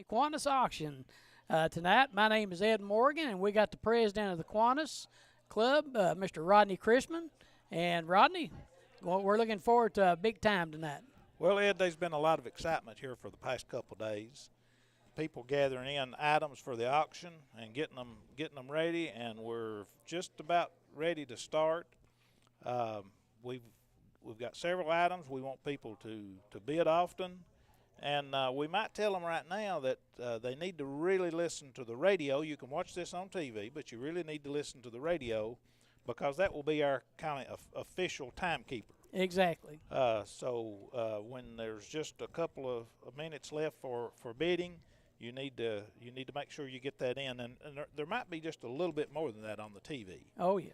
Kiwanis auction tonight. My name is Ed Morgan, and we got the president of the Kiwanis Club, Mr. Rodney Chrisman. And Rodney, well, we're looking forward to a big time tonight. Well, Ed, there's been a lot of excitement here for the past couple of days. People gathering in items for the auction and getting them ready, and we're just about ready to start. We've got several items we want people to bid often. And we might tell them right now that they need to really listen to the radio. You can watch this on TV, but you really need to listen to the radio because that will be our kind of official timekeeper. Exactly. So when there's just a couple of minutes left for bidding, you need to make sure you get that in. And there might be just a little bit more than that on the TV. Oh yeah,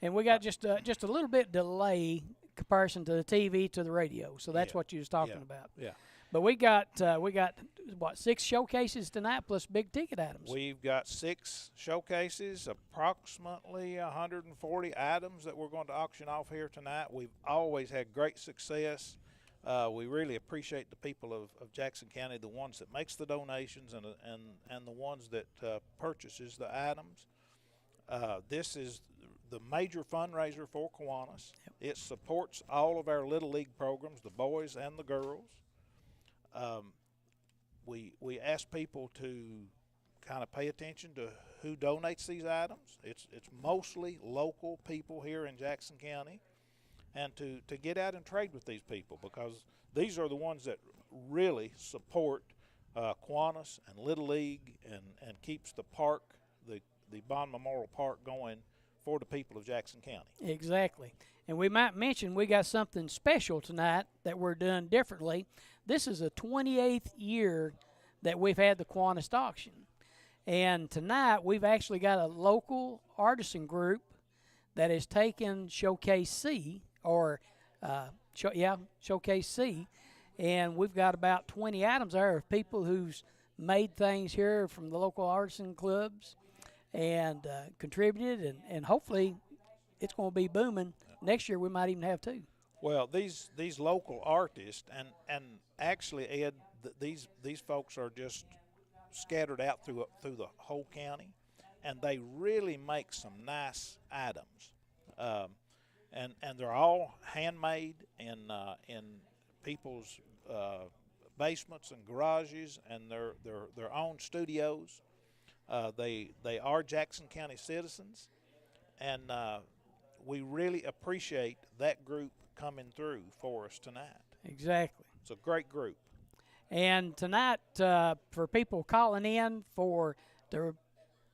and we got just a little bit delay comparison to the TV to the radio. So that's what you was talking about. Yeah. But we got what, 6 showcases tonight plus big ticket items. We've got 6 showcases, approximately 140 items that we're going to auction off here tonight. We've always had great success. We really appreciate the people of Jackson County, the ones that makes the donations and the ones that purchases the items. This is the major fundraiser for Kiwanis. Yep. It supports all of our Little League programs, the boys and the girls. We ask people to kind of pay attention to who donates these items. It's mostly local people here in Jackson County, and to get out and trade with these people because these are the ones that really support Kiwanis and Little League and keeps the park, the Bond Memorial Park, going for the people of Jackson County. Exactly. And we might mention we got something special tonight that we're doing differently. This is the 28th year that we've had the Kiwanis auction. And tonight we've actually got a local artisan group that has taken Showcase C, Showcase C, and we've got about 20 items there of people who's made things here from the local artisan clubs and contributed, and hopefully it's going to be booming. Next year we might even have 2. Well, these local artists, and actually, Ed, these folks are just scattered out through the whole county, and they really make some nice items, and they're all handmade in people's basements and garages and their own studios. They are Jackson County citizens, and we really appreciate that group coming through for us tonight. Exactly. It's a great group. And tonight, for people calling in to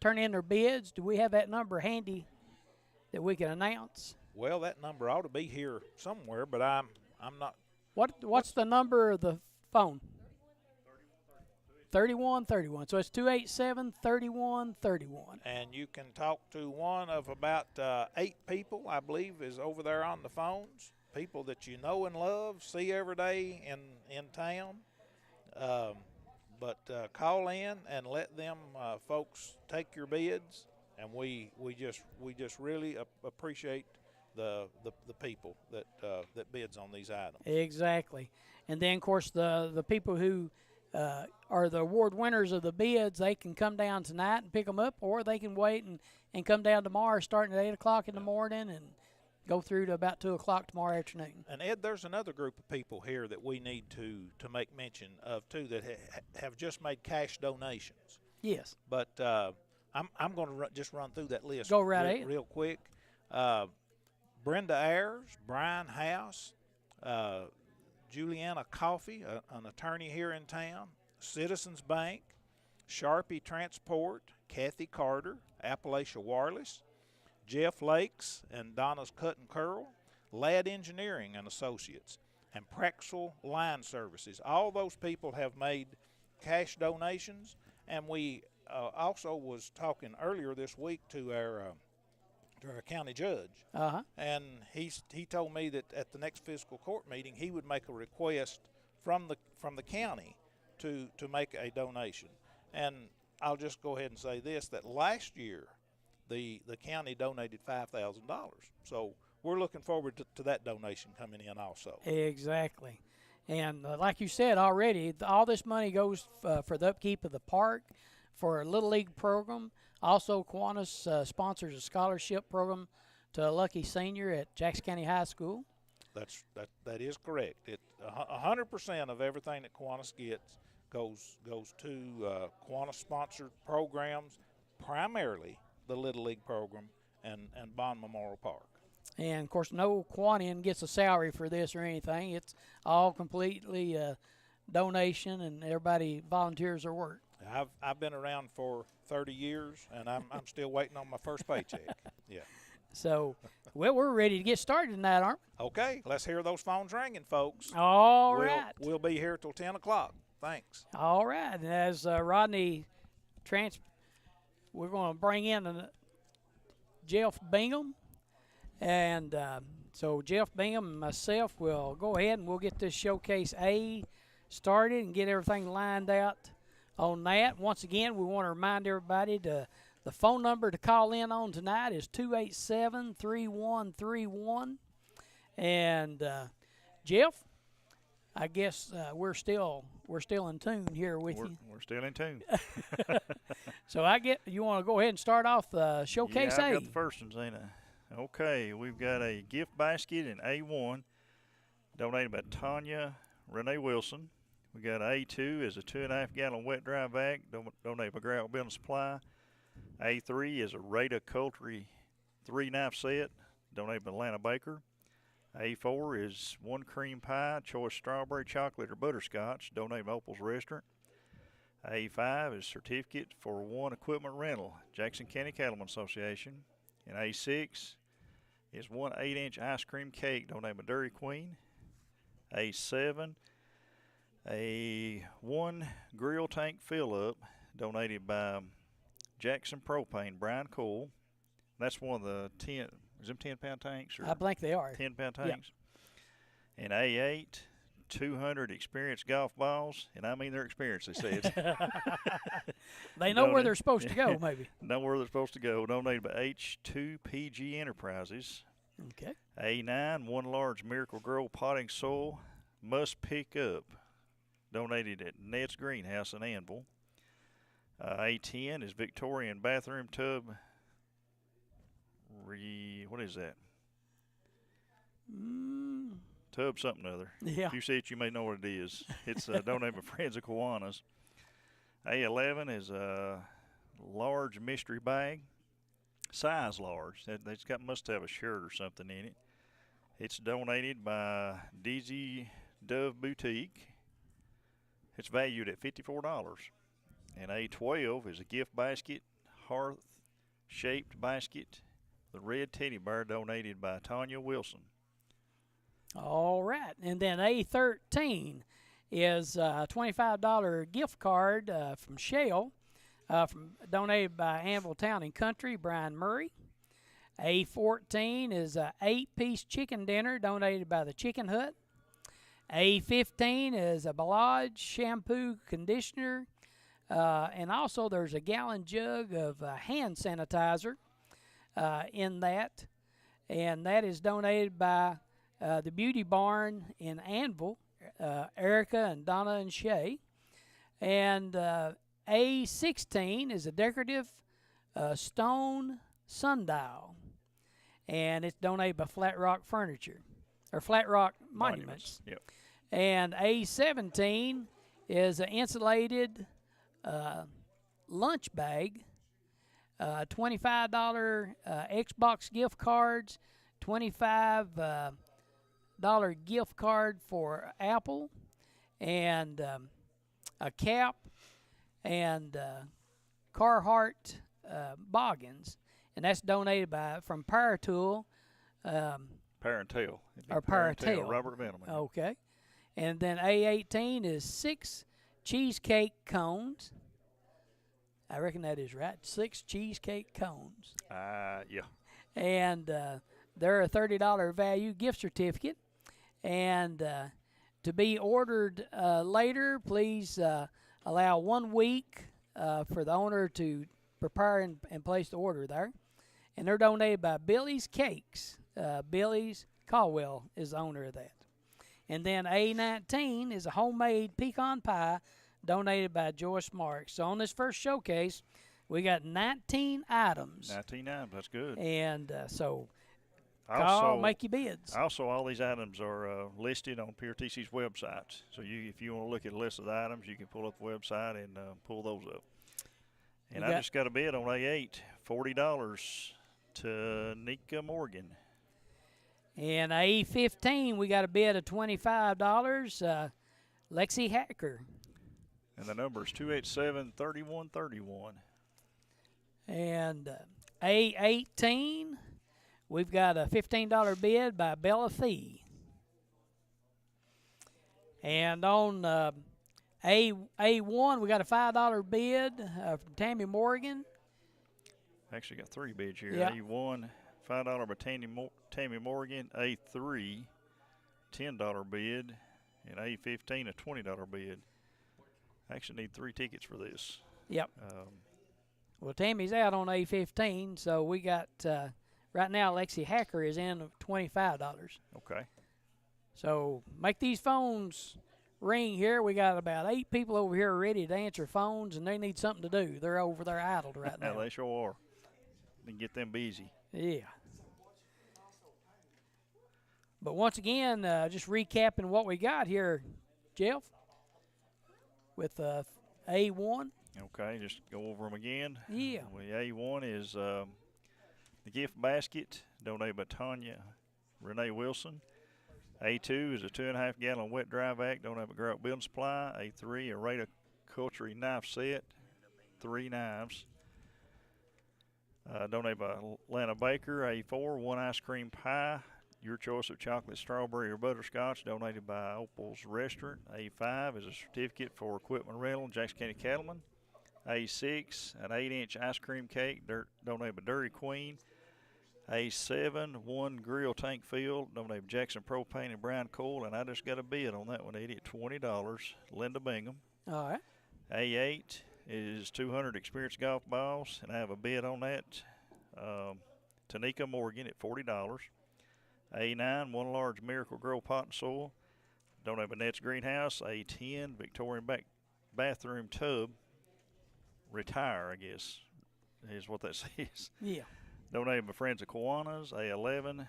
turn in their bids, do we have that number handy that we can announce? Well, that number ought to be here somewhere, but I'm not. What's the number of the phone? 3131. So it's 287-3131. And you can talk to one of about 8 people, I believe, is over there on the phones. People that you know and love, see every day in town. But call in and let them folks take your bids, and we just really appreciate the people that bids on these items. Exactly. And then of course the people who are the award winners of the bids, they can come down tonight and pick them up, or they can wait and come down tomorrow starting at 8 o'clock in the morning and go through to about 2 o'clock tomorrow afternoon. And Ed, there's another group of people here that we need to make mention of too that have just made cash donations. Yes. But I'm going to just run through that list. Go right ahead. Real quick. Brenda Ayers, Brian House, Juliana Coffey, an attorney here in town, Citizens Bank, Sharpie Transport, Kathy Carter, Appalachia Wireless, Jeff Lakes and Donna's Cut and Curl, Ladd Engineering and Associates, and Praxel Line Services. All those people have made cash donations, and we also was talking earlier this week to our county judge, and he told me that at the next fiscal court meeting he would make a request from the county to make a donation. And I'll just go ahead and say this, that last year the county donated $5,000. So we're looking forward to that donation coming in also. Exactly. And like you said already, all this money goes for the upkeep of the park, for a Little League program. Also, Kiwanis sponsors a scholarship program to a lucky senior at Jackson County High School. That is correct. 100% of everything that Kiwanis gets goes to Kiwanis-sponsored programs, primarily the Little League program and Bond Memorial Park. And, of course, no Kiwanian gets a salary for this or anything. It's all completely donation, and everybody volunteers their work. I've been around for 30 years, and I'm still waiting on my first paycheck. Yeah. So, well, we're ready to get started tonight, aren't we? Okay, let's hear those phones ringing, folks. All right. We'll be here till 10 o'clock. Thanks. All right. And as Rodney we're going to bring in Jeff Bingham. And so Jeff Bingham and myself will go ahead and we'll get this Showcase A started and get everything lined out on that. Once again, we want to remind everybody the phone number to call in on tonight is 287-3131. And Jeff, I guess we're still in tune here with you. We're still in tune. So you want to go ahead and start off the Showcase A? I got the first one, Zena. Okay, we've got a gift basket in A1, donated by Tanya Renee Wilson. We got A2 is a 2.5-gallon wet dry bag, donated by Gravel Building Supply. A3 is a Rada Coultry 3-knife set, donated by Atlanta Baker. A4 is 1 cream pie, choice strawberry, chocolate, or butterscotch, donated by Opal's Restaurant. A5 is certificate for 1 equipment rental, Jackson County Cattlemen Association. And A6 is 1 8-inch ice cream cake, donated by Dairy Queen. A7, a 1 grill tank fill-up, donated by Jackson Propane, Brian Cole. That's one of the 10, is them 10-pound tanks? Or I believe they are. 10-pound tanks. Yep. And A8, 200 experienced golf balls, and I mean they're experienced, they said. They know where they're supposed to go, maybe. Know where they're supposed to go. Donated by H2PG Enterprises. Okay. A9, 1 large Miracle Grow potting soil, must pick up. Donated at Ned's Greenhouse in Anvil. A10 is Victorian bathroom tub. What is that? Tub something or other. Yeah. If you see it, you may know what it is. It's donated by Friends of Kiwanis. A11 is a large mystery bag, size large. It's must have a shirt or something in it. It's donated by DZ Dove Boutique. It's valued at $54. And A12 is a gift basket, hearth-shaped basket, the red teddy bear, donated by Tanya Wilson. All right. And then A13 is a $25 gift card from Shell, donated by Anvil Town and Country, Brian Murray. A14 is a 8-piece chicken dinner, donated by the Chicken Hut. A15 is a Balaj shampoo conditioner. And also there's a gallon jug of hand sanitizer in that. And that is donated by the Beauty Barn in Anvil, Erica and Donna and Shay. And A16 is a decorative stone sundial. And it's donated by Flat Rock Furniture, or Flat Rock Monuments. Yep. And A17 is an insulated lunch bag, $25 Xbox gift cards, $25 gift card for Apple, and a cap, and Carhartt boggins, and that's donated from Power Tool. Parentail. Or Parentail. Robert Veneman. Okay. And then A18 is 6 cheesecake cones. I reckon that is right. 6 cheesecake cones. Yeah. And they're a $30 value gift certificate. And to be ordered later, please allow 1 week for the owner to prepare and place the order there. And they're donated by Billy's Cakes. Billy's Caldwell is the owner of that. And then A19 is a homemade pecan pie donated by Joyce Marks. So on this first showcase, we got 19 items. 19 items, that's good. And so Also, make your bids. Also, all these items are listed on PRTC's website. So if you want to look at a list of the items, you can pull up the website and pull those up. And I just got a bid on A8, $40 to Nika Morgan. And A15, we got a bid of $25, Lexi Hacker. And the number is 287-3131. And A18, we've got a $15 bid by Bella Fee. And on A1, we got a $5 bid from Tammy Morgan. Actually got 3 bids here. Yeah. A1, $5 by Tammy Morgan. A3, $10 bid. And A15, a $20 bid. I actually need 3 tickets for this. Yep. Well, Tammy's out on A15, so we got right now Lexi Hacker is in of $25. Okay. So make these phones ring here. We got about 8 people over here ready to answer phones, and they need something to do. They're over there idled right now. Yeah, they sure are. Then get them busy. Yeah. But once again, just recapping what we got here, Jeff, with A1. Okay, just go over them again. Yeah. Well, A1 is the gift basket donated by Tanya Renee Wilson. A2 is a 2.5 gallon wet dry vac donated by Grout Building Supply. A3, a Rada Culture knife set, 3 knives. Donated by Lana Baker. A4, 1 ice cream pie. Your choice of chocolate, strawberry, or butterscotch, donated by Opal's Restaurant. A5 is a certificate for equipment rental, Jackson County Cattleman. A6, an 8-inch ice cream cake, donated by Dairy Queen. A7, 1 grill tank filled, donated by Jackson Propane and Brown Coal, and I just got a bid on that one, Eddie, at $20, Linda Bingham. All right. A8 is 200 experienced golf balls, and I have a bid on that, Tanika Morgan at $40. A9, 1 large Miracle Grow pot and soil, donated by Net's Greenhouse. A10, Victorian bathroom tub, retire, I guess, is what that says. Yeah. Donated by Friends of Kiwanis. A11,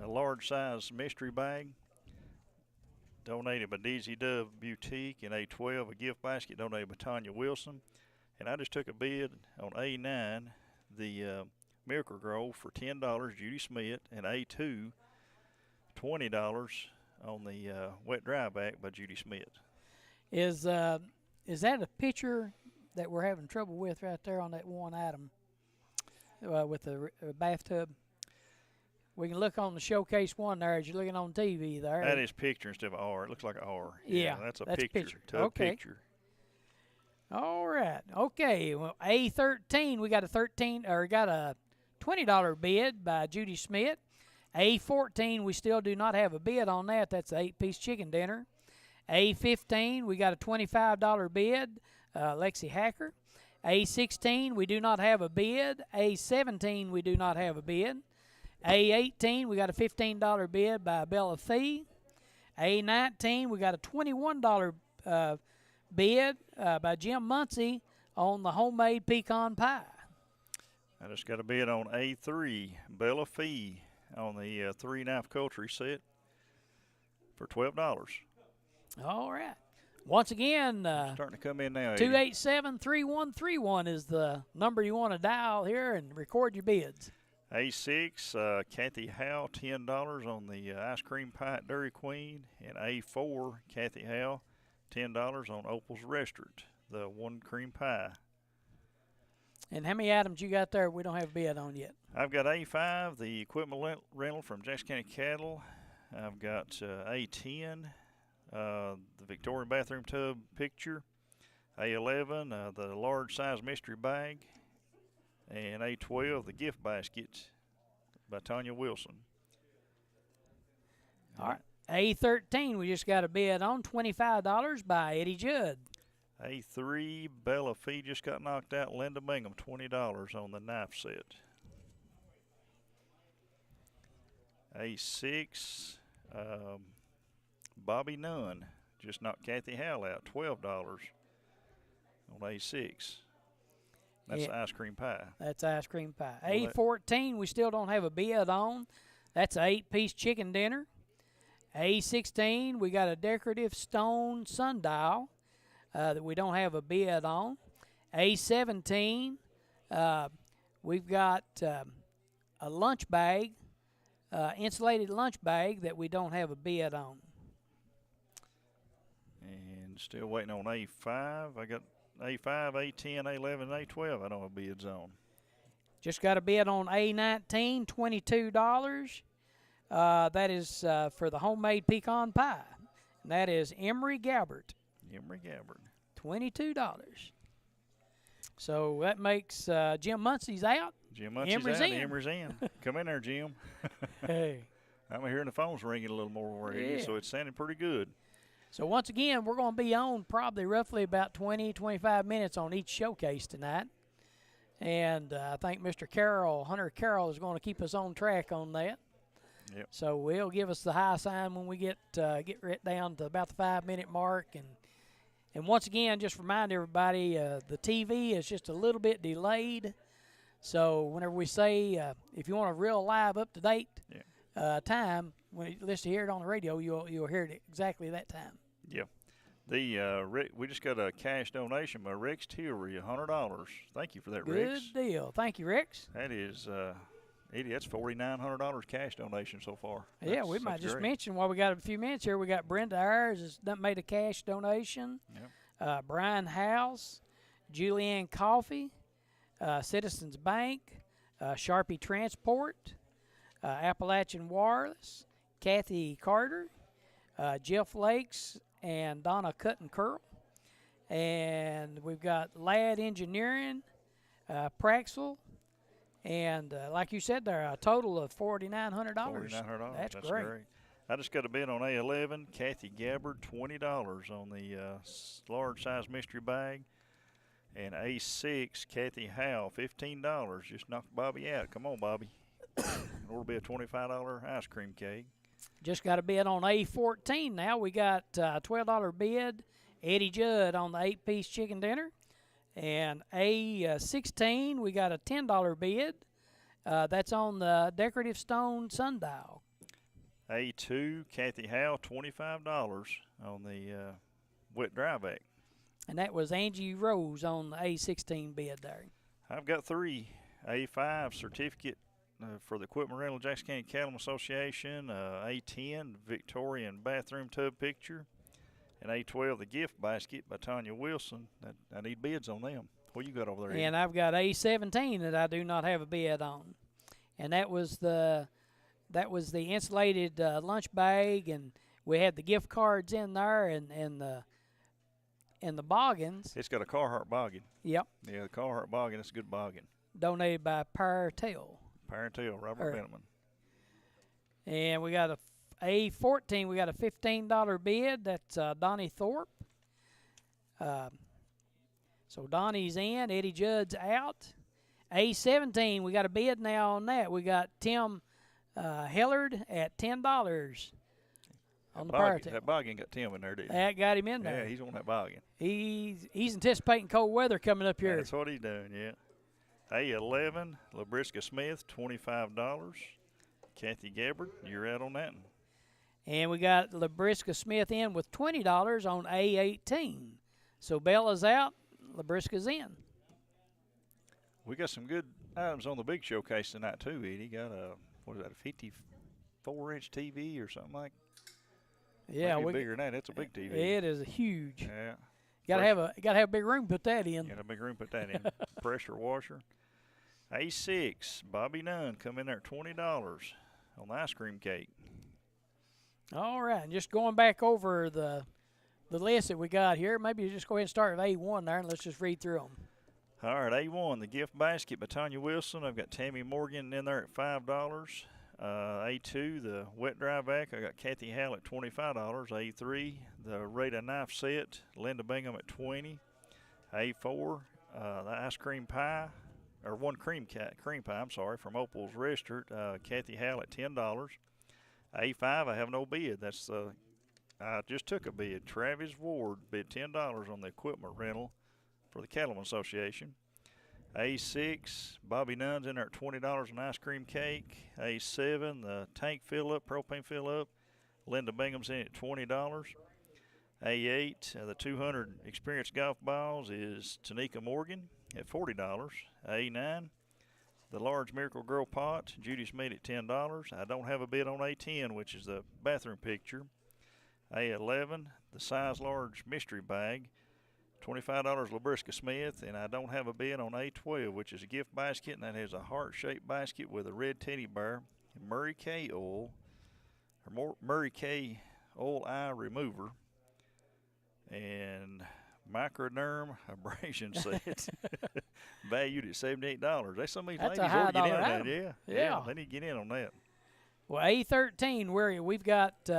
a large size mystery bag, donated by Dizzy Dove Boutique. And A12, a gift basket donated by Tanya Wilson. And I just took a bid on A9, the Miracle Grow for $10, Judy Smith. And A2, $20 on the wet dry vac by Judy Smith. Is that a picture that we're having trouble with right there on that one item with the bathtub? We can look on the showcase one there as you're looking on TV there. That is picture instead of R. It looks like an R. Yeah, that's a that's picture. picture. Okay. Picture. All right. Okay. Well, A13, we got a $20 bid by Judy Smith. A14, we still do not have a bid on that. That's an 8-piece chicken dinner. A15, we got a $25 bid, Lexi Hacker. A16, we do not have a bid. A17, we do not have a bid. A18, we got a $15 bid by Bella Fee. A19, we got a $21 bid by Jim Muncie on the homemade pecan pie. I just got a bid on A3, Bella Fee, on the 3.5 Culture set for $12. All right. Once again, starting to come in now. 287-3131 is the number you want to dial here and record your bids. A6, Kathy Howe, $10 on the ice cream pie at Dairy Queen. And A4, Kathy Howe, $10 on Opal's Restaurant, the 1 cream pie. And how many items you got there we don't have a bid on yet? I've got A5, the equipment rental from Jackson County Cattle. I've got A10, the Victorian bathroom tub picture. A11, the large size mystery bag. And A12, the gift basket by Tanya Wilson. All right. A13, we just got a bid on $25 by Eddie Judd. A3, Bella Fee just got knocked out. Linda Bingham, $20 on the knife set. A6, Bobby Nunn just knocked Kathy Howell out, $12 on A6. That's the ice cream pie. That's ice cream pie. Well, A14, we still don't have a bid on. That's an 8-piece chicken dinner. A16, we got a decorative stone sundial that we don't have a bid on. A17, we've got a lunch bag, insulated lunch bag that we don't have a bid on. And still waiting on A5. I got A5, A10, A11, and A12 I don't have bids on. Just got a bid on A19, $22. That is for the homemade pecan pie. And that is Emery Gabbert. Emery Gabbert. $22. So that makes Jim Muncie's out. Jim Muncie's Emery's out. in. Emery's in. Come in there, Jim. Hey. I'm hearing the phones ringing a little more already, Yeah. so it's sounding pretty good. So once again, we're going to be on probably roughly about 20, 25 minutes on each showcase tonight. And I think Mr. Carroll, Hunter Carroll, is going to keep us on track on that. Yep. So he'll give us the high sign when we get right down to about the 5-minute mark. And once again, just remind everybody, the TV is just a little bit delayed. So whenever we say, if you want a real live, up-to-date time, when you listen to hear it on the radio, you'll hear it exactly that time. Yeah. We just got a cash donation by Rex Tillery, $100. Thank you for that, Rex. Good deal. Thank you, Rex. That is, Eddie, that's $4,900 cash donation so far. Yeah, we might just mention while we got a few minutes here, we got Brenda Ayers has made a cash donation. Yep. Brian House, Julianne Coffee, Citizens Bank, Sharpie Transport, Appalachian Wireless, Kathy Carter, Jeff Lakes, and Donna Cut and Curl. And we've got Ladd Engineering, Praxel, and like you said there, a total of $4,900. $4,900. That's great. I just got a bid on A11, Kathy Gabbard, $20 on the large size mystery bag. And A6, Kathy Howell, $15. Just knocked Bobby out. Come on, Bobby. It'll be a $25 ice cream cake. Just got a bid on A14 now. We got a $12 bid. Eddie Judd on the 8-piece chicken dinner. And A16, we got a $10 bid. That's on the decorative stone sundial. A2, Kathy Howell, $25 on the wet dry vac. And that was Angie Rose on the A16 bid there. I've got 3. A5, certificate for the Equipment Rental Jackson County Cattlemen Association. A10, Victorian bathroom tub picture. And A12, the gift basket by Tanya Wilson. I need bids on them. What you got over there? And I've got A17 that I do not have a bid on. And that was the insulated lunch bag, and we had the gift cards in there, and the boggins. It's got a Carhartt boggin. Yep. Yeah, the Carhartt boggin. It's a good boggin. Donated by PRTC. PRTC, Robert Benneman. And we got A14, we got a $15 bid. That's Donnie Thorpe. So Donnie's in. Eddie Judd's out. A17, we got a bid now on that. We got Tim Hellard at $10 on the PRTC. That boggin got Tim in there, didn't he? That got him in there. Yeah, he's on that boggin. He's anticipating cold weather coming up here. That's what he's doing, yeah. A11, LaBrisca Smith, $25. Kathy Gabbard, you're out on that one. And we got LaBrisca Smith in with $20 on A18. So Bella's out, LaBrisca's in. We got some good items on the big showcase tonight, too, Eddie. Got a 54-inch TV or something like that? Yeah, bigger than that. It's a big TV. It is huge. Yeah. Gotta have a big room to put that in. Got a big room to put that in. Pressure washer. A6, Bobby Nunn, come in there at $20 on the ice cream cake. All right, and just going back over the list that we got here, maybe you just go ahead and start with A1 there, and let's just read through them. All right, A1, the gift basket by Tanya Wilson. I've got Tammy Morgan in there at $5. A2, the wet dry vac. I got Kathy Howell at $25. A3, the Rada knife set, Linda Bingham at $20. A4, the ice cream pie, or one cream pie, from Opal's Restaurant. Kathy Howell at $10. A5, I have no bid. That's the I just took a bid. Travis Ward bid $10 on the equipment rental for the Cattlemen Association. A6, Bobby Nunn's in there at $20 an ice cream cake. A7, the tank fill up, propane fill up. Linda Bingham's in at $20. A8, the 200 experienced golf balls is Tanika Morgan at $40. A9, the large Miracle Girl pot, Judy Smith at $10. I don't have a bid on A10, which is the bathroom picture. A11, the size large mystery bag, $25 Labriska Smith, and I don't have a bid on A12, which is a gift basket, and that has a heart-shaped basket with a red teddy bear, Murray K oil, or Murray K oil eye remover, and microderm abrasion set, valued at $78. That's some of these That's ladies a high ought to get in dollar on that. item. Yeah, Yeah. they need to get in on that. Well, A13, where we've got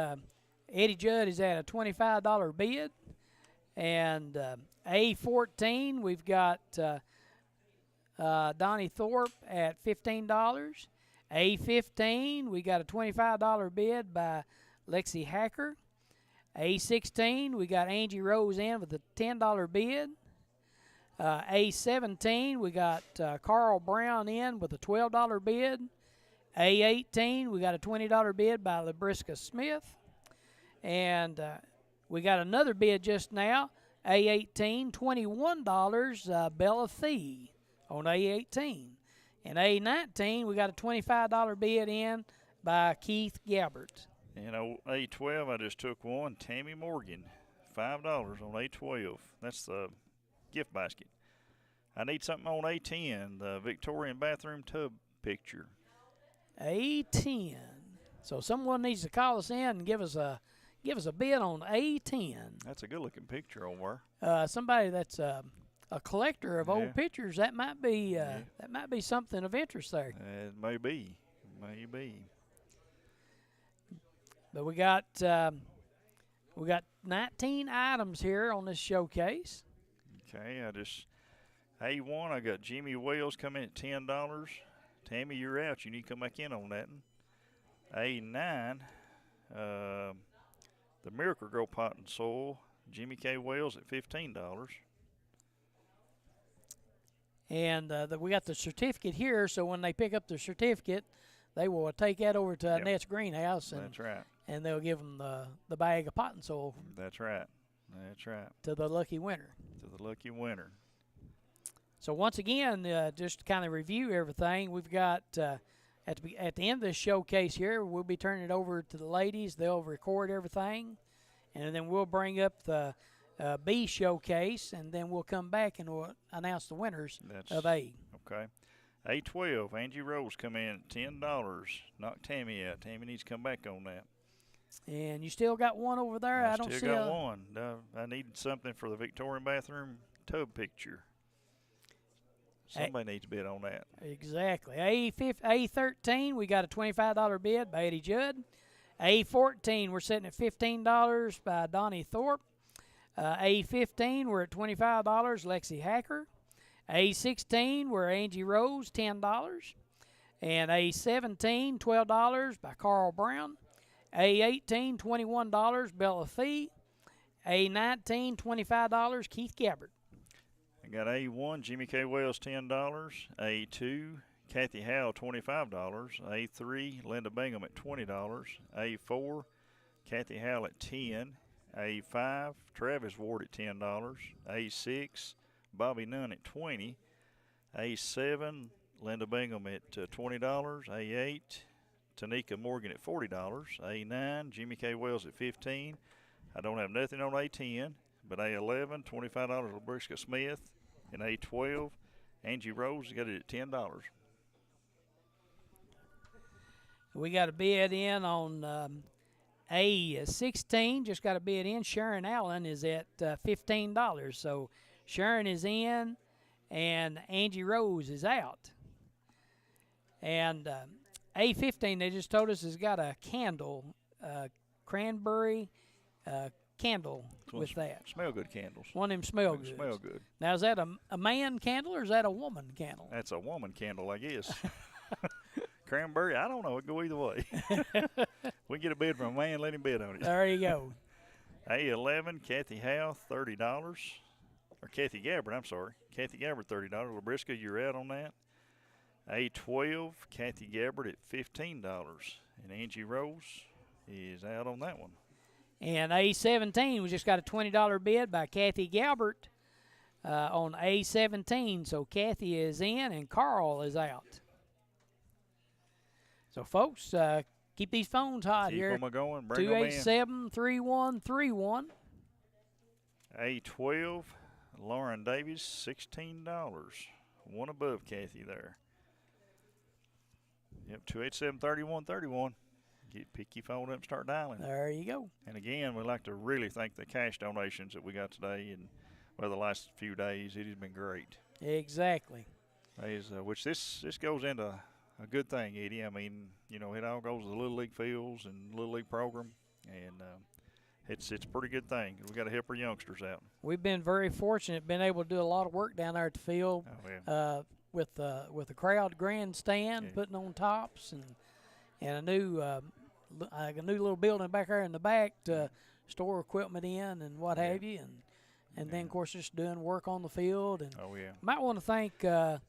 Eddie Judd is at a $25 bid. And A14, we've got Donnie Thorpe at $15. A15, we got a $25 bid by Lexi Hacker. A16, we got Angie Rose in with a $10 bid. A17, we got Carl Brown in with a $12 bid. A18, we got a $20 bid by Labriska Smith. And we got another bid just now, A18, $21, Bella Fee on A18. And A19, we got a $25 bid in by Keith Gabbert. And A12, I just took one, Tammy Morgan, $5 on A12. That's the gift basket. I need something on A10, the Victorian bathroom tub picture. A10. So someone needs to call us in and give us a bid on A10. That's a good-looking picture over there. Somebody that's a collector of old pictures, that might be something of interest there. It may be. But we got 19 items here on this showcase. Okay, A1, I got Jimmy Wells coming in at $10. Tammy, you're out. You need to come back in on that one. A9, the Miracle Girl pot and soil, Jimmy K. Wells at $15. And we got the certificate here, so when they pick up the certificate, they will take that over to Annette's greenhouse. And, that's right. And they'll give them the bag of pot and soil. That's right. To the lucky winner. So once again, just to kind of review everything, we've got at the end of this showcase here, we'll be turning it over to the ladies. They'll record everything, and then we'll bring up the B showcase, and then we'll come back and we'll announce the winners of A. Okay. A12, Angie Rose come in at $10. Knock Tammy out. Tammy needs to come back on that. And you still got one over there? I don't see still got one. I need something for the Victorian bathroom tub picture. Somebody needs to bid on that. Exactly. A13, we got a $25 bid by Eddie Judd. A14, we're sitting at $15 by Donnie Thorpe. A15, we're at $25, Lexi Hacker. A16, we're Angie Rose, $10. And A17, $12 by Carl Brown. A18, $21, Bella Fee. A19, $25, Keith Gabbert. I got A1, Jimmy K. Wells, $10. A2, Kathy Howell, $25. A3, Linda Bingham at $20. A4, Kathy Howell at $10. A5, Travis Ward at $10. A6, Bobby Nunn at $20. A7, Linda Bingham at $20. A8, Tanika Morgan at $40. A9, Jimmy K. Wells at $15. I don't have nothing on A10, but A11, $25, Labriska Smith. And A12, Angie Rose got it at $10. We got a bid in on A16, just got a bid in. Sharon Allen is at $15. So Sharon is in, and Angie Rose is out. And A15, they just told us, has got a candle, cranberry candle with that. Smell good candles. One of them smell good. Smell good. Now, is that a man candle or is that a woman candle? That's a woman candle, I guess. Cranberry, I don't know. It go either way. We get a bid from a man, let him bid on it. There you go. A11, Kathy Howe, $30. Or Kathy Gabbard, I'm sorry. Kathy Gabbard, $30. Labriska, you're out on that. A12, Kathy Gabbard at $15. And Angie Rose is out on that one. And A17, we just got a $20 bid by Kathy Galbert on A17. So Kathy is in and Carl is out. So, folks, keep these phones hot here. Keep them going. Bring them in. 287-3131. A12, Lauren Davies, $16. One above Kathy there. Yep, 287-3131. Pick your phone up and start dialing. There you go. And again, we'd like to really thank the cash donations that we got today and the last few days. It has been great. Exactly. Which this goes into a good thing, Eddie. I mean, it all goes to the Little League fields and Little League program, and it's a pretty good thing. We got to help our youngsters out. We've been very fortunate, been able to do a lot of work down there at the field. Oh, yeah. With the crowd grandstand, putting on tops and a new little building back there in the back to store equipment in and what have you, and then of course just doing work on the field. And might want to thank Brian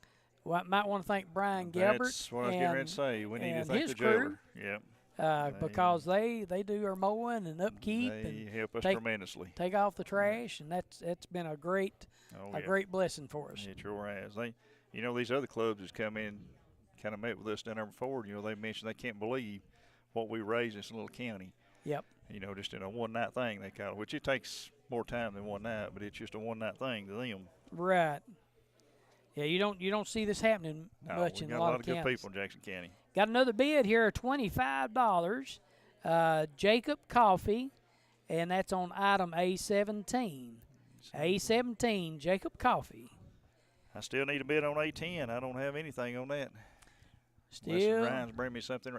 Gabbert. That's what I was getting ready to say. We need to thank the crew. Yep. Because they do our mowing and upkeep They and help us tremendously. Take off the trash, and it's been a great blessing for us. It sure has. These other clubs that's come in, kind of met with us down there before. They mentioned they can't believe what we raised in this little county. Yep. Just in a one-night thing, they call it, which it takes more time than one night, but it's just a one-night thing to them. Right. Yeah, you don't see this happening much in a lot of counties. Got a lot of good people in Jackson County. Got another bid here, $25. Jacob Coffee, and that's on item A17. A17, Jacob Coffee. I still need a bid on A10. I don't have anything on that. Still. Ryan's bring me something.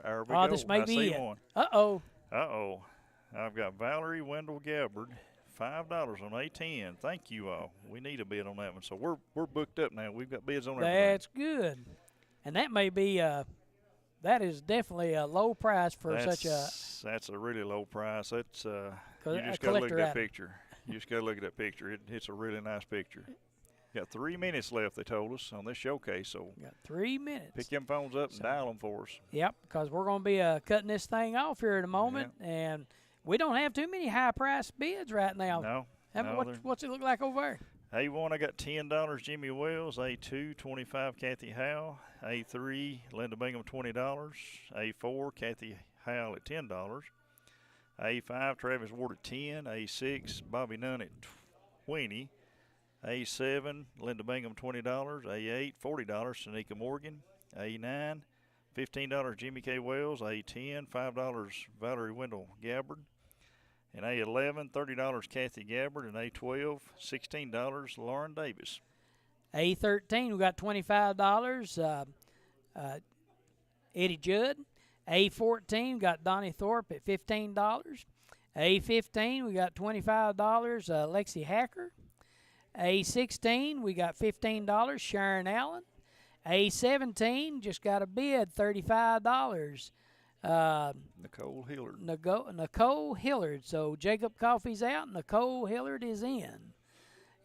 This may be it. One. Uh-oh. I've got Valerie Wendell Gabbard, $5 on A10. Thank you all. We need a bid on that one. So we're booked up now. We've got bids on everything. That's good. And that may be that is definitely a low price for That's a really low price. That's you just got to look at that picture. You just got to look at that picture. It's a really nice picture. Got 3 minutes left, they told us, on this showcase. So got 3 minutes. Pick them phones up and dial them for us. Yep, because we're going to be cutting this thing off here in a moment, and we don't have too many high-priced bids right now. No. What's it look like over there? A1, I got $10, Jimmy Wells. A2, $25, Kathy Howell. A3, Linda Bingham, $20. A4, Kathy Howell at $10. A5, Travis Ward at $10. A6, Bobby Nunn at $20. A7, Linda Bingham, $20. A8, $40, Shanika Morgan. A9, $15, Jimmy K. Wells. A10, $5, Valerie Wendell Gabbard. And A11, $30, Kathy Gabbard. And A12, $16, Lauren Davis. A13, we got $25, Eddie Judd. A14, got Donnie Thorpe at $15. A15, we got $25, Lexi Hacker. A16, we got $15, Sharon Allen. A17, just got a bid, $35. Nicole Hillard. Nicole Hillard. So Jacob Coffey's out, Nicole Hillard is in.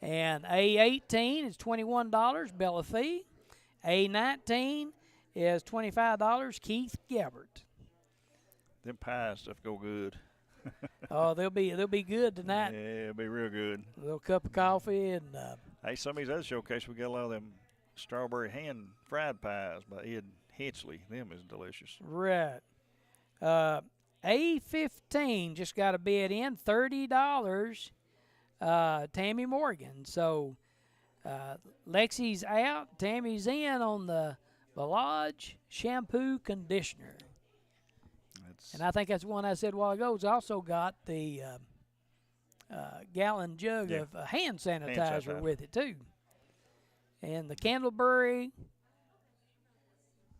And A18 is $21, Bella Fee. A19 is $25, Keith Gabbert. Them pies stuff go good. Oh, they'll be good tonight. Yeah, it'll be real good. A little cup of coffee and. Hey, some of these other showcases, we got a lot of them strawberry hand fried pies by Ed Hensley. Them is delicious. Right. A15 just got a bid in, $30. Tammy Morgan. So Lexi's out, Tammy's in on the Balaj shampoo conditioner. And I think that's one I said a while ago. It's also got the gallon jug of hand sanitizer with it, too. And the Candleberry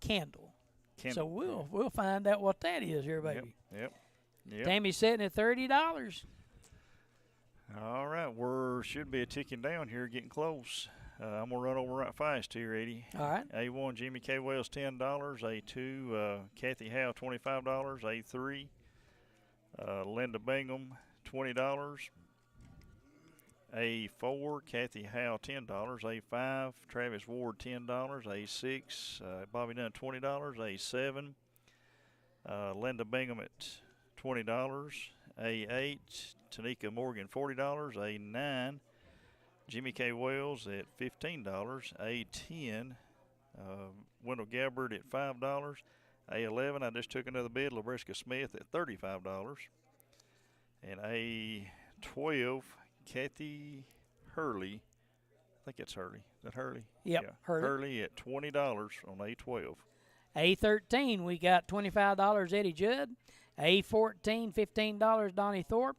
candle. So we'll find out what that is here, baby. Yep. Tammy's sitting at $30. All right, should be a ticking down here, getting close. I'm going to run over right fast here, Eddie. All right. A1, Jimmy K. Wells, $10. A2, Kathy Howe, $25. A3, Linda Bingham, $20. A4, Kathy Howe, $10. A5, Travis Ward, $10. A6, Bobby Dunn, $20. A7, Linda Bingham at $20. A8, Tanika Morgan, $40. A9, Jimmy K. Wells at $15. A10, Wendell Gabbard at $5. A11, I just took another bid, LaBrisca Smith at $35. And A12, Kathy Hurley, I think it's Hurley. Is that Hurley? Yep, yeah. Hurley. Hurley at $20 on A12. A13, we got $25 Eddie Judd. A14, $15 Donnie Thorpe.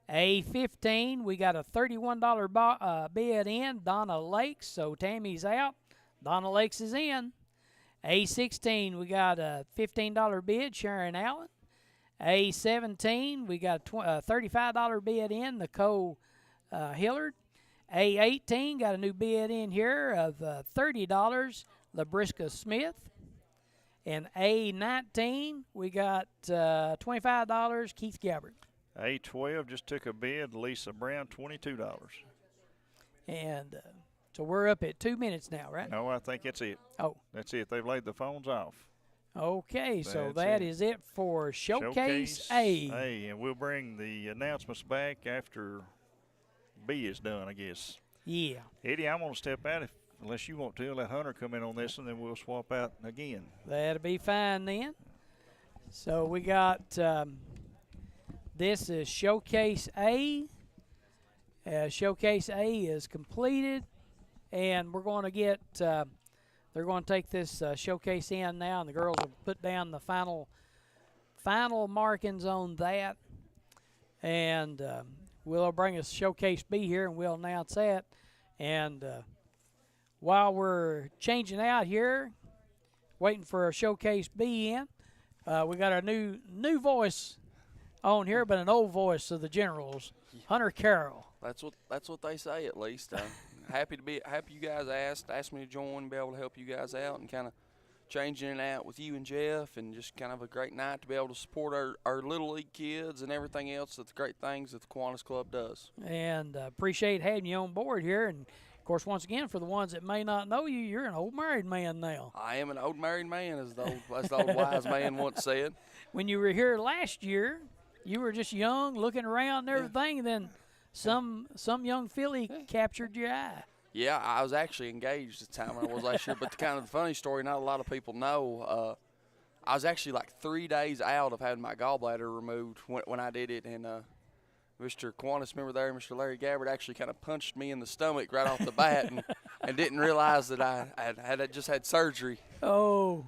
A15, we got a $31 bid in, Donna Lakes, so Tammy's out. Donna Lakes is in. A16, we got a $15 bid, Sharon Allen. A17, we got a $35 bid in, Nicole Hillard. A18, got a new bid in here of $30, LaBrisca Smith. And A19, we got $25, Keith Gabbard. A12 just took a bid, Lisa Brown, $22. And so we're up at 2 minutes now, right? No, I think that's it. Oh. That's it. They've laid the phones off. Okay, so That's is it for Showcase A. A, and we'll bring the announcements back after B is done, I guess. Yeah. Eddie, I'm going to step out unless you want to. Let Hunter come in on this, and then we'll swap out again. That'll be fine then. So we got this is Showcase A. Showcase A is completed, and we're going to get they're going to take this showcase in now, and the girls will put down the final markings on that, and we'll bring us Showcase B here, and we'll announce that. And while we're changing out here, waiting for a Showcase B in, we got our new voice on here, but an old voice of the Generals, Hunter Carroll. That's what they say, at least. Happy you guys asked me to join, be able to help you guys out, and kind of changing it out with you and Jeff, and just kind of a great night to be able to support our Little League kids and everything else, that's the great things that the Kiwanis Club does. And appreciate having you on board here. And of course, once again, for the ones that may not know you, you're an old married man now. I am an old married man, as the old wise man once said. When you were here last year, you were just young, looking around and everything, and then some young filly captured your eye. Yeah, I was actually engaged at the time I was last year. But the kind of funny story, not a lot of people know, I was actually like 3 days out of having my gallbladder removed when I did it. And Mr. Kiwanis member there, Mr. Larry Gabbard, actually kind of punched me in the stomach right off the bat and didn't realize that I had just had surgery. Oh.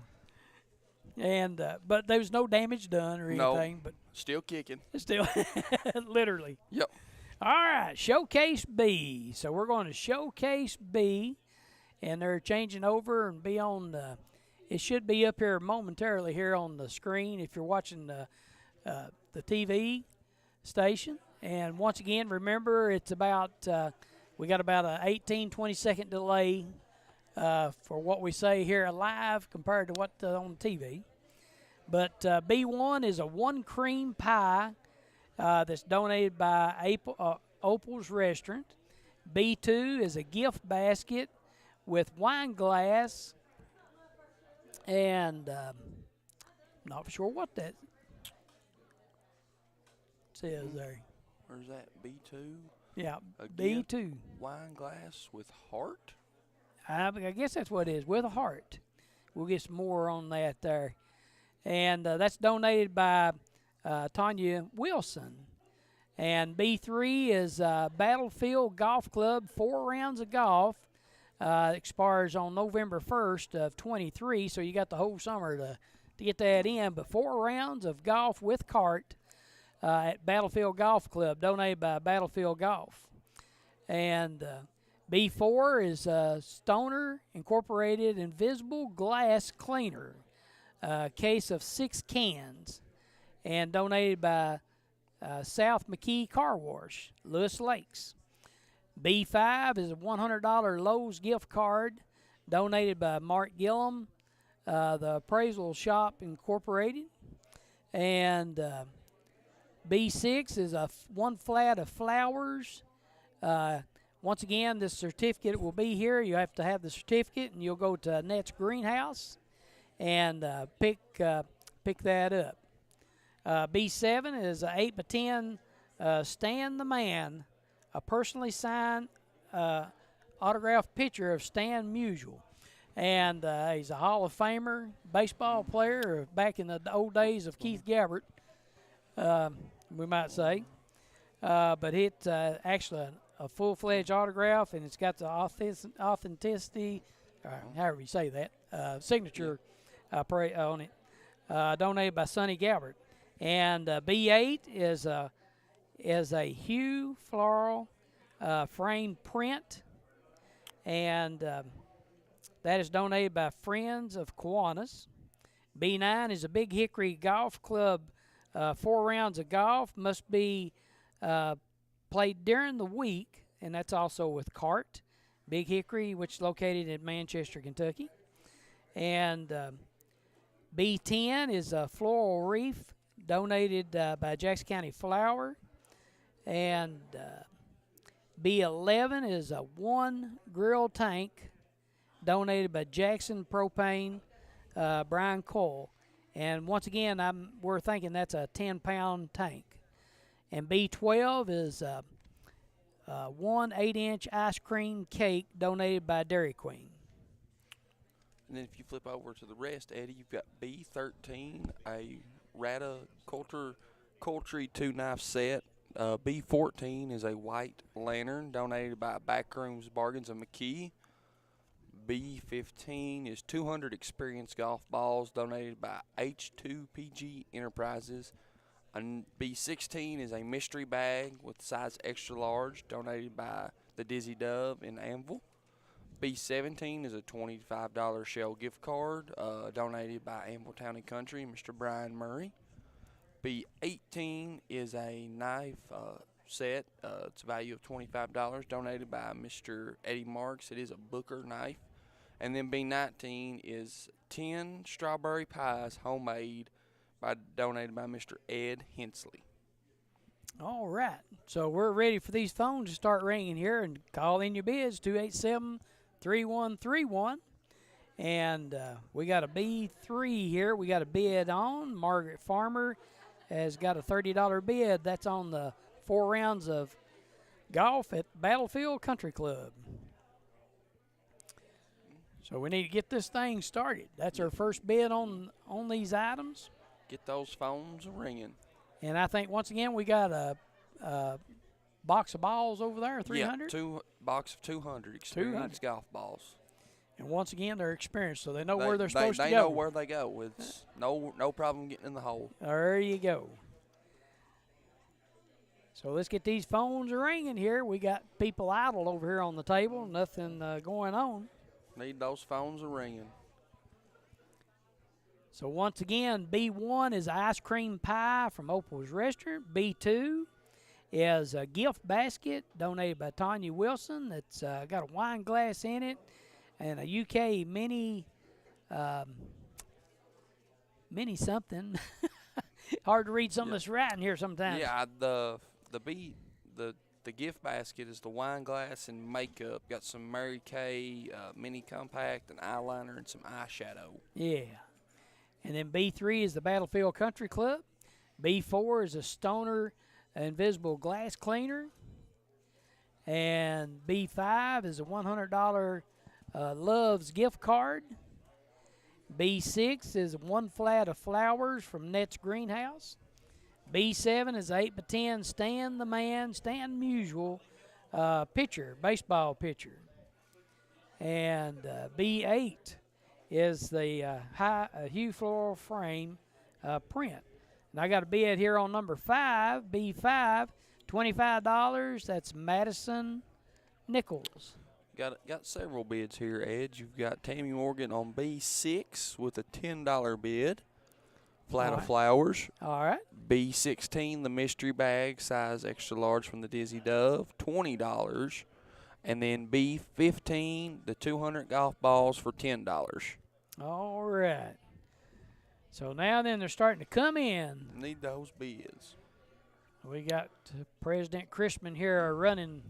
And but there was no damage done or anything. No, but still kicking. Still, literally. Yep. All right, Showcase B. So we're going to Showcase B, and they're changing over and be on it should be up here momentarily here on the screen if you're watching the TV station. And once again, remember, it's about we got about an 18-20-second delay for what we say here live compared to what on TV. But B1 is a one cream pie that's donated by Opal's Restaurant. B2 is a gift basket with wine glass, and not sure what that says there. Where's that? B2? Yeah, a B2. Wine glass with heart? I guess that's what it is, with a heart. We'll get some more on that there. And that's donated by Tanya Wilson. And B3 is Battlefield Golf Club, 4 rounds of golf. Expires on November 1st of 23, so you got the whole summer to get that in. But 4 rounds of golf with cart at Battlefield Golf Club, donated by Battlefield Golf. And B4 is Stoner Incorporated Invisible Glass Cleaner, case of 6 cans, and donated by South McKee Car Wash, Lewis Lakes. B5 is a $100 Lowe's gift card, donated by Mark Gillum, the Appraisal Shop Incorporated. And B6 is one flat of flowers. Once again, this certificate will be here. You have to have the certificate, and you'll go to Net's Greenhouse and pick that up. B7 is an 8x10 Stan the Man, a personally signed autographed picture of Stan Musial. And he's a Hall of Famer, baseball player back in the old days of Keith Gabbert, we might say. But it's actually a full-fledged autograph, and it's got the authenticity, however you say that, signature on it, donated by Sonny Gabbert. And B8 is a hue floral frame print, and that is donated by Friends of Kiwanis. B9 is a Big Hickory Golf Club. 4 rounds of golf must be played during the week, and that's also with cart. Big Hickory, which is located in Manchester, Kentucky. And B10 is a floral wreath donated by Jackson County Flower. And B11 is a 1 grill tank donated by Jackson Propane, Brian Cole. And once again, we're thinking that's a 10-pound tank. And B12 is one 8-inch ice cream cake donated by Dairy Queen. And then if you flip over to the rest, Eddie, you've got B13, a Rata Coultry 2-knife set. B14 is a white lantern donated by Backrooms Bargains of McKee. B15 is 200 experienced golf balls donated by H2PG Enterprises. And B16 is a mystery bag with size extra large donated by the Dizzy Dove in Anvil. B17 is a $25 Shell gift card donated by Anvil Town and Country, Mr. Brian Murray. B18 is a knife set. It's a value of $25 donated by Mr. Eddie Marks. It is a Booker knife. And then B19 is 10 strawberry pies homemade donated by Mr. Ed Hensley. All right. So we're ready for these phones to start ringing here, and call in your bids, 287-3131. And we got a B3 here. We got a bid on. Margaret Farmer has got a $30 bid. That's on the 4 rounds of golf at Battlefield Country Club. So we need to get this thing started. That's our first bid on these items. Get those phones ringing. And I think, once again, we got a box of balls over there, 300? Yeah, box of 200 experienced golf balls. And once again, they're experienced, so they know where they're supposed to go. They know where they go. It's no problem getting in the hole. There you go. So let's get these phones ringing here. We got people idle over here on the table, nothing going on. Need those phones ringing. So once again, B1 is ice cream pie from Opal's Restaurant. B2 is a gift basket donated by Tanya Wilson that's got a wine glass in it and a UK mini something. Hard to read some of this writing here sometimes. Yeah, the gift basket is the wine glass and makeup. Got some Mary Kay mini compact, an eyeliner, and some eyeshadow. Yeah. And then B3 is the Battlefield Country Club. B4 is a Stoner Invisible Glass Cleaner. And B5 is a $100 Love's gift card. B6 is 1 flat of flowers from Net's Greenhouse. B7 is 8x10 Stan the Man, Stan Musial pitcher, baseball pitcher. And B8 is the hue floral frame print. And I got a bid here on number 5, B5, $25. That's Madison Nichols. Got several bids here, Ed. You've got Tammy Morgan on B6 with a $10 bid. Flat of flowers. All right. B16, the mystery bag, size extra large from the Dizzy Dove, $20. And then B15, the 200 golf balls for $10. All right. So now then they're starting to come in. Need those bids. We got President Crispin here running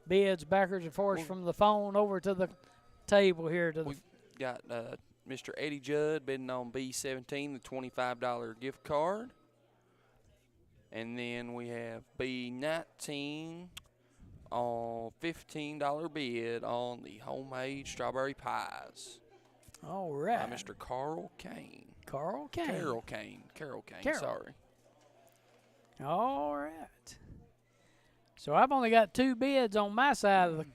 bids backwards and forwards from the phone over to the table here. We've got Mr. Eddie Judd bidding on B17, the $25 gift card. And then we have B19 on $15 bid on the homemade strawberry pies. All right. By Mr. Carl Kane. Carl Kane. Carol Kane, Carol. sorry. All right. So I've only got 2 bids on my side of the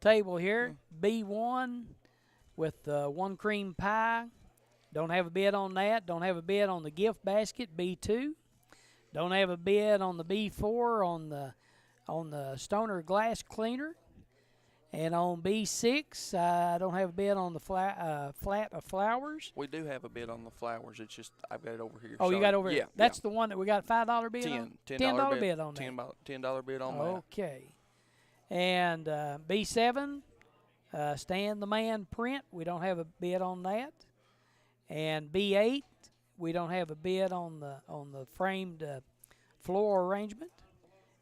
table here. B1 with 1 cream pie. Don't have a bid on that. Don't have a bid on the gift basket, B2. Don't have a bid on the B4 on the Stoner glass cleaner. And on B6, I don't have a bid on the flat of flowers. We do have a bid on the flowers. It's just I've got it over here. Oh, sorry. you got over here? here? Yeah. That's the one that we got a $5 bid on? $10 bid on that. $10 bid on that. Okay. And B7, Stan the Man print. We don't have a bid on that. And B8, we don't have a bid on the framed floor arrangement.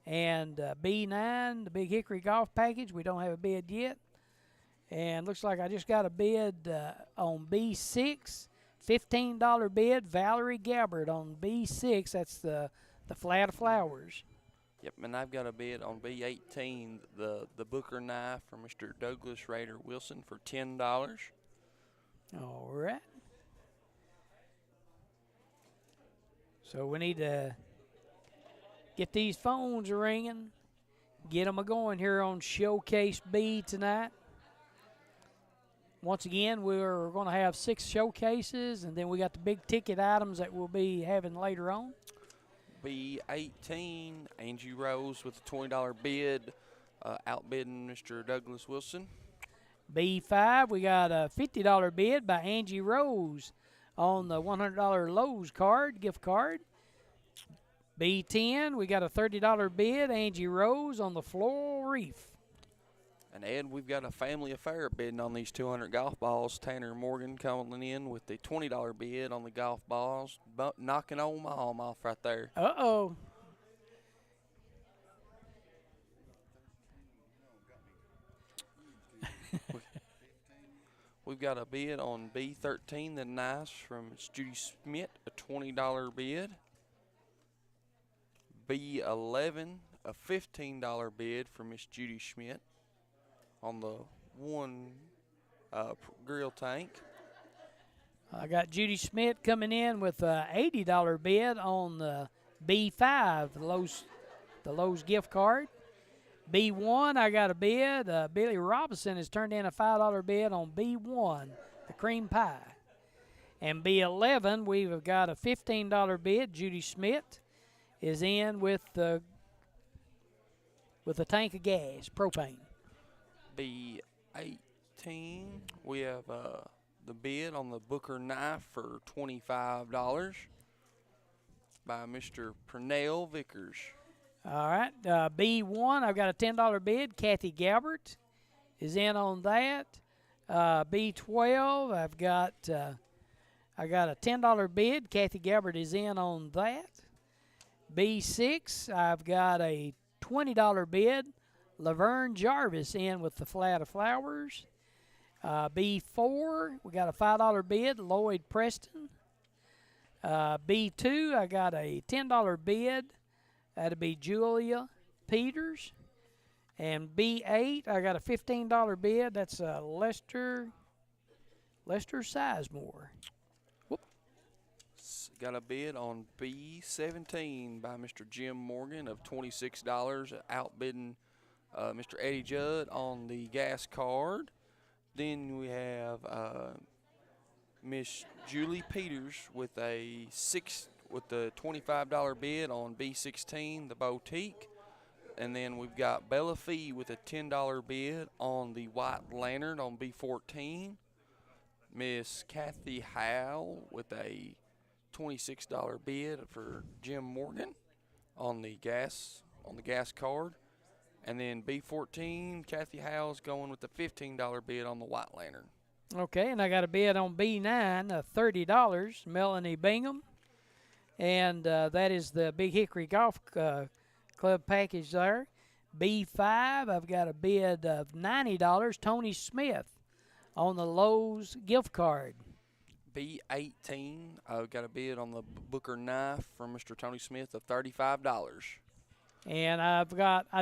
And B9, the Big Hickory Golf Package, we don't have a bid yet. And looks like I just got a bid on B6, $15 bid, Valerie Gabbard on B6. That's the flat of flowers. Yep, and I've got a bid on B18, the Booker knife for Mr. Douglas Rader Wilson for $10. All right. So we need to get these phones ringing, get them a-going here on Showcase B tonight. Once again, we're going to have 6 showcases, and then we got the big ticket items that we'll be having later on. B18, Angie Rose with a $20 bid, outbidding Mr. Douglas Wilson. B5, we got a $50 bid by Angie Rose on the $100 Lowe's gift card. B10, we got a $30 bid, Angie Rose on the floral reef. And Ed, we've got a family affair bidding on these 200 golf balls. Tanner Morgan coming in with the $20 bid on the golf balls, knocking old Mom off right there. Uh-oh. We've got a bid on B13, the nice from Judy Smith, a $20 bid. B11, a $15 bid for Miss Judy Schmidt on the one grill tank. I got Judy Schmidt coming in with a $80 bid on the B5, the Lowe's gift card. B1, I got a bid. Billy Robinson has turned in a $5 bid on B1, the cream pie. And B11, we've got a $15 bid. Judy Schmidt is in with a tank of gas, propane. B18, we have the bid on the Booker knife for $25 by Mr. Pernell Vickers. All right, B1, I've got a $10 bid. Kathy Gabbert is in on that. B12, I got a $10 bid. Kathy Gabbert is in on that. B6, I've got a $20 bid. Laverne Jarvis in with the flat of flowers. B4, we got a $5 bid. Lloyd Preston. B2, I got a $10 bid. That'll be Julia Peters. And B8, I got a $15 bid. That's Lester Sizemore. Got a bid on B17 by Mr. Jim Morgan of $26, outbidding Mr. Eddie Judd on the gas card. Then we have Miss Julie Peters with the $25 bid on B16, the boutique. And then we've got Bella Fee with a $10 bid on the White Lantern on B14. Miss Kathy Howe with a $26 bid for Jim Morgan on the gas card. And then B14, Kathy Howe's going with the $15 bid on the White Lantern. Okay, and I got a bid on B9, $30, Melanie Bingham. And that is the Big Hickory Golf Club package there. B5, I've got a bid of $90. Tony Smith on the Lowe's gift card. B18, I've got a bid on the Booker knife from Mr. Tony Smith of $35. And I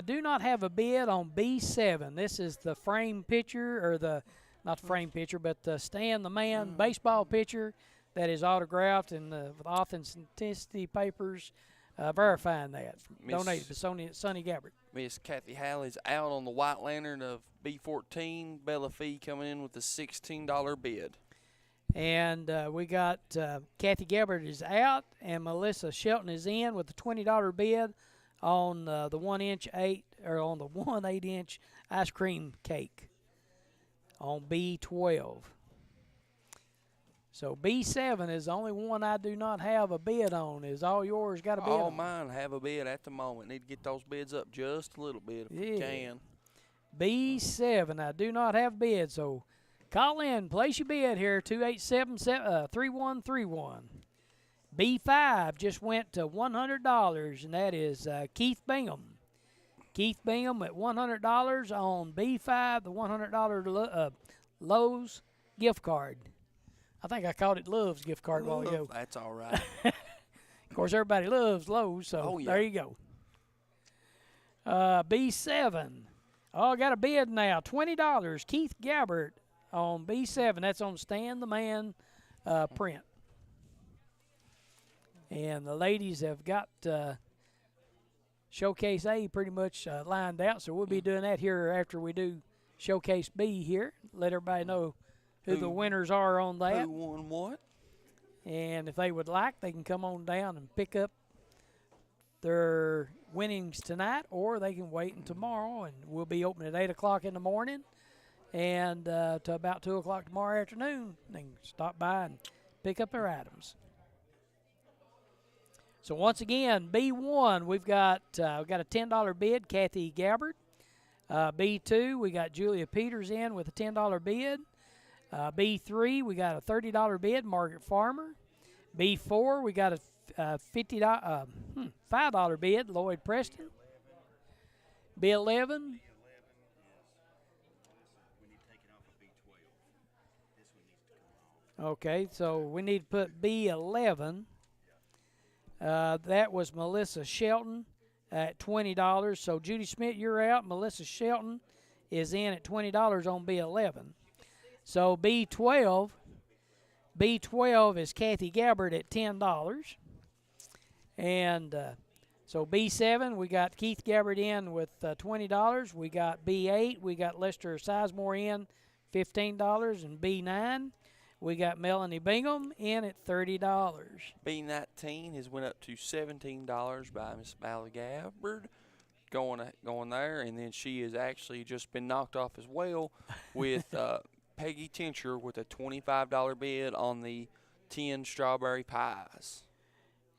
do not have a bid on B7. This is the frame picture, or not the frame picture, but the Stan the Man baseball picture that is autographed and with authenticity papers verifying that. Donated to Sonny Gabbard. Miss Kathy Halley's out on the White Lantern of B14. Bella Fee coming in with a $16 bid. And we got Kathy Gabbard is out, and Melissa Shelton is in with a $20 bid on the 1 8-inch ice cream cake on B12. So B7 is the only one I do not have a bid on. Is all yours got a bid? All mine have a bid at the moment. Need to get those bids up just a little bit if we can. B7, I do not have a bid, so call in, place your bid here, 287-3131. B5 just went to $100, and that is Keith Bingham. Keith Bingham at $100 on B5, the $100 Lowe's gift card. I think I called it Love's gift card a while ago. That's all right. Of course, everybody loves Lowe's, so there you go. B7. Oh, I got a bid now, $20. Keith Gabbard on B7. That's on Stan the Man print. And the ladies have got Showcase A pretty much lined out, so we'll be doing that here after we do Showcase B here. Let everybody know who the winners are on that. Who won what? And if they would like, they can come on down and pick up their winnings tonight, or they can wait until tomorrow, and we'll be open at 8 o'clock in the morning and to about 2 o'clock tomorrow afternoon. They can stop by and pick up their items. So once again, B1, we've got a $10 bid, Kathy Gabbard. B2, we got Julia Peters in with a $10 bid. B3, we got a $30 bid, Margaret Farmer. B4, we got a $5 bid, Lloyd Preston. B11. Okay, so we need to put B11. That was Melissa Shelton at $20. So Judy Smith, you're out. Melissa Shelton is in at $20 on B11. So B12 is Kathy Gabbard at $10. And so B7, we got Keith Gabbard in with $20. We got B8, we got Lester Sizemore in $15. And B9, we got Melanie Bingham in at $30. B19 has went up to $17 by Miss Valley Gabbard going there. And then she has actually just been knocked off as well with Peggy Tincher with a $25 bid on the 10 strawberry pies.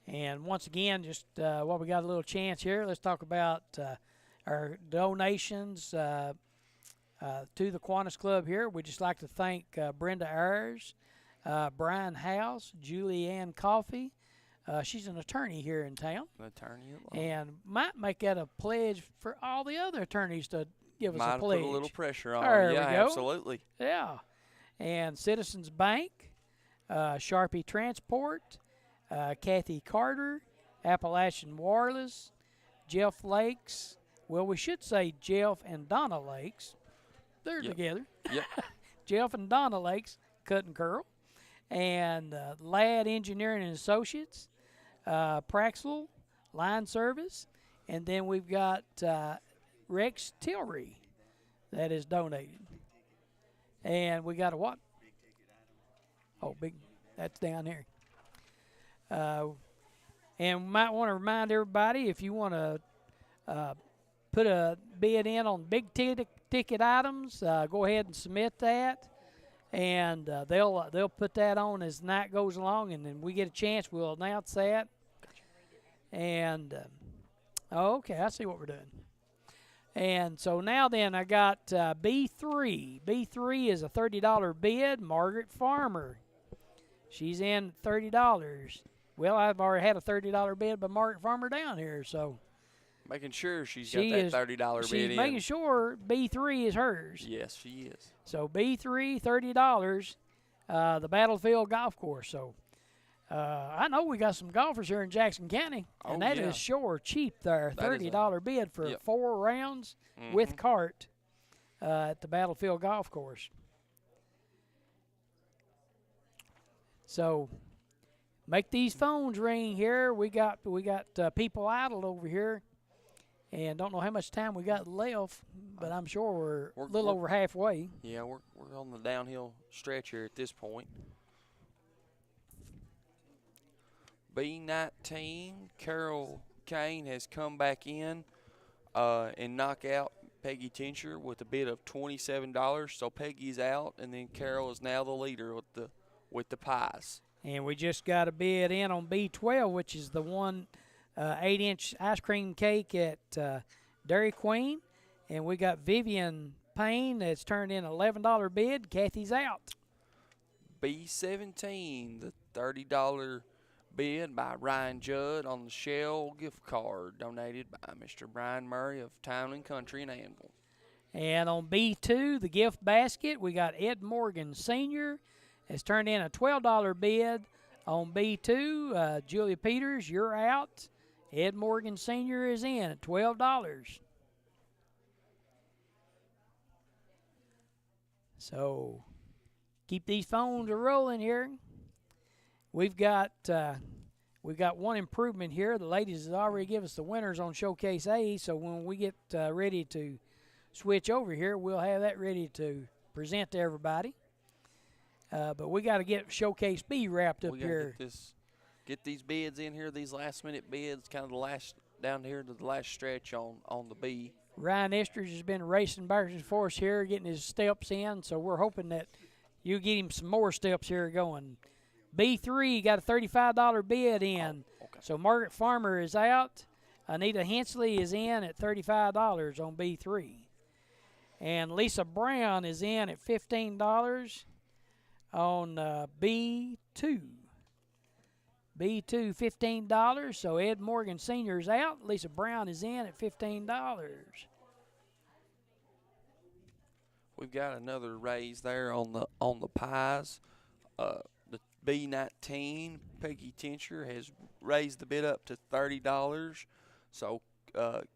And once again, just while we got a little chance here, let's talk about our donations to the Kiwanis Club here. We'd just like to thank Brenda Ayers, Brian House, Julianne Coffey. She's an attorney here in town. And might make that a pledge for all the other attorneys to give us a pledge. Might put a little pressure on. There we go. Absolutely. Yeah. And Citizens Bank, Sharpie Transport, Kathy Carter, Appalachian Wireless, Jeff Lakes. Well, we should say Jeff and Donna Lakes. They're together. Yep. Jeff and Donna Lakes, Cut and Curl. And Ladd Engineering and Associates, Praxel, Line Service. And then we've got Rex Tillery that is donated. And we got a what? Oh, big. That's down here. And we might want to remind everybody, if you want to put a bid in on big ticket items, go ahead and submit that. And they'll put that on as the night goes along, and then we get a chance, we'll announce that. And okay, I see what we're doing. And so now then, I got B3. B3 is a $30 bid, Margaret Farmer. She's in $30. Well, I've already had a $30 bid by Margaret Farmer down here, so Making sure she's She got that is- $30 bid She's in. making sure B3 is hers. Yes, she is. So B3, $30, the Battlefield Golf Course. So I know we got some golfers here in Jackson County, Oh, and that yeah. is sure cheap there. That is $30 bid for Yep. 4 rounds with cart at the Battlefield Golf Course. So make these phones ring here. We got people idled over here, and don't know how much time we got left, but I'm sure we're a little over halfway. Yeah, we're on the downhill stretch here at this point. B19, Carol Kane has come back in and knock out Peggy Tincher with a bid of $27. So Peggy's out, and then Carol is now the leader with the pies. And we just got a bid in on B12, which is the 8-inch ice cream cake at Dairy Queen. And we got Vivian Payne that's turned in an $11 bid. Kathy's out. B17, the $30 bid by Ryan Judd on the Shell gift card donated by Mr. Brian Murray of Town and Country in Annville. And on B2, the gift basket, we got Ed Morgan Sr. has turned in a $12 bid on B2. Julia Peters, you're out. Ed Morgan Sr. is in at $12. So keep these phones rolling here. We've got one improvement here. The ladies has already given us the winners on Showcase A, so when we get ready to switch over here, we'll have that ready to present to everybody. But we got to get Showcase B wrapped up We gotta here. get these bids in here, these last-minute bids, kind of the last down here to the last stretch on the B. Ryan Estridge has been racing backwards and forwards here, getting his steps in, so we're hoping that you get him some more steps here going. B3 got a $35 bid in. Okay. So Margaret Farmer is out. Anita Hensley is in at $35 on B3. And Lisa Brown is in at $15 on B2. B2, $15. So Ed Morgan Sr. is out. Lisa Brown is in at $15. We've got another raise there on the pies. The B19, Peggy Tincher has raised the bid up to $30. So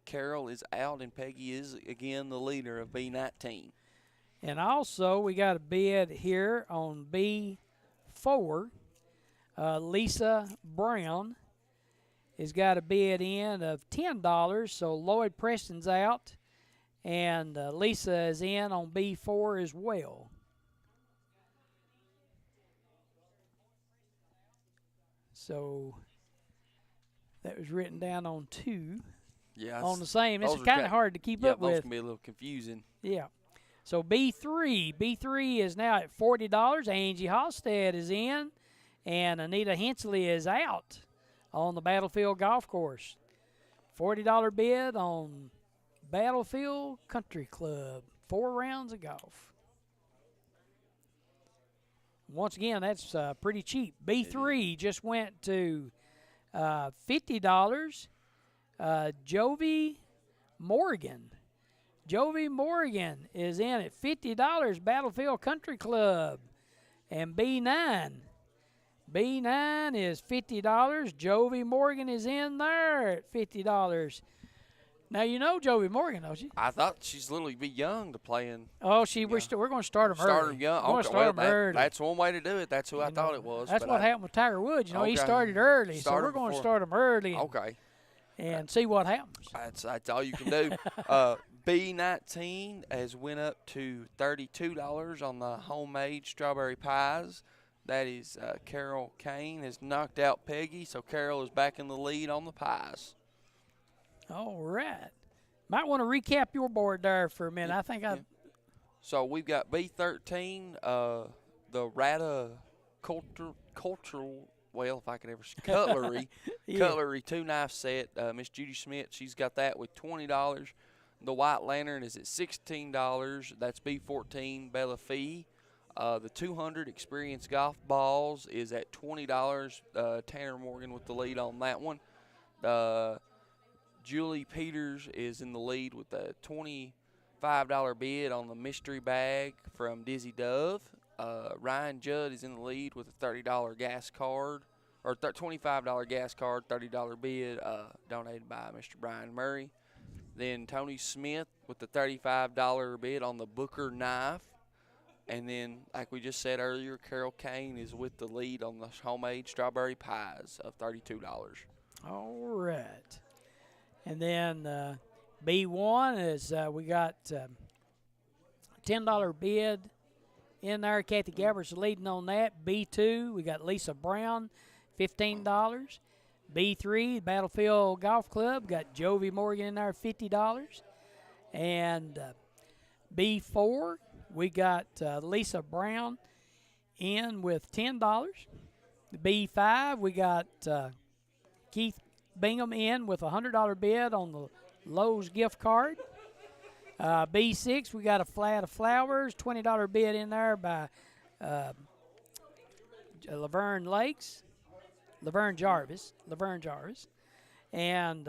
Carol is out, and Peggy is again the leader of B19. And also, we got a bid here on B4. Lisa Brown has got a bid in of $10. So Lloyd Preston's out, and Lisa is in on B4 as well. So that was written down on 2. Yeah, On the same. This those is are kind of kind- hard to keep yeah, up those with. can be a little confusing. Yeah. So B3 is now at $40. Angie Halstead is in, and Anita Hensley is out on the Battlefield Golf Course. $40 bid on Battlefield Country Club. 4 rounds of golf. Once again, that's pretty cheap. B3 just went to $50. Jovi Morgan. Jovi Morgan is in at $50, Battlefield Country Club. And B9 is $50. Jovi Morgan is in there at $50. Now, you know Jovi Morgan, don't you? I thought she's literally be young to play in. Oh, we're going to start them early. Start them young. We're going Okay, to start well, them early. that's one way to do it. That's who I You thought know, it was. That's but what I- happened with Tiger Woods. You know, he Okay. started early, so Started we're going to before- start him early Okay. and see what happens. That's all you can do. B19 has went up to $32 on the homemade strawberry pies. That is Carol Kane has knocked out Peggy, so Carol is back in the lead on the pies. All right. Might want to recap your board there for a minute. I think I So we've got B13, the Rata cultural, well, if I could ever cutlery, Yeah. cutlery 2-knife set. Miss Judy Smith, she's got that with $20. The White Lantern is at $16. That's B14, Bella Fee. The 200 Experience Golf Balls is at $20. Tanner Morgan with the lead on that one. Julie Peters is in the lead with a $25 bid on the mystery bag from Dizzy Dove. Ryan Judd is in the lead with a $30 gas card, or $25 gas card, $30 bid donated by Mr. Brian Murray. Then Tony Smith with the $35 bid on the Booker knife. And then, like we just said earlier, Carol Kane is with the lead on the homemade strawberry pies of $32. All right. And then B1 is we got $10 bid in there. Kathy Gabber's leading on that. B2, we got Lisa Brown, $15. B3, Battlefield Golf Club, got Jovi Morgan in there, $50. And B4, we got Lisa Brown in with $10. B5, we got Keith Bingham in with a $100 bid on the Lowe's gift card. B6, we got a flat of flowers, $20 bid in there by Laverne Jarvis. And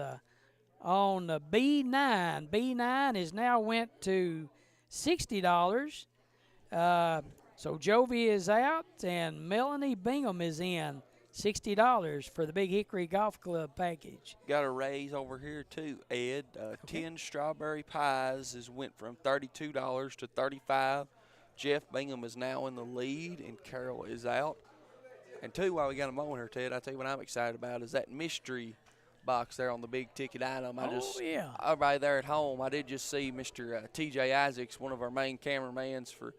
on B9 is now went to $60. So Jovi is out, and Melanie Bingham is in, $60 for the Big Hickory Golf Club package. Got a raise over here too, Ed. 10 strawberry pies went from $32 to $35. Jeff Bingham is now in the lead, and Carol is out. And two, while we got a moment here, Ted, I tell you what I'm excited about is that mystery box there on the big ticket item. Everybody there at home, I did just see Mr. T.J. Isaacs, one of our main cameramans for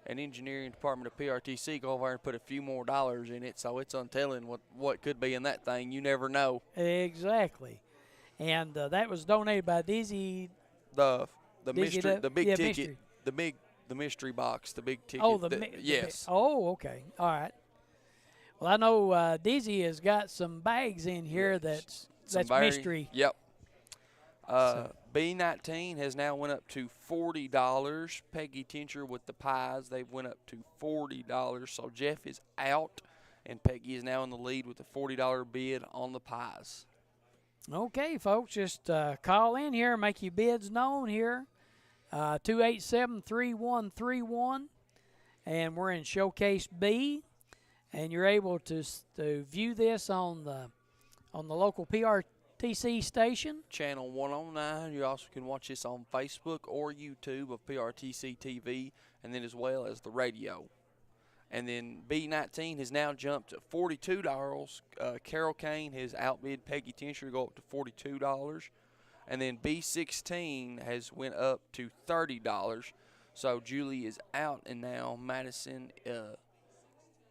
an engineering department of PRTC, go over there and put a few more dollars in it. So it's untelling what could be in that thing. You never know. Exactly. And that was donated by Dizzy. The mystery Mystery. The mystery box, the big ticket. Oh, yes. Okay. All right. Well, I know Dizzy has got some bags in here that's mystery. Yep. B19 has now went up to $40. Peggy Tincher with the pies, they've went up to $40. So Jeff is out, and Peggy is now in the lead with a $40 bid on the pies. Okay, folks, just call in here, make your bids known here. 287-3131, and we're in Showcase B, and you're able to view this on the local PRTC station. Channel 109. You also can watch this on Facebook or YouTube of PRTC TV, and then as well as the radio. And then B19 has now jumped to $42. Carol Kane has outbid Peggy Tincher to go up to $42. And then B16 has went up to $30. So Julie is out, and now Madison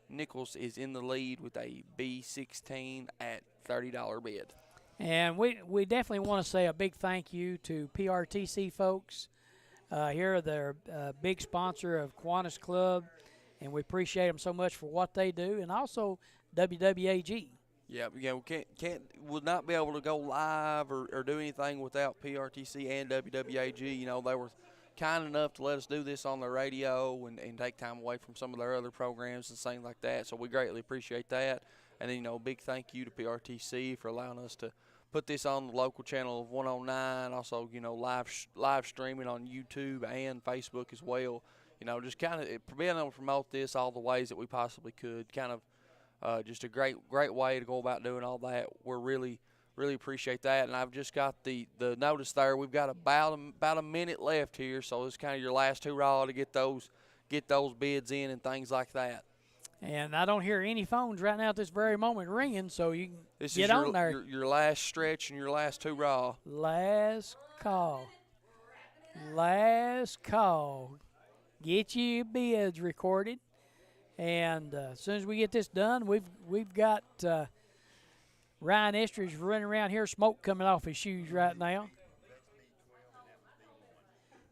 Nichols is in the lead with a B16 at $30 bid. And we definitely want to say a big thank you to PRTC folks. Here they're a big sponsor of Kiwanis Club, and we appreciate them so much for what they do, and also WWAG. Yeah, we would not be able to go live or do anything without PRTC and WWAG. You know, they were kind enough to let us do this on the radio and take time away from some of their other programs and things like that. So we greatly appreciate that. And then, you know, big thank you to PRTC for allowing us to put this on the local channel of 109. Also, you know, live streaming on YouTube and Facebook as well. You know, just kind of being able to promote this all the ways that we possibly could. Kind of just a great way to go about doing all that. We're really appreciate that. And I've just got the notice there. We've got about a minute left here, so it's kind of your last hurrah to get those bids in and things like that. And I don't hear any phones right now at this very moment ringing, so you can This get is on there. Your last stretch and your last hurrah. Last call. Last call. Get your bids recorded. And as soon as we get this done, we've got Ryan Estridge running around here, smoke coming off his shoes right now.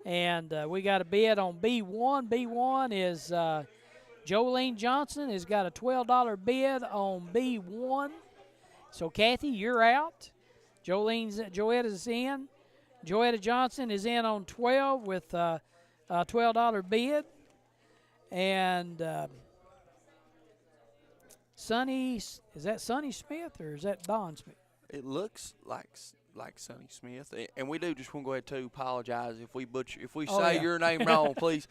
And we got a bid on B1. B1 is Jolene Johnson has got a $12 bid on B1. So, Kathy, you're out. Joetta's in. Joetta Johnson is in on 12 with a $12 bid. And Sonny, is that Sonny Smith or is that Don Smith? It looks like like Sonny Smith. And we do just want to go ahead to apologize if we Oh, say yeah. your name wrong. Please,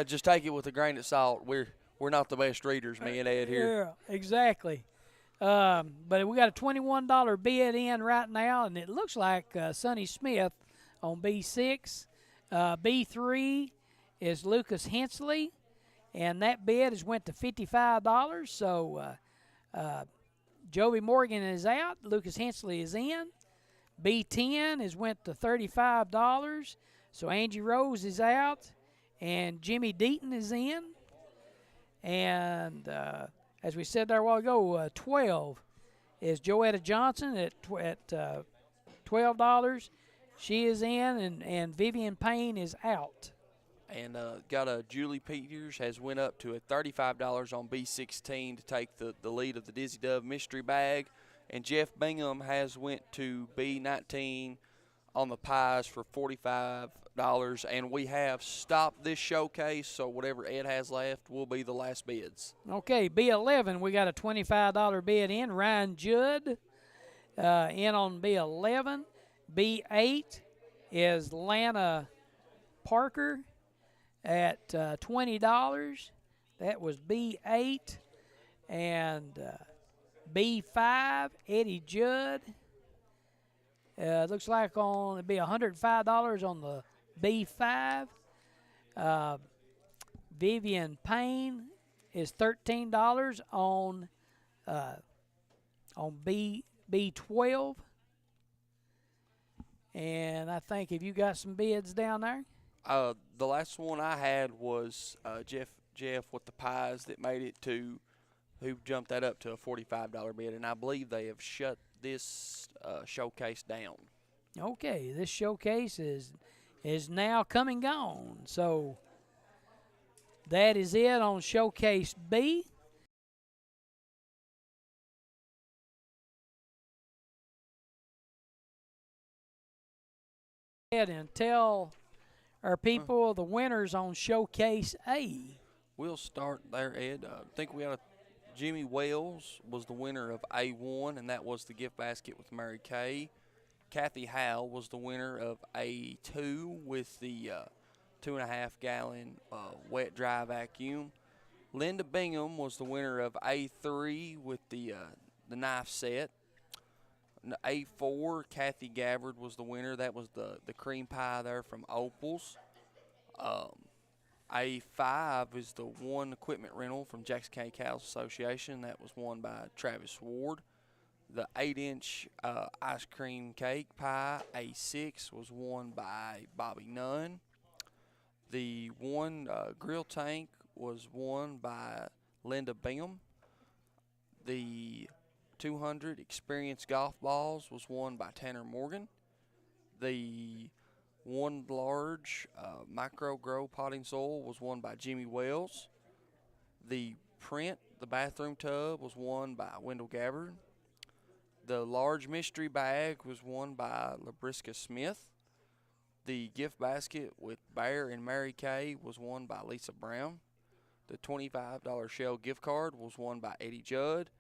just take it with a grain of salt. We're not the best readers, me and Ed here. Yeah, exactly. But we got a $21 bid in right now, and it looks like Sonny Smith on B6. B3 is Lucas Hensley, and that bid has went to $55. So Joey Morgan is out. Lucas Hensley is in. B10 is went to $35. So Angie Rose is out, and Jimmy Deaton is in. And as we said there a while ago, 12 is Joetta Johnson at $12. She is in, and Vivian Payne is out. And got a Julie Peters has went up to a $35 on B16 to take the lead of the Dizzy Dove Mystery Bag. And Jeff Bingham has went to B19 on the pies for $45. And we have stopped this showcase, so whatever Ed has left will be the last bids. Okay, B11, we got a $25 bid in. Ryan Judd in on B11. B8 is Lana Parker at $20. That was B8. And B5, Eddie Judd. Looks like it'd be $105 on the B5. Vivian Payne is $13 on B12. And I think, have you got some bids down there? The last one I had was Jeff with the pies that made it to, who jumped that up to a $45 bid, and I believe they have shut this showcase down. Okay, this showcase is now come and gone. So that is it on Showcase B. And tell our people the winners on Showcase A. We'll start there, Ed. I think we had Jimmy Wells was the winner of A1, and that was the gift basket with Mary Kay. Kathy Howell was the winner of A2 with the 2.5 gallon wet dry vacuum. Linda Bingham was the winner of A3 with the knife set. A4, Kathy Gabbard was the winner. That was the cream pie there from Opals. A5 is the one equipment rental from Jackson County Cows Association. That was won by Travis Ward. The 8-inch ice cream cake pie, A6, was won by Bobby Nunn. The one grill tank was won by Linda Bingham. The 200 Experience golf balls was won by Tanner Morgan. The one large micro grow potting soil was won by Jimmy Wells. The print, the bathroom tub, was won by Wendell Gabbard. The large mystery bag was won by LaBrisca Smith. The gift basket with Bear and Mary Kay was won by Lisa Brown. The $25 Shell gift card was won by Eddie Judd.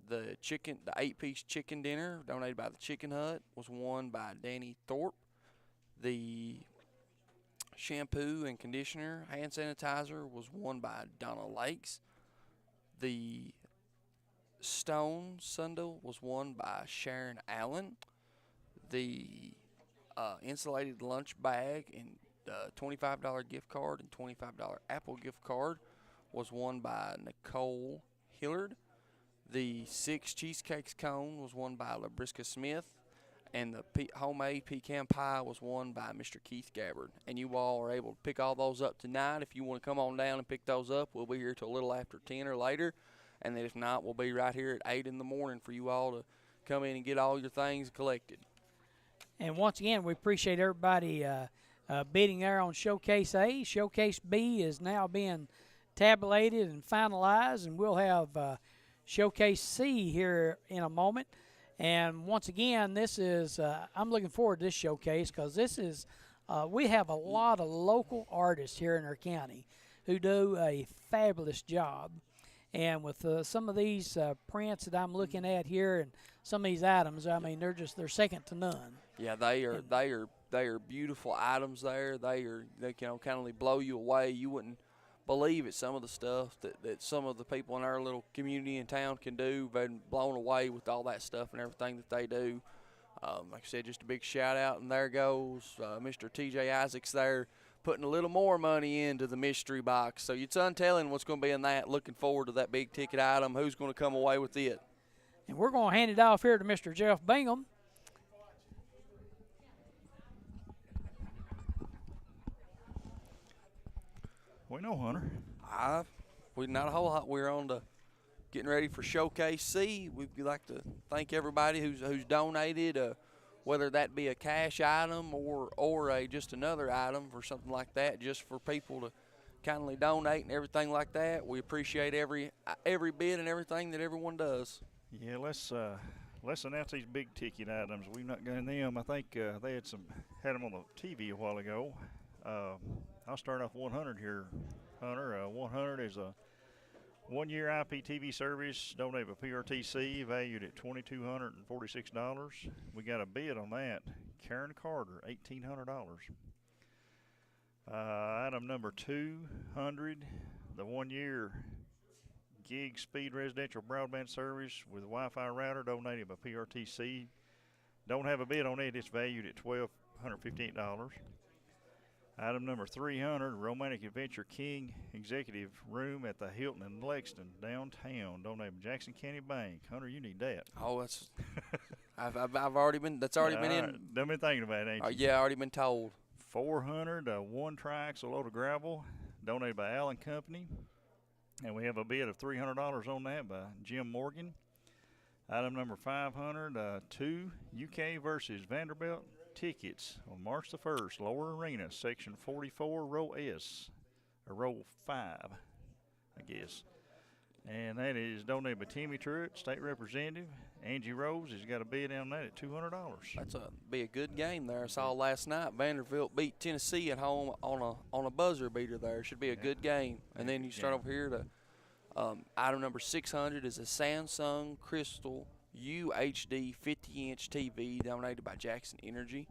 The 8-piece chicken dinner donated by the Chicken Hut was won by Danny Thorpe. The shampoo and conditioner hand sanitizer was won by Donna Lakes. The stone sandal was won by Sharon Allen. The insulated lunch bag and $25 gift card and $25 Apple gift card was won by Nicole Hillard. The 6 cheesecakes cone was won by LaBrisca Smith, and the homemade pecan pie was won by Mr. Keith Gabbard. And you all are able to pick all those up tonight. If you want to come on down and pick those up, we'll be here till a little after 10 or later. And then if not, we'll be right here at 8 in the morning for you all to come in and get all your things collected. And once again, we appreciate everybody bidding there on Showcase A. Showcase B is now being tabulated and finalized, and we'll have Showcase C here in a moment. And once again, this is I'm looking forward to this showcase because this is we have a lot of local artists here in our county who do a fabulous job. And with some of these prints that I'm looking at here, and some of these items, I mean, they're second to none. Yeah, they are beautiful items there. They can kind of blow you away. You wouldn't believe it, some of the stuff that some of the people in our little community and town can do. Been blown away with all that stuff and everything that they do. Like I said, just a big shout out, and there goes Mr. TJ Isaacs there, putting a little more money into the mystery box. So it's untelling what's going to be in that. Looking forward to that big ticket item. Who's going to come away with it? And we're going to hand it off here to Mr. Jeff Bingham. We know, Hunter. We not a whole lot. We're on to getting ready for Showcase C. We'd like to thank everybody who's donated, whether that be a cash item or just another item or something like that, just for people to kindly donate and everything like that. We appreciate every bit and everything that everyone does. Yeah, let's announce these big ticket items. We've not gotten them. I think they had them on the TV a while ago. I'll start off 100 here, Hunter. 100 is a one-year IPTV service donated by PRTC, valued at $2,246. We got a bid on that. Karen Carter, $1,800. Item number 200, the one-year gig speed residential broadband service with Wi-Fi router donated by PRTC. Don't have a bid on it. It's valued at $1,258. Item number 300, Romantic Adventure King Executive Room at the Hilton in Lexington, downtown, donated by Jackson County Bank. Hunter, you need that. Oh, that's I've already been. That's already been in. Done been thinking about it, ain't you? Yeah, already been told. 400, one triaxle load of gravel, donated by Allen Company, and we have a bid of $300 on that by Jim Morgan. Item number 500, 2 UK versus Vanderbilt tickets on March the 1st, Lower Arena, section 44, row S, or row 5, I guess. And that is donated by Timmy Truitt, state representative. Angie Rose has got a bid on that at $200. That's be a good game there. I saw last night Vanderbilt beat Tennessee at home on a buzzer beater there. Should be a good game. And then you start over here to item number 600 is a Samsung Crystal UHD 50-inch TV donated by Jackson Energy.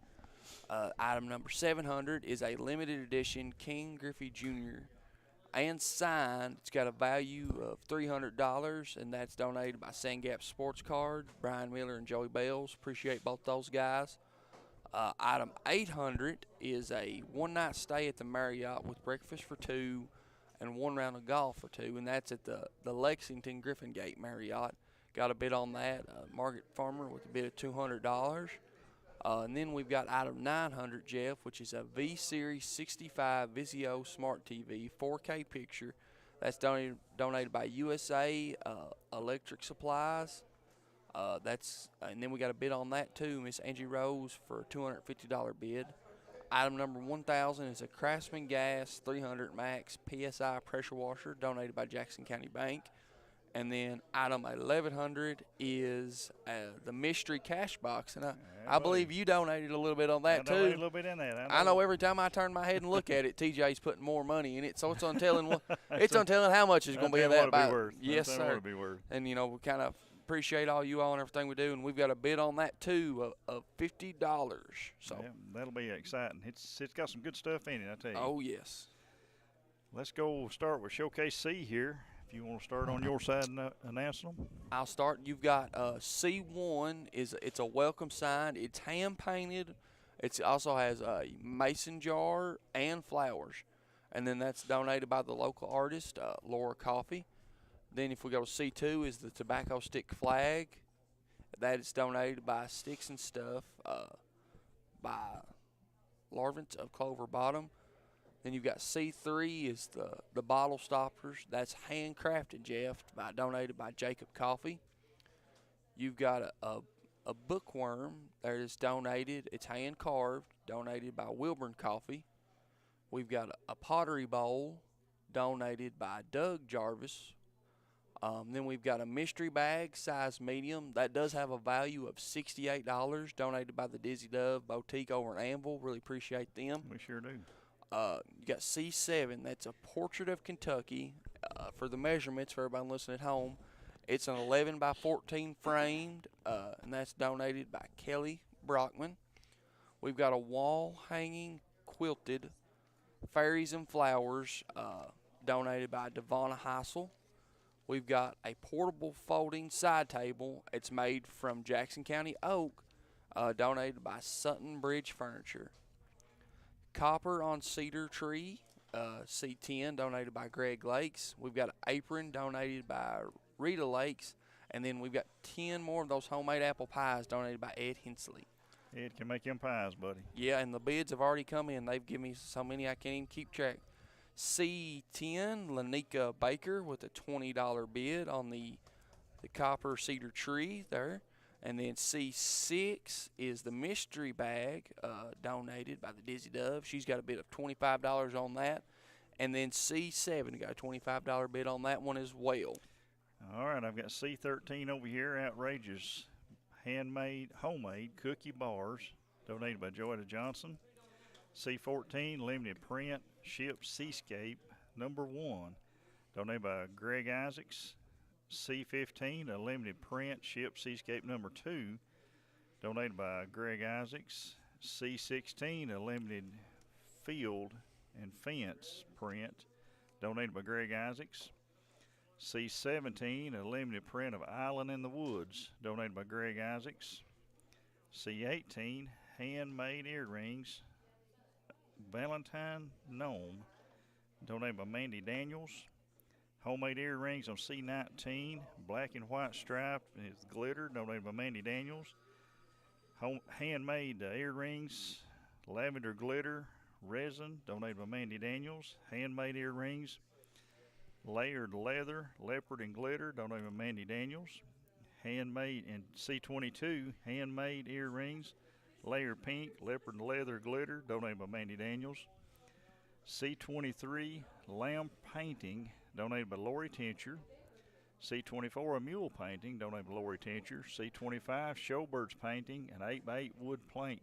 Item number 700 is a limited edition King Griffey Jr. and signed. It's got a value of $300, and that's donated by Sandgap Sports Card, Brian Miller and Joey Bells. Appreciate both those guys. Item 800 is a one-night stay at the Marriott with breakfast for 2 and 1 round of golf for 2, and that's at the Lexington Griffin Gate Marriott. Got a bid on that. Margaret Farmer with a bid of $200. And then we've got item 900, Jeff, which is a V-Series 65 Vizio Smart TV, 4K picture. That's donated by USA Electric Supplies. And then we got a bid on that too, Miss Angie Rose, for a $250 bid. Item number 1000 is a Craftsman Gas 300 Max PSI pressure washer, donated by Jackson County Bank. And then item 1100 is the mystery cash box, and I believe you donated a little bit on that too. A little bit in that. I know every time I turn my head and look at it, TJ's putting more money in it, so it's untelling. It's untelling how much it's going to be of that. Yes, sir. Be worth. And we kind of appreciate all you all and everything we do, and we've got a bid on that too of $50. So yeah, that'll be exciting. It's got some good stuff in it, I tell you. Oh yes. Let's go start with Showcase C here. If you want to start on your side and announce them. I'll start. You've got C1 it's a welcome sign. It's hand painted. It also has a mason jar and flowers, and then that's donated by the local artist Laura Coffey. Then if we go to C2 is the tobacco stick flag. That is donated by Sticks and Stuff by Larvins of Clover Bottom. Then you've got C3 is the bottle stoppers. That's handcrafted, Jeff, donated by Jacob Coffey. You've got a bookworm that is donated. It's hand carved, donated by Wilburn Coffee. We've got a pottery bowl donated by Doug Jarvis. Then we've got a mystery bag, size medium. That does have a value of $68, donated by the Dizzy Dove Boutique over in Anvil. Really appreciate them. We sure do. You got C7. That's a portrait of Kentucky. For the measurements, for everybody listening at home, it's an 11 by 14 framed, and that's donated by Kelly Brockman. We've got a wall hanging quilted fairies and flowers, donated by Devonna Heisel. We've got a portable folding side table. It's made from Jackson County oak, donated by Sutton Bridge Furniture. Copper on cedar tree, C10, donated by Greg Lakes. We've got an apron donated by Rita Lakes. And then we've got 10 more of those homemade apple pies donated by Ed Hensley. Ed can make them pies, buddy. Yeah, and the bids have already come in. They've given me so many I can't even keep track. C10, Lanika Baker with a $20 bid on the copper cedar tree there. And then C6 is the mystery bag, donated by the Dizzy Dove. She's got a bid of $25 on that. And then C7 got a $25 bid on that one as well. All right, I've got C13 over here, outrageous handmade, homemade cookie bars, donated by Joetta Johnson. C14, limited print, ship Seascape #1, donated by Greg Isaacs. C15, a limited print, ship Seascape #2, donated by Greg Isaacs. C16, a limited field and fence print, donated by Greg Isaacs. C17, a limited print of Island in the Woods, donated by Greg Isaacs. C18, handmade earrings, Valentine Gnome, donated by Mandy Daniels. Homemade earrings on C19, black and white striped with glitter, donated by Mandy Daniels. Handmade earrings, lavender glitter, resin, donated by Mandy Daniels. Handmade earrings, layered leather, leopard and glitter, donated by Mandy Daniels. Handmade, and C22, handmade earrings, layered pink, leopard and leather glitter, donated by Mandy Daniels. C23, lamb painting, donated by Lori Tincher. C24, a mule painting, donated by Lori Tincher. C25, showbirds painting, an 8x8 wood plank.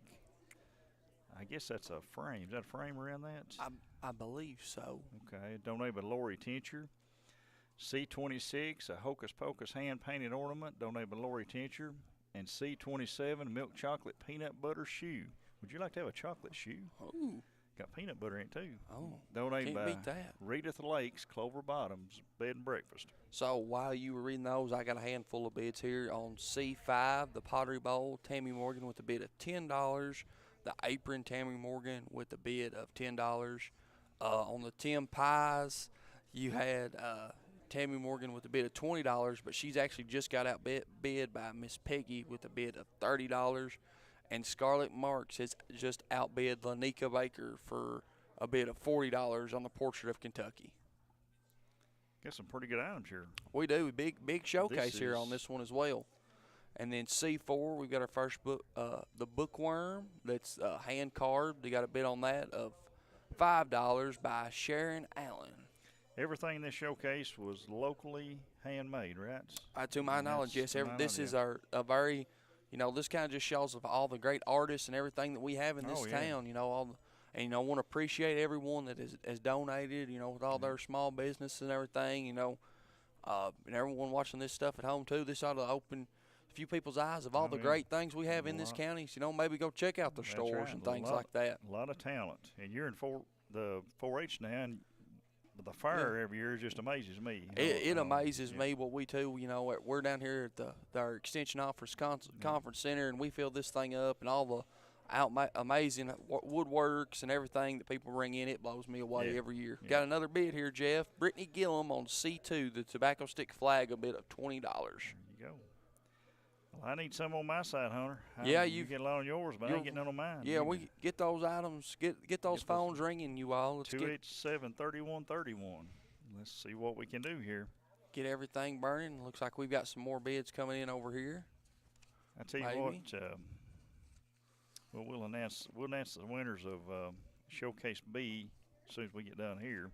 I guess that's a frame. Is that a frame around that? I believe so. Okay, donated by Lori Tincher. C26, a Hocus Pocus hand-painted ornament, donated by Lori Tincher. And C27, milk chocolate peanut butter shoe. Would you like to have a chocolate shoe? Oh. Got peanut butter in it too. Oh, donated can't by beat that. Redith Lakes, Clover Bottoms, Bed and Breakfast. So while you were reading those, I got a handful of bids here on C5, the Pottery Bowl, Tammy Morgan with a bid of $10. The apron, Tammy Morgan with a bid of $10. On the 10 pies, you had Tammy Morgan with a bid of $20, but she's actually just got outbid by Miss Peggy with a bid of $30. And Scarlett Marks has just outbid Lanika Baker for a bid of $40 on the Portrait of Kentucky. Got some pretty good items here. We do. Big showcase here on this one as well. And then C4, we've got our first book, the Bookworm. That's hand carved. They got a bid on that of $5 by Sharon Allen. Everything in this showcase was locally handmade, right? To my knowledge, yes. This is a very, this kind of just shows of all the great artists and everything that we have in this town. I want to appreciate everyone that has donated. With all their small business and everything. And everyone watching this stuff at home too. This ought to open a few people's eyes of all the great things we have in this county. So, maybe go check out the stores and things like that. A lot of talent, and you're in the 4-H now, and the fair every year just amazes me. It amazes me what we do. We're down here at our Extension Office Conference Center, and we fill this thing up, and all the amazing woodworks and everything that people bring in. It blows me away every year. Yeah. Got another bid here, Jeff. Brittany Gillum on C2, the tobacco stick flag, a bid of $20. There you go. Well, I need some on my side, Hunter. You get a lot on yours, but I ain't getting none on mine. Yeah, we get those items, get those phones ringing, you all. 287-3131. Let's see what we can do here. Get everything burning. Looks like we've got some more bids coming in over here. I tell you what, we'll announce the winners of Showcase B as soon as we get done here.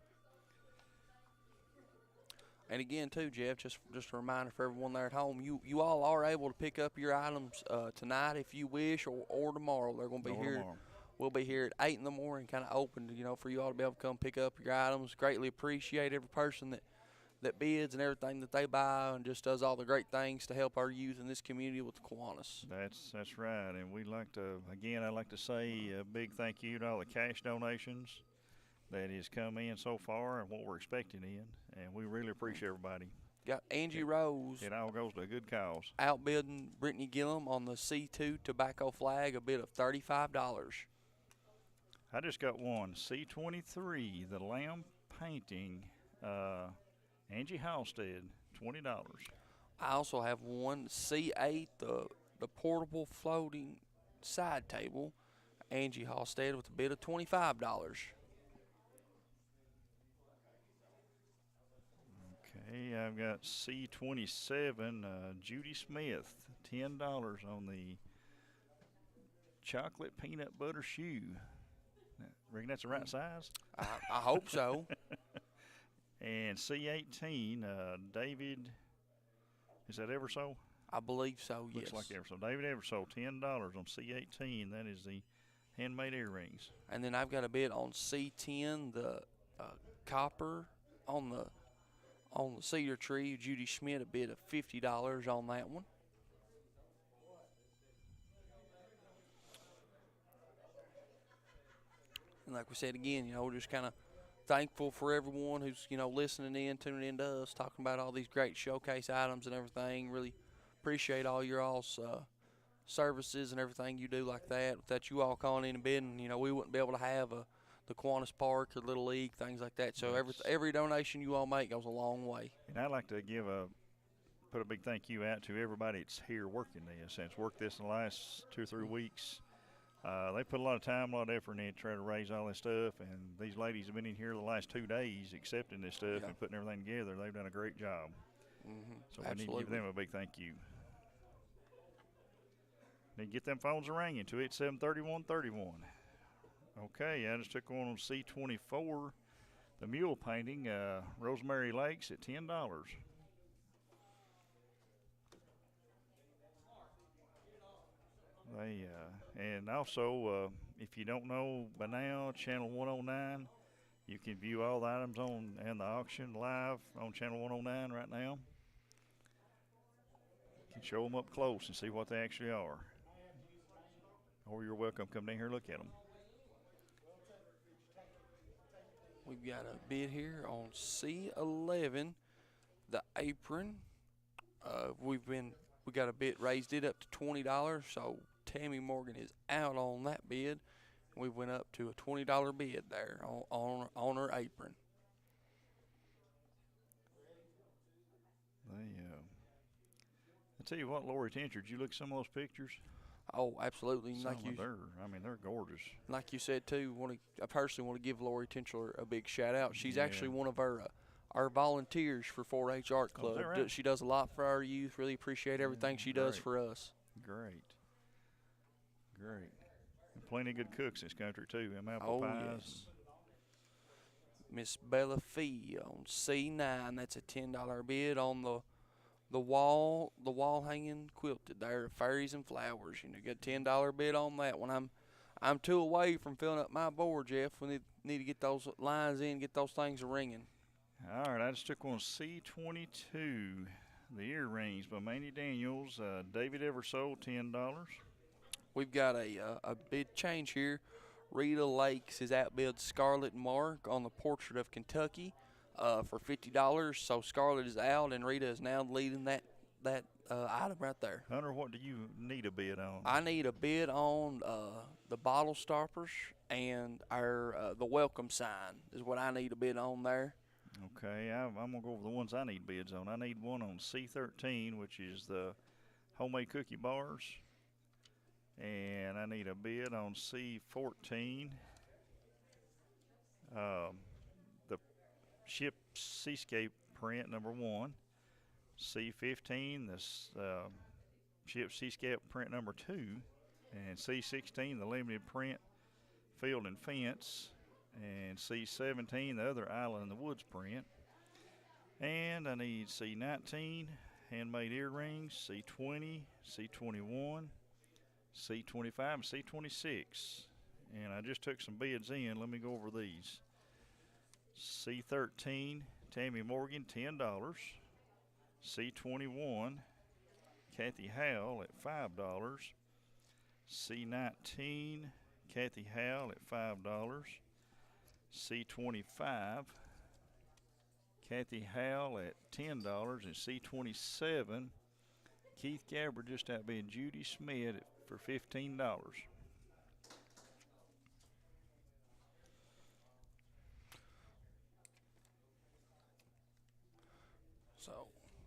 And again, too, Jeff, just a reminder for everyone there at home, you all are able to pick up your items tonight if you wish, or tomorrow. They're going to be here We'll be here at 8 in the morning, kind of open, for you all to be able to come pick up your items. Greatly appreciate every person that bids and everything that they buy and just does all the great things to help our youth in this community with the Kiwanis. That's right. And we'd like to, again, I'd like to say a big thank you to all the cash donations that has come in so far and what we're expecting in. And we really appreciate everybody. Got Angie Rose. It all goes to a good cause. Outbidding Brittany Gillum on the C2 tobacco flag, a bid of $35. I just got one. C23, the lamb painting, Angie Halstead, $20. I also have one C8, the portable floating side table, Angie Halstead with a bid of $25. Okay, I've got C27, Judy Smith, $10 on the chocolate peanut butter shoe. Reckon that's the right size? I hope so. And C18, David, is that Everso? I believe so, yes. Looks like Everso. David Everso, $10 on C18. That is the handmade earrings. And then I've got a bid on C10, the copper on the cedar tree. Judy Schmidt, a bid of $50 on that one. And like we said again, we're just kind of thankful for everyone who's, listening in, tuning in to us, talking about all these great showcase items and everything. Really appreciate all your all's services and everything you do like that. Without you all calling in and bidding, we wouldn't be able to have the Kiwanis Park or Little League, things like that. So every donation you all make goes a long way. And I'd like to put a big thank you out to everybody that's here working this. And it's worked this in the last 2 or 3 weeks. They put a lot of time, a lot of effort in it to try to raise all this stuff, and these ladies have been in here the last 2 days accepting this stuff and putting everything together. They've done a great job. So we need to give them a big thank you. Need to get them phones ringing, 287-3131. Okay, I just took one on C24, the mule painting, Rosemary Lakes at $10. And also, if you don't know by now, Channel 109, you can view all the items and the auction live on Channel 109 right now. You can show them up close and see what they actually are. Or you're welcome to come down here and look at them. We've got a bid here on C11, the apron. We got a bid, raised it up to $20, so Tammy Morgan is out on that bid. We went up to a $20 bid there on her apron. I tell you what, Lori Tincher, did you look at some of those pictures? Oh, absolutely. They're gorgeous. Like you said too, I personally want to give Lori Tinchler a big shout out. She's actually one of our volunteers for 4-H Art Club. Is that right? She does a lot for our youth. Really appreciate everything she does for us. Great. And plenty of good cooks in this country too. Them apple pies. Yes. Miss Bella Fee on C9. That's a $10 bid on the wall hanging quilted there, fairies and flowers. Got a $10 bid on that one. I'm 2 away from filling up my board, Jeff. We need to get those lines in, get those things ringing. All right, I just took one C22, the earrings by Mandy Daniels, David Everso, $10. We've got a bid change here. Rita Lakes is outbid Scarlett Mark on the Portrait of Kentucky for $50. So Scarlett is out, and Rita is now leading that item right there. Hunter, what do you need a bid on? I need a bid on the bottle stoppers and the welcome sign is what I need a bid on there. Okay, I'm going to go over the ones I need bids on. I need one on C13, which is the homemade cookie bars. And I need a bid on C14. The ship Seascape print number 1. C15, the ship Seascape print number 2. And C16, the limited print field and fence. And C17, the other Island in the Woods print. And I need C19, handmade earrings, C20, C21, C25, and C26. and I just took some bids in. Let me go over these. C13, Tammy Morgan, $10. C21, Kathy Howell at $5. C19, Kathy Howell at $5. C25, Kathy Howell at $10. And C27, Keith Gabbard just outbid Judy Smith for $15.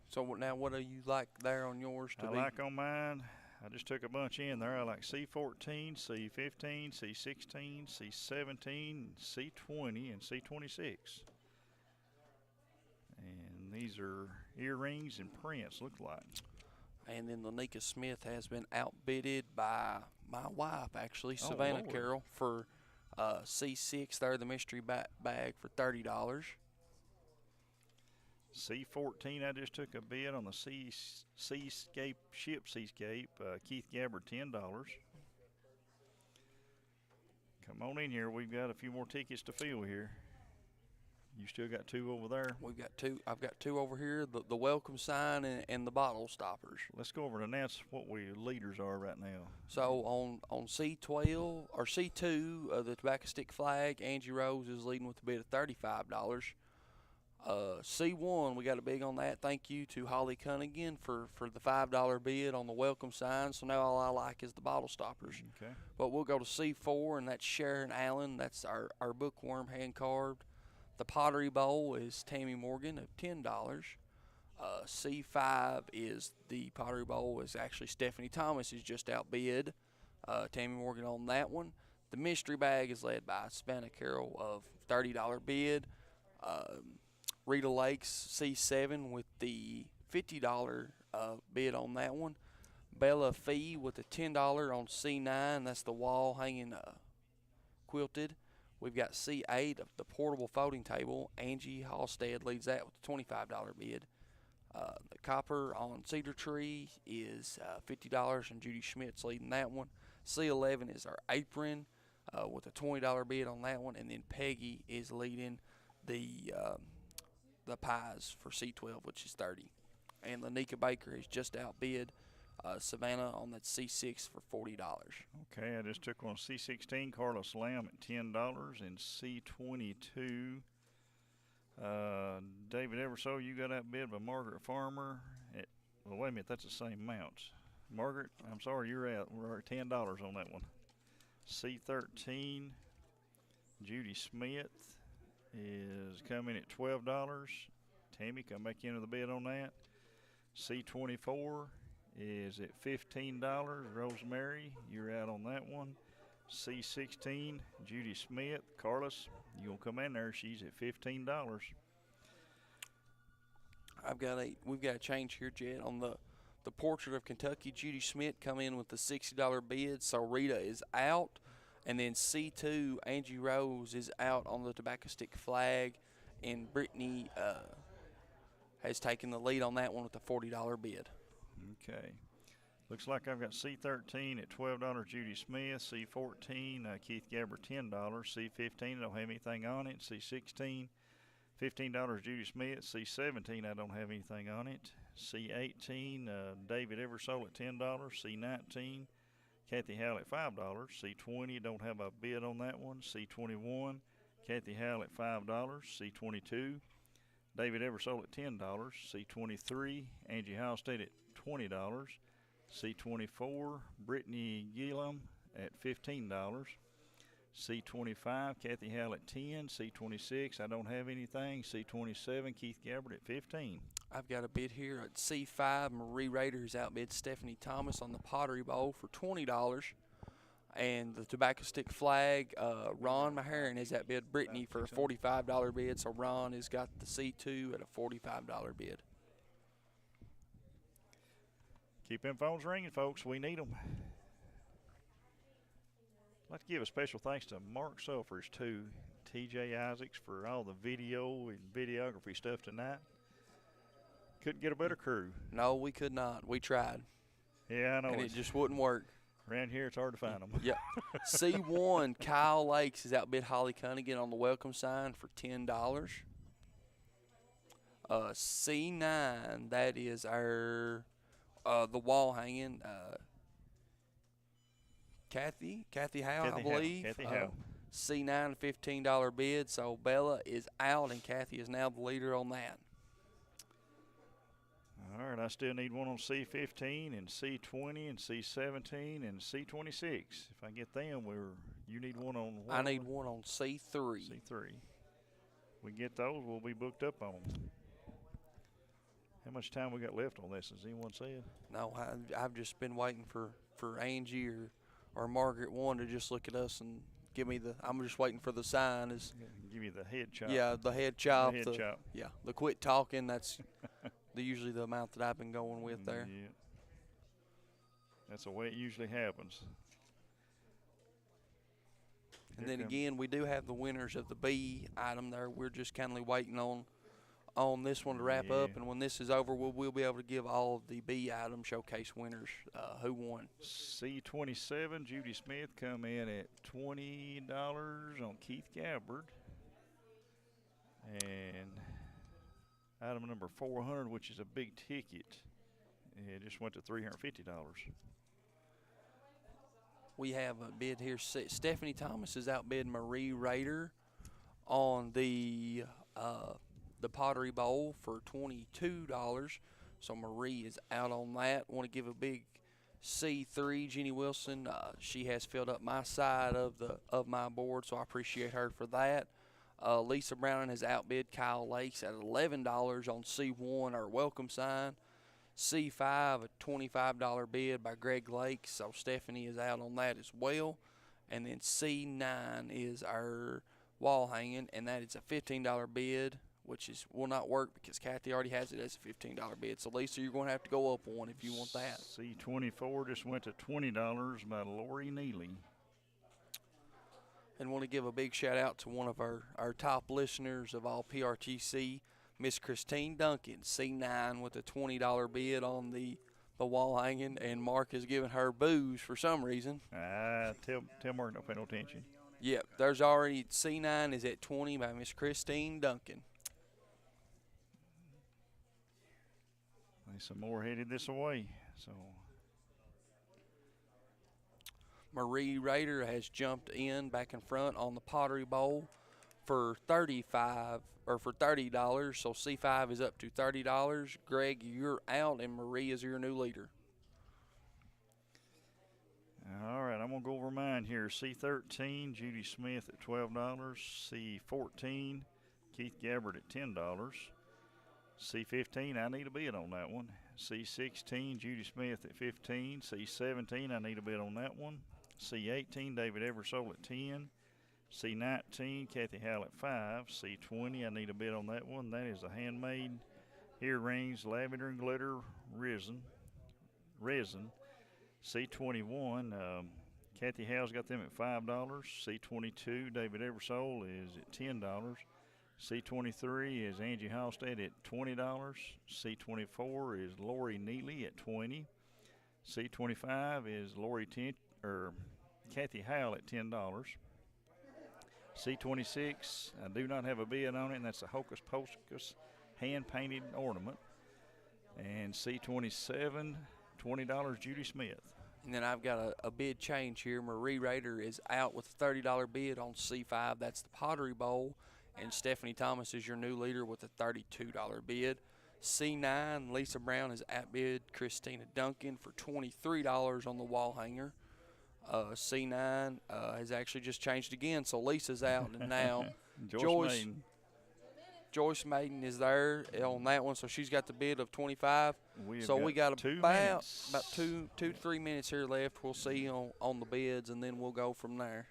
So now what do you like there on yours to I be? like on mine, I just took a bunch in there. I like C14, C15, C16, C17, C20, and C26. And these are earrings and prints, look like. And then Lanika Smith has been outbidded by my wife, actually, Savannah Lord. Carroll, for C6 there, the mystery bag for $30. C14, I just took a bid on the Seascape, Ship Seascape, Keith Gabbard, $10. Come on in here, we've got a few more tickets to fill here. You still got two over there? We've got two. I've got two over here, the welcome sign and the bottle stoppers. Let's go over and announce what we leaders are right now. So on C12 or C2, the tobacco stick flag, Angie Rose is leading with a bid of $35. C1, we got a big on that. Thank you to Holly Cunningham for the $5 bid on the welcome sign. So now all I like is the bottle stoppers. Okay. But we'll go to C4, and that's Sharon Allen. That's our bookworm hand carved. The pottery bowl is Tammy Morgan of $10. C5 is the pottery bowl is actually Stephanie Thomas is just outbid Tammy Morgan on that one. The mystery bag is led by Savannah Carroll of $30 bid. Rita Lakes C7 with the $50 bid on that one. Bella Fee with the $10 on C9. That's the wall hanging quilted. We've got C8 of the portable folding table. Angie Halstead leads that with a $25 bid. The copper on Cedar Tree is $50, and Judy Schmidt's leading that one. C11 is our apron with a $20 bid on that one, and then Peggy is leading the pies for C12, which is $30. And Lanika Baker is just outbid Savannah on that C6 for $40. Okay, I just took on C16, Carlos Lamb at $10, and C22, David Eversole, you got outbid by Margaret Farmer. Well, wait a minute, that's the same amounts. Margaret, I'm sorry, you're out. We're at $10 on that one. C13, Judy Smith is coming at $12. Tammy, come back into the bid on that. C24 is at $15. Rosemary, you're out on that one. C16, Judy Smith. Carlos, you gonna come in there? She's at $15. We've got a change here, Jed, on the portrait of Kentucky. Judy Smith come in with the $60 bid, so Rita is out, and then C2, Angie Rose is out on the tobacco stick flag, and Brittany has taken the lead on that one with the $40 bid. Okay. Looks like I've got C13 at $12, Judy Smith. C14, Keith Gabbard, $10. C15, I don't have anything on it. C16, $15, Judy Smith. C17, I don't have anything on it. C18, David Eversole at $10. C19, Kathy Howell at $5. C20, don't have a bid on that one. C21, Kathy Howell at $5. C22, David Eversole at $10. C23, Angie Halstead at $20. C24, Brittany Gillum at $15. C25, Kathy Howell at $10. C26, I don't have anything. C27, Keith Gabbard at $15. I've got a bid here at C5. Marie Raiders outbid Stephanie Thomas on the pottery bowl for $20. And the tobacco stick flag, Ron Maharan has outbid Brittany for a $45 bid. So Ron has got the C2 at a $45 bid. Keep them phones ringing, folks. We need them. I'd like to give a special thanks to Mark Sulfurs, too. TJ Isaacs for all the video and videography stuff tonight. Couldn't get a better crew. No, we could not. We tried. Yeah, I know. And it just wouldn't work. Around here, it's hard to find them. Yep. C1, Kyle Lakes has outbid Holly Cunningham on the welcome sign for $10. C9, that is our the wall hanging. Kathy Howe, I believe. Kathy Howe. C9, $15 bid. So Bella is out, and Kathy is now the leader on that. All right, I still need one on C15 and C20 and C17 and C26. If I get them, you need one on what? I need one on C3. C3. We get those, we'll be booked up on them. How much time we got left on this? Has anyone said? No, I've just been waiting for Angie or Margaret one to just look at us and give me the. I'm just waiting for the sign. Give you the head chop. Yeah, the head chop. The head chop. Yeah, the quit talking. That's usually the amount that I've been going with there. Yeah. That's the way it usually happens. And then again, we do have the winners of the B item there. We're just kind of waiting on this one to wrap up, and when this is over, we'll be able to give all of the B item showcase winners who won. C27, Judy Smith come in at $20 on Keith Gabbard. And item number 400, which is a big ticket, it just went to $350. We have a bid here. Stephanie Thomas is outbid Marie Rader on the Pottery Bowl for $22. So Marie is out on that. Want to give a big C3, Jenny Wilson. She has filled up my side of my board, so I appreciate her for that. Lisa Brown has outbid Kyle Lakes at $11 on C1, our welcome sign. C5, a $25 bid by Greg Lakes, so Stephanie is out on that as well. And then C9 is our wall hanging, and that is a $15 bid, which will not work because Kathy already has it as a $15 bid. So, Lisa, you're going to have to go up one if you want that. C24 just went to $20 by Lori Neely. And want to give a big shout out to one of our top listeners of all PRTC, Miss Christine Duncan, C9 with a $20 bid on the wall hanging, and Mark has given her booze for some reason. Tell Mark don't pay no attention. Yep, there's already C9 is at 20 by Miss Christine Duncan. There's some more headed this way, so. Marie Rader has jumped in back in front on the Pottery Bowl for $30. So C5 is up to $30. Greg, you're out, and Marie is your new leader. All right, I'm going to go over mine here. C13, Judy Smith at $12. C14, Keith Gabbard at $10. C15, I need a bid on that one. C16, Judy Smith at $15. C17, I need a bid on that one. C18, David Eversole at $10. C19, Kathy Howell at $5. C20, I need a bid on that one. That is a handmade earrings, lavender and glitter resin. C21, Kathy Howell's got them at $5. C22, David Eversole is at $10. C23 is Angie Halstead at $20. C24 is Lori Neely at $20. C25 is Kathy Howell at $10. C26, I do not have a bid on it, and that's a Hocus Pocus hand-painted ornament. And C27, $20, Judy Smith. And then I've got a bid change here. Marie Rader is out with a $30 bid on C5. That's the Pottery Bowl. And Stephanie Thomas is your new leader with a $32 bid. C9, Lisa Brown is outbid Christina Duncan for $23 on the wall hanger. C9 has actually just changed again, so Lisa's out, and now Joyce Maiden is there on that one, so she's got the bid of 25. So we got about 2 to 3 minutes here left. We'll see on the bids, and then we'll go from there.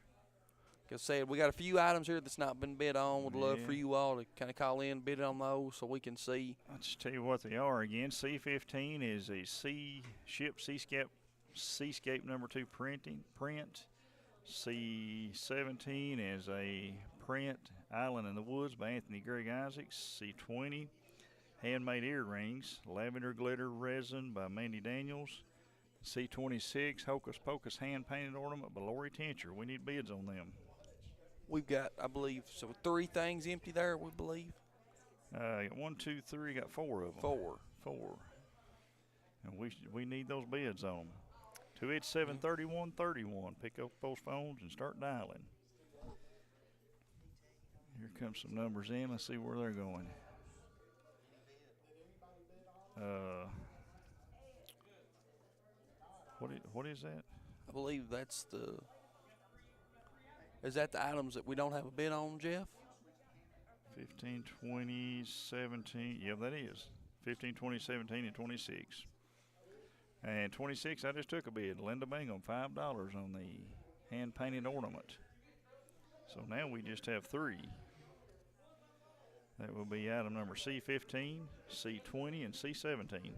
Like I said, we got a few items here that's not been bid on. Would love for you all to kind of call in, bid on those, so we can see. I'll just tell you what they are again. C15 is a Seascape number 2 print. C17 is a print Island in the Woods by Anthony Greg Isaacs. C20, handmade earrings, lavender glitter resin by Mandy Daniels. C26 Hocus Pocus hand painted ornament by Lori Tincher. We need bids on them. We've got, I believe, so 3 things empty there, we believe. Got 1, 2, 3, got 4 of them. 4. And we need those bids on them. 287-3131. Pick up those phones and start dialing. Here comes some numbers in. Let's see where they're going. What is that? I believe that's is that the items that we don't have a bid on, Jeff? 15, 20, 17. Yeah, that is. 15, 20, 17, and 26. And 26, I just took a bid. Linda Bingham, $5 on the hand-painted ornament. So now we just have 3. That will be item number C15, C20, and C17.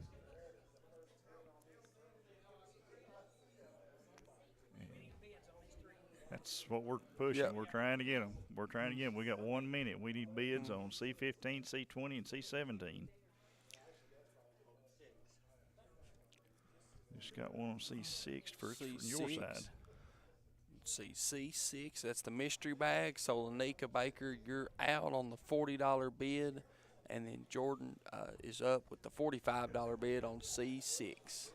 That's what we're pushing. Yep. We're trying to get them. We got 1 minute. We need bids on C15, C20, and C17. Just got one on C6 for your side. C6, that's the mystery bag. So Lanika Baker, you're out on the $40 bid, and then Jordan is up with the $45 bid on C6.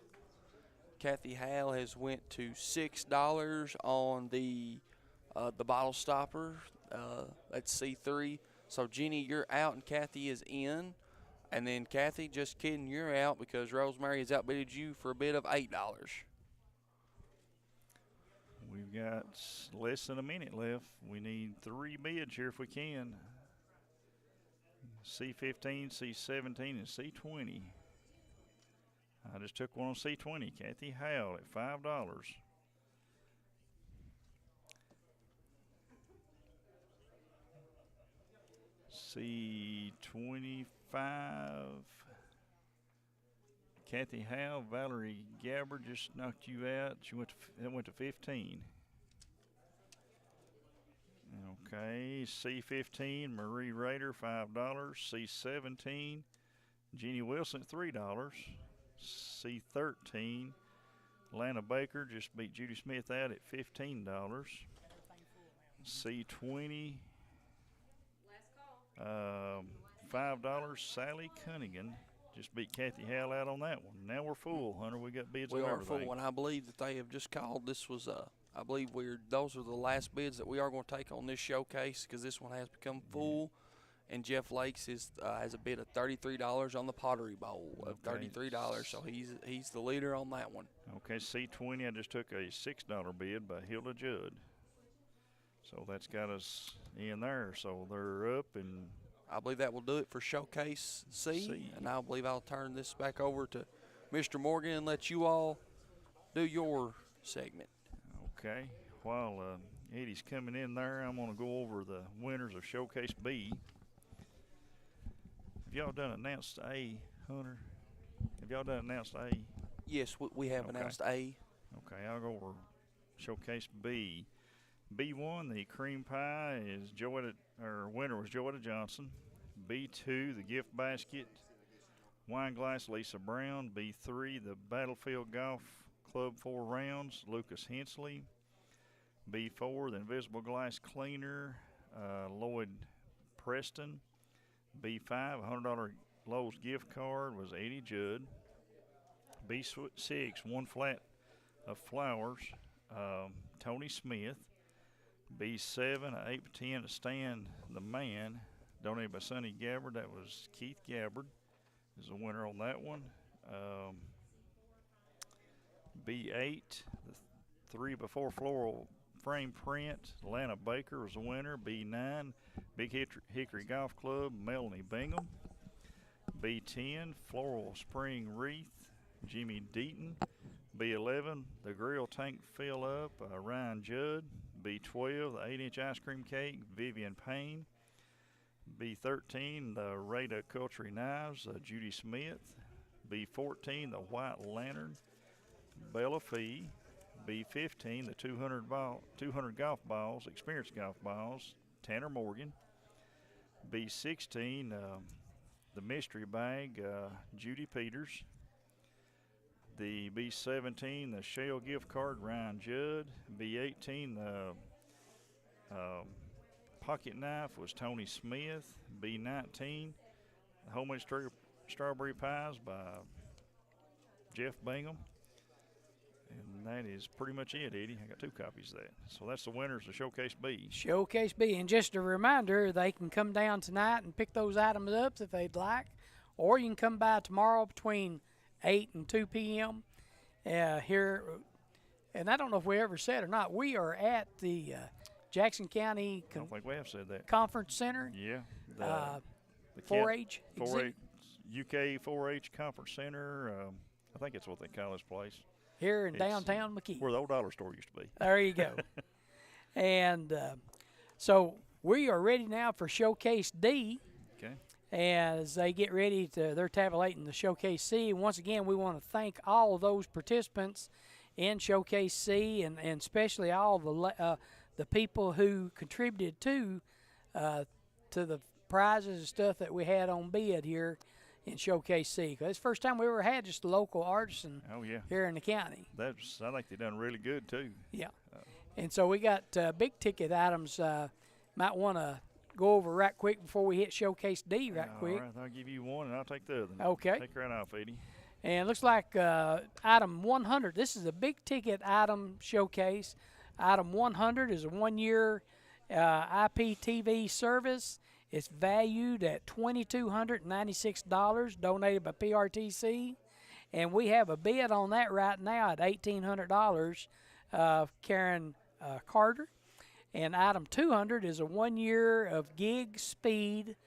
Kathy Hale has went to $6 on the bottle stopper. That's C3. So Jenny, you're out and Kathy is in. And then Kathy, just kidding, you're out because Rosemary has outbidded you for a bid of $8. We've got less than a minute left. We need 3 bids here if we can. C15, C17, and C20. I just took one on C20, Kathy Howell at $5. C25, Kathy Howell, Valerie Gabbard just knocked you out. That went to 15. Okay, C15, Marie Rader, $5. C17, Jeannie Wilson, $3. C13, Lana Baker just beat Judy Smith out at $15. C20, $5, Sally Cunningham just beat Kathy Howell out on that one. Now we're full, Hunter. We got bids on everything. We are full, and I believe that they have just called. This was, I believe those are the last bids that we are going to take on this showcase because this one has become full. And Jeff Lakes has a bid of $33 on the Pottery Bowl of $33, so he's the leader on that one. Okay, C20, I just took a $6 bid by Hilda Judd. So that's got us in there, so they're up. And I believe that will do it for Showcase C. And I believe I'll turn this back over to Mr. Morgan and let you all do your segment. Okay, while Eddie's coming in there, I'm going to go over the winners of Showcase B. Have y'all done announced A, Hunter? Have y'all done announced A? Yes, we have announced A. Okay, I'll go over Showcase B. B1, the cream pie is winner was Joetta Johnson. B2, the gift basket, wine glass, Lisa Brown. B3, the Battlefield Golf Club 4 rounds, Lucas Hensley. B4, the invisible glass cleaner, Lloyd Preston. B5, $100 Lowe's gift card was Eddie Judd. B6, one flat of flowers, Tony Smith. B7, 8x10 to Stan the Man, donated by Sonny Gabbard. That was Keith Gabbard is the winner on that one. B8, the 3x4 floral frame print, Lana Baker was the winner. B9, Big Hickory Golf Club, Melanie Bingham. B10, floral spring wreath, Jimmy Deaton. B11, the grill tank fill up, Ryan Judd. B12, the 8-inch ice cream cake, Vivian Payne. B13, the Rada Culture Knives, Judy Smith. B14, the White Lantern, Bella Fee. B15, the 200 golf balls, experienced golf balls, Tanner Morgan. B16, the mystery bag, Judy Peters. The B17, the Shell gift card, Ryan Judd. B18, the pocket knife was Tony Smith. B19, the homemade strawberry pies by Jeff Bingham. And that is pretty much it, Eddie. I got 2 copies of that. So that's the winners of Showcase B. Showcase B. And just a reminder, they can come down tonight and pick those items up if they'd like, or you can come by tomorrow between 8 and 2 p.m. Here. And I don't know if we ever said or not, we are at the Jackson County I don't think we have said that. Conference Center. Yeah. The 4-H. 4-H, UK 4-H Conference Center. I think it's what they call this place. Here in downtown McKee. Where the old dollar store used to be. There you go. And so we are ready now for Showcase D. Okay. As they get ready they're tabulating the Showcase C. And once again, we want to thank all of those participants in Showcase C, and especially all the people who contributed to the prizes and stuff that we had on bid here in Showcase C. 'Cause it's the first time we ever had just a local artisan here in the county. I think they've done really good too. Yeah. And so we got big ticket items. Might want to go over right quick before we hit Showcase D right quick. All right, I'll give you one and I'll take the other. Okay. Take right off, Eddie. And it looks like item 100. This is a big ticket item showcase. Item 100 is a 1-year IPTV service. It's valued at $2,296, donated by PRTC. And we have a bid on that right now at $1,800, Karen Carter. And item 200 is a 1-year of gig speed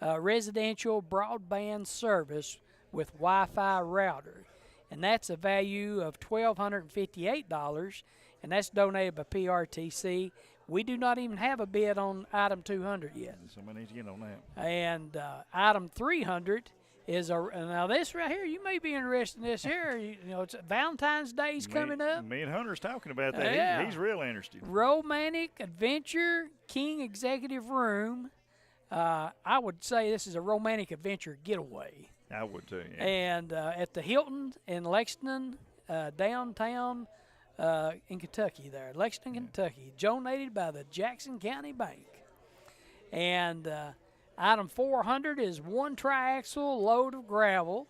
residential broadband service with Wi-Fi router. And that's a value of $1,258, and that's donated by PRTC. We do not even have a bid on item 200 yet. Somebody needs to get on that. And item 300 is now this right here. You may be interested in this here. You know, it's Valentine's Day's coming up. Me and Hunter's talking about that. Yeah. He's real interested. Romantic Adventure King Executive Room. I would say this is a romantic adventure getaway. I would too. Yeah. And at the Hilton in Lexington, downtown in Kentucky there, Lexington, Kentucky, donated by the Jackson County Bank. And item 400 is 1 triaxle load of gravel.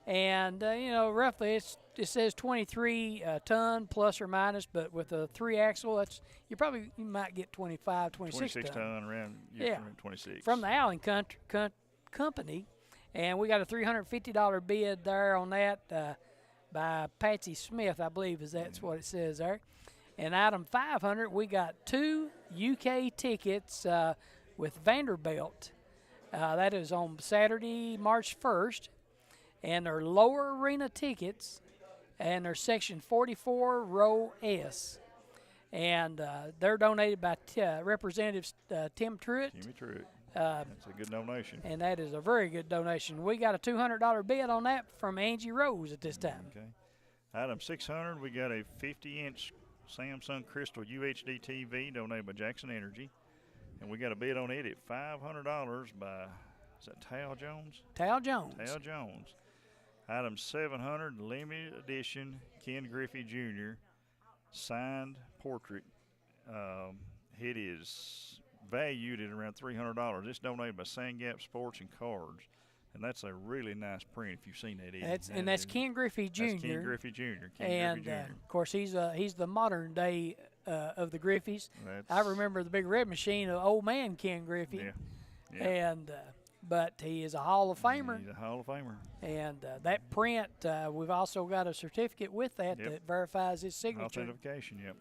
And, roughly it says 23 ton plus or minus, but with a 3-axle, you might get 25, 26 ton around 26. From the Allen Company. And we got a $350 bid there on that by Patsy Smith, I believe that's what it says there. And item 500, we got 2 UK tickets with Vanderbilt. That is on Saturday, March 1st. And they're lower arena tickets, and they're section 44, row S. And they're donated by Representative Tim Truitt. Jimmy Truitt. That's a good donation. And that is a very good donation. We got a $200 bid on that from Angie Rose at this time. Okay. Item 600, we got a 50-inch Samsung Crystal UHD TV donated by Jackson Energy. And we got a bid on it at $500 by, is that Tal Jones? Tal Jones. Tal Jones. Item 700, limited edition Ken Griffey Jr. signed portrait. It is valued at around $300. It's donated by Sand Gap Sports and Cards, and that's a really nice print if you've seen that. That's Ken Griffey Jr. That's Ken Griffey Jr. Of course, he's the modern day of the Griffeys. I remember the big red machine of old man Ken Griffey. Yeah. And but he is a Hall of Famer. He's a Hall of Famer. And that print, we've also got a certificate with that that verifies his signature. Authentication, yep.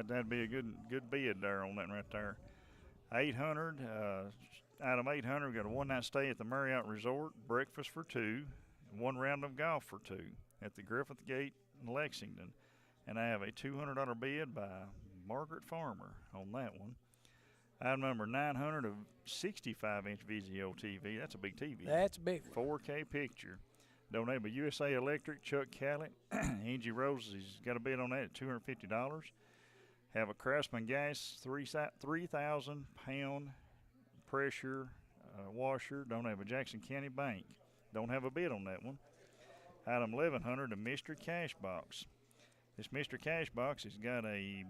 That'd be a good bid there on that right there. 800, item 800, we got a 1-night stay at the Marriott Resort, breakfast for 2, 1 round of golf for 2 at the Griffith Gate in Lexington. And I have a $200 bid by Margaret Farmer on that one. Item number 900 of 65-inch VZO TV. That's a big TV. That's a big one. 4K picture. Donated by USA Electric, Chuck Callett. Angie Rose has got a bid on that at $250. Have a Craftsman Gas 3,000-pound pressure washer. Donated by Jackson County Bank. Don't have a bid on that one. Item 1100, a mystery cash box. This mystery cash box has got a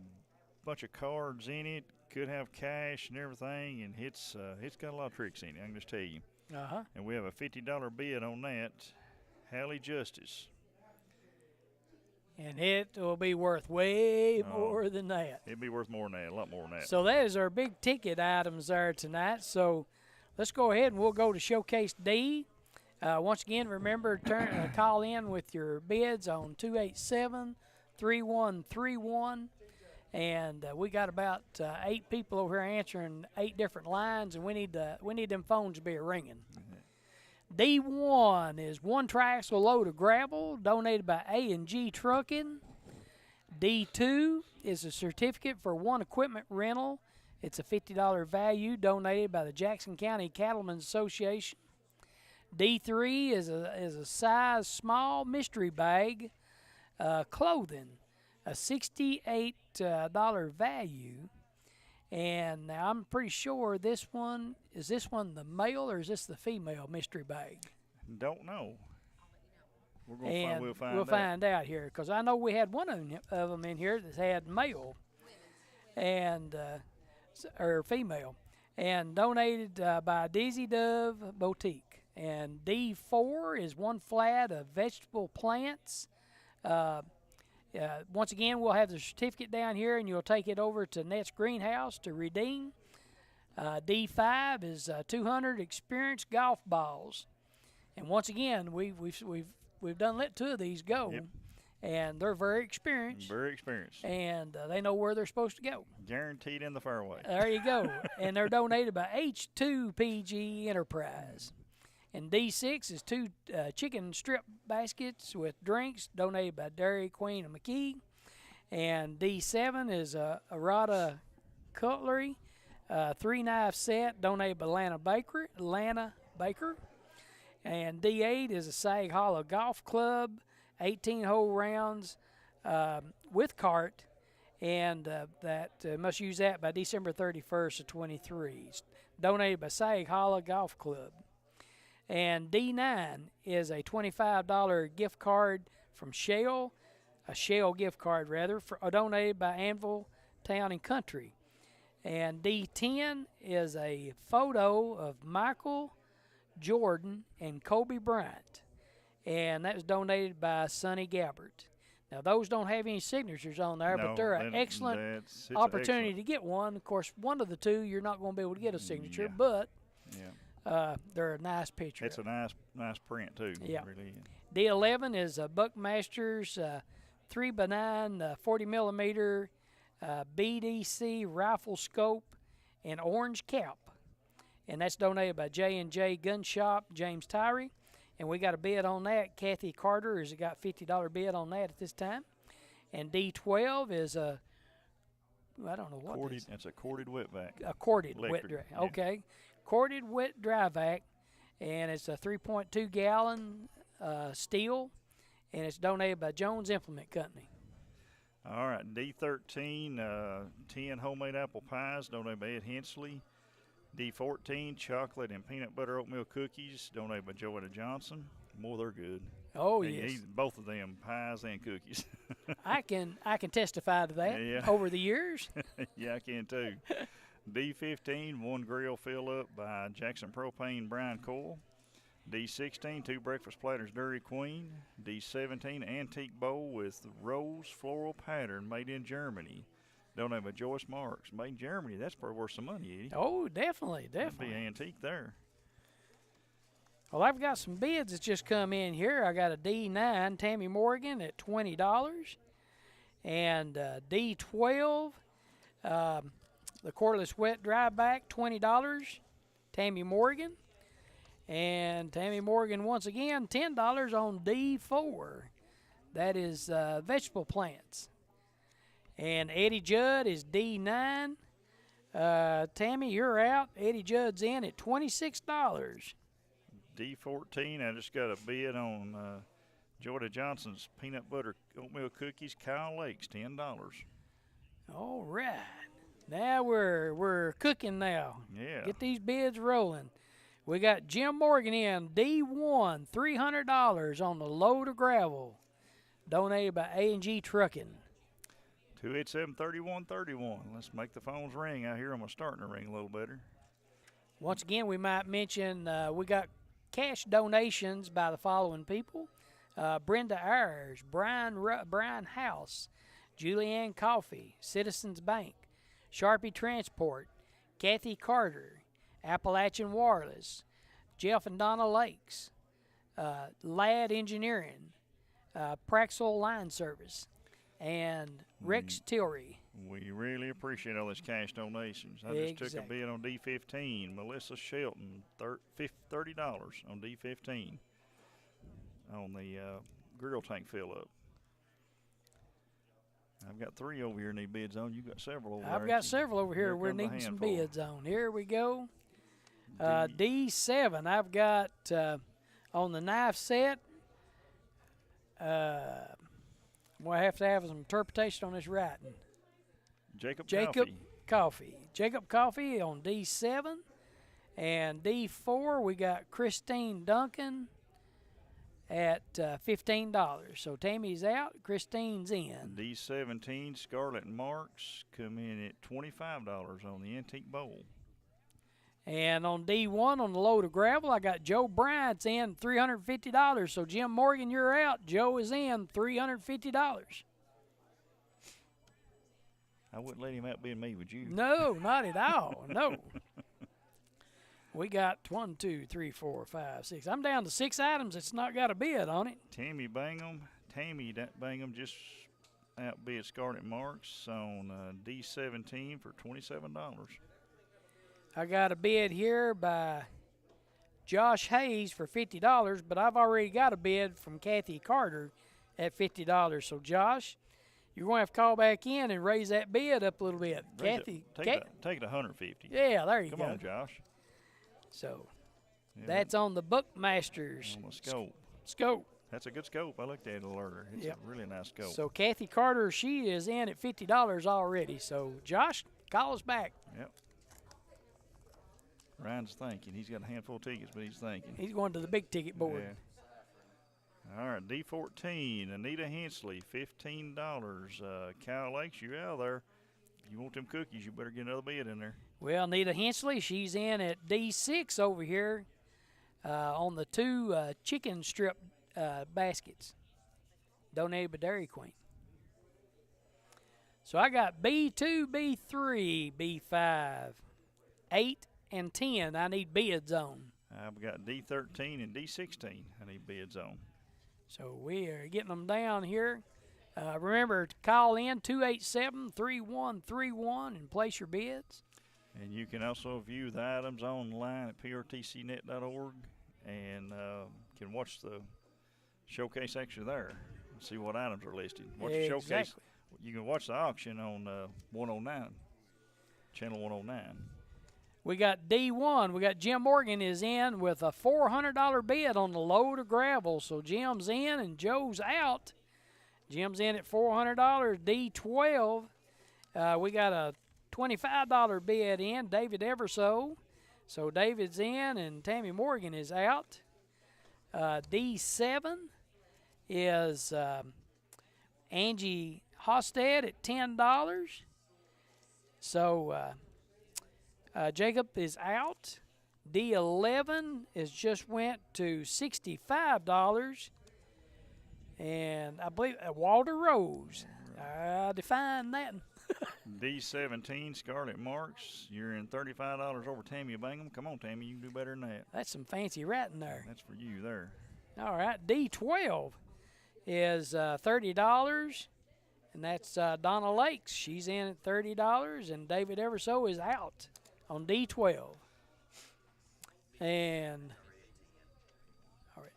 bunch of cards in it. Could have cash and everything, and it's got a lot of tricks in it, I can just tell you. Uh-huh. And we have a $50 bid on that. Hallie Justice. And it will be worth way more than that. It'd be worth more than that, a lot more than that. So that is our big ticket items there tonight. So let's go ahead and we'll go to Showcase D. Once again, remember, call in with your bids on 287-3131. And we got about 8 people over here answering 8 different lines, and we need them phones to be ringing. D1 is 1 triaxle load of gravel donated by A&G Trucking. D2 is a certificate for 1 equipment rental. It's a $50 value donated by the Jackson County Cattlemen's Association. D3 is a size small mystery bag clothing, a $68 value. And now I'm pretty sure is this one the male or is this the female mystery bag? Don't know. We'll find out here, because I know we had one of them in here that had male and or female, and donated by Daisy Dove Boutique. And D4 is 1 flat of vegetable plants. Once again, we'll have the certificate down here, and you'll take it over to Net's Greenhouse to redeem. D5 is 200 experienced golf balls, and once again, we've done let 2 of these go, Yep. and they're very experienced. Very experienced. And they know where they're supposed to go. Guaranteed in the fairway. There you go. And they're donated by H2PG Enterprise. And D6 is 2 chicken strip baskets with drinks donated by Dairy Queen and McKee. And D7 is a Rada cutlery, 3-knife set donated by Lana Baker. And D8 is a Sag Hollow Golf Club, 18-hole rounds with cart, and must use that by December 31st of 23. Donated by Sag Hollow Golf Club. And D9 is a $25 gift card from Shell, a Shell gift card rather, donated by Anvil Town and Country. And D10 is a photo of Michael Jordan and Kobe Bryant, and that was donated by Sonny Gabbert. Now, those don't have any signatures on there, but they're an excellent opportunity to get one. Of course, one of the 2 you're not going to be able to get a signature, but they're a nice picture. It's a nice print, too. Yeah. Really. D11 is a Buckmaster's 3x9 40mm BDC rifle scope and orange cap. And that's donated by J&J Gun Shop, James Tyree. And we got a bid on that. Kathy Carter has got $50 bid on that at this time. And D12 is I don't know what it is. It's a corded wet vac. A corded Electric, wet dry. yeah. Okay. Corded wet dry vac. And it's a 3.2 gallon steel. And it's donated by Jones Implement Company. All right, D13, 10 homemade apple pies donated by Ed Hensley. D14, chocolate and peanut butter oatmeal cookies donated by Joetta Johnson. Boy, they're good. Oh, And yes. both of them, pies and cookies. I can testify to that over the years. Yeah, I can too. D15, 1 grill fill-up by Jackson Propane Brian Coyle. D16, 2 breakfast platters Dairy Queen. D17, antique bowl with rose floral pattern made in Germany. Donated by Joyce Marks. Made in Germany. That's probably worth some money, Eddie. Oh, definitely. That'd be antique there. Well, I've got some bids that just come in here. I got a D9 Tammy Morgan at $20. And D12, the cordless wet dry back, $20. Tammy Morgan. And Tammy Morgan, once again, $10 on D4. That is vegetable plants. And Eddie Judd is D9. Tammy, you're out. Eddie Judd's in at $26. D14, I just got a bid on Joetta Johnson's peanut butter oatmeal cookies, Kyle Lakes, $10. All right. Now we're cooking now. Yeah. Get these bids rolling. We got Jim Morgan in D1, $300 on the load of gravel, donated by A&G Trucking. 287-3131. Let's make the phones ring. I hear them are starting to ring a little better. Once again, we might mention we got cash donations by the following people. Brenda Ayers, Brian House, Julianne Coffee, Citizens Bank, Sharpie Transport, Kathy Carter, Appalachian Wireless, Jeff and Donna Lakes, Ladd Engineering, Praxel Line Service, and Rex Tillery. We really appreciate all these cash donations. I just took a bid on D15. Melissa Shelton, $30 on D15 on the grill tank fill up. I've got 3 over here need bids on. You got several over there. I've got several over here we're needing some bids on. Here we go. D7, I've got on the knife set. We'll have to have some interpretation on this writing. Jacob Coffee. Jacob Coffee on D7. And D4, we got Christine Duncan at $15. So Tammy's out, Christine's in. D17, Scarlett Marks come in at $25 on the antique bowl. And on D1, on the load of gravel, I got Joe Bryant's in $350. So Jim Morgan, you're out. Joe is in $350. I wouldn't let him outbid me, would you? No, not at all. No. We got 1, 2, 3, 4, 5, 6. I'm down to 6 items that's not got a bid on it. Tammy Bangham just outbid Scarlett Marks on D17 for $27. I got a bid here by Josh Hayes for $50, but I've already got a bid from Kathy Carter at $50. So, Josh, you're going to have to call back in and raise that bid up a little bit. Take it to $150. Yeah, there you go. Come on, Josh. So, that's on the Bookmasters. On the Scope. That's a good scope. I looked at it earlier. It's a really nice scope. So, Kathy Carter, she is in at $50 already. So, Josh, call us back. Yep. Ryan's thinking. He's got a handful of tickets, but he's thinking. He's going to the big ticket board. Yeah. All right, D14, Anita Hensley, $15. Kyle Lakes, you out there. If you want them cookies, you better get another bid in there. Well, Anita Hensley, she's in at D6 over here on the 2 chicken strip baskets donated by Dairy Queen. So I got B2, B3, B5, 8, and 10 I need bids on. I've got D13 and D16 I need bids on. So we are getting them down here. Remember to call in 287-3131 and place your bids. And you can also view the items online at prtcnet.org and can watch the showcase actually there and see what items are listed. Watch the showcase. You can watch the auction on 109, channel 109. We got D1. We got Jim Morgan is in with a $400 bid on the load of gravel. So Jim's in and Joe's out. Jim's in at $400. D12. We got a $25 bid in, David Everso. So David's in and Tammy Morgan is out. D7 is Angie Hosted at $10. So Jacob is out. D11 is just went to $65. And I believe Walter Rose. I define that. D17, Scarlett Marks. You're in $35 over Tammy Bangham. Come on, Tammy. You can do better than that. That's some fancy writing there. That's for you there. All right. D12 is $30. And that's Donna Lakes. She's in at $30. And David Everso is out on D12. And all right.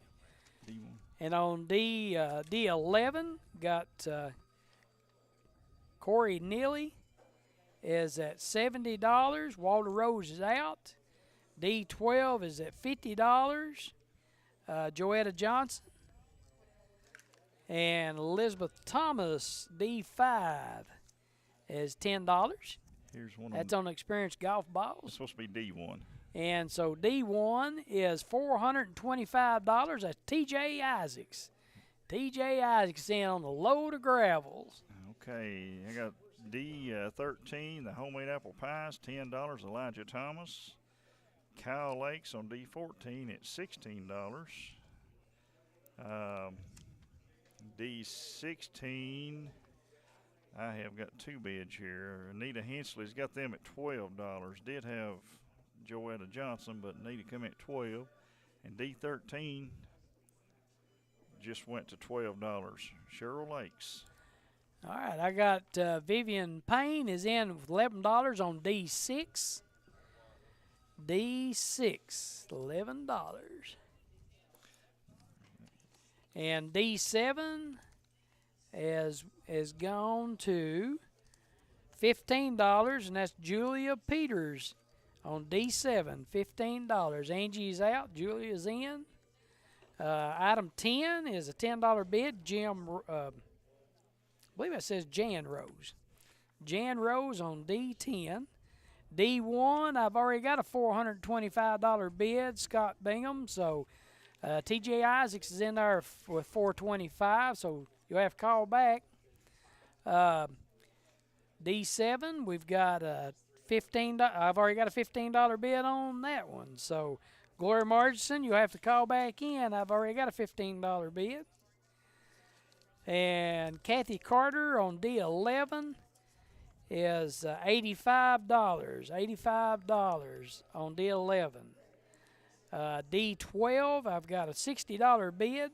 D1. And on D11, got Corey Neely is at $70. Walter Rose is out. D12 is at $50. Joetta Johnson. And Elizabeth Thomas, D5, is $10. Here's one. That's on Experienced Golf Balls. It's supposed to be D1. And so D1 is $425. That's TJ Isaacs. TJ Isaacs in on the load of gravels. Okay, I got D13, the homemade apple pies, $10. Elijah Thomas. Kyle Lakes on D14 at $16. D16, I have got 2 bids here. Anita Hensley's got them at $12. Did have Joetta Johnson, but Anita come at $12. And D13 just went to $12. Cheryl Lakes. All right, I got Vivian Payne is in with $11 on D6. D6, $11. And D7 has gone to $15, and that's Julia Peters on D7, $15. Angie's out, Julia's in. Item 10 is a $10 bid. I believe it says Jan Rose. Jan Rose on D10. D1, I've already got a $425 bid, Scott Bingham. So TJ Isaacs is in there with $425, so you'll have to call back. D7, we've got a $15. I've already got a $15 bid on that one. So Gloria Margison, you'll have to call back in. I've already got a $15 bid. And Kathy Carter on D11 is $85. $85 on D11. D12, I've got a $60 bid.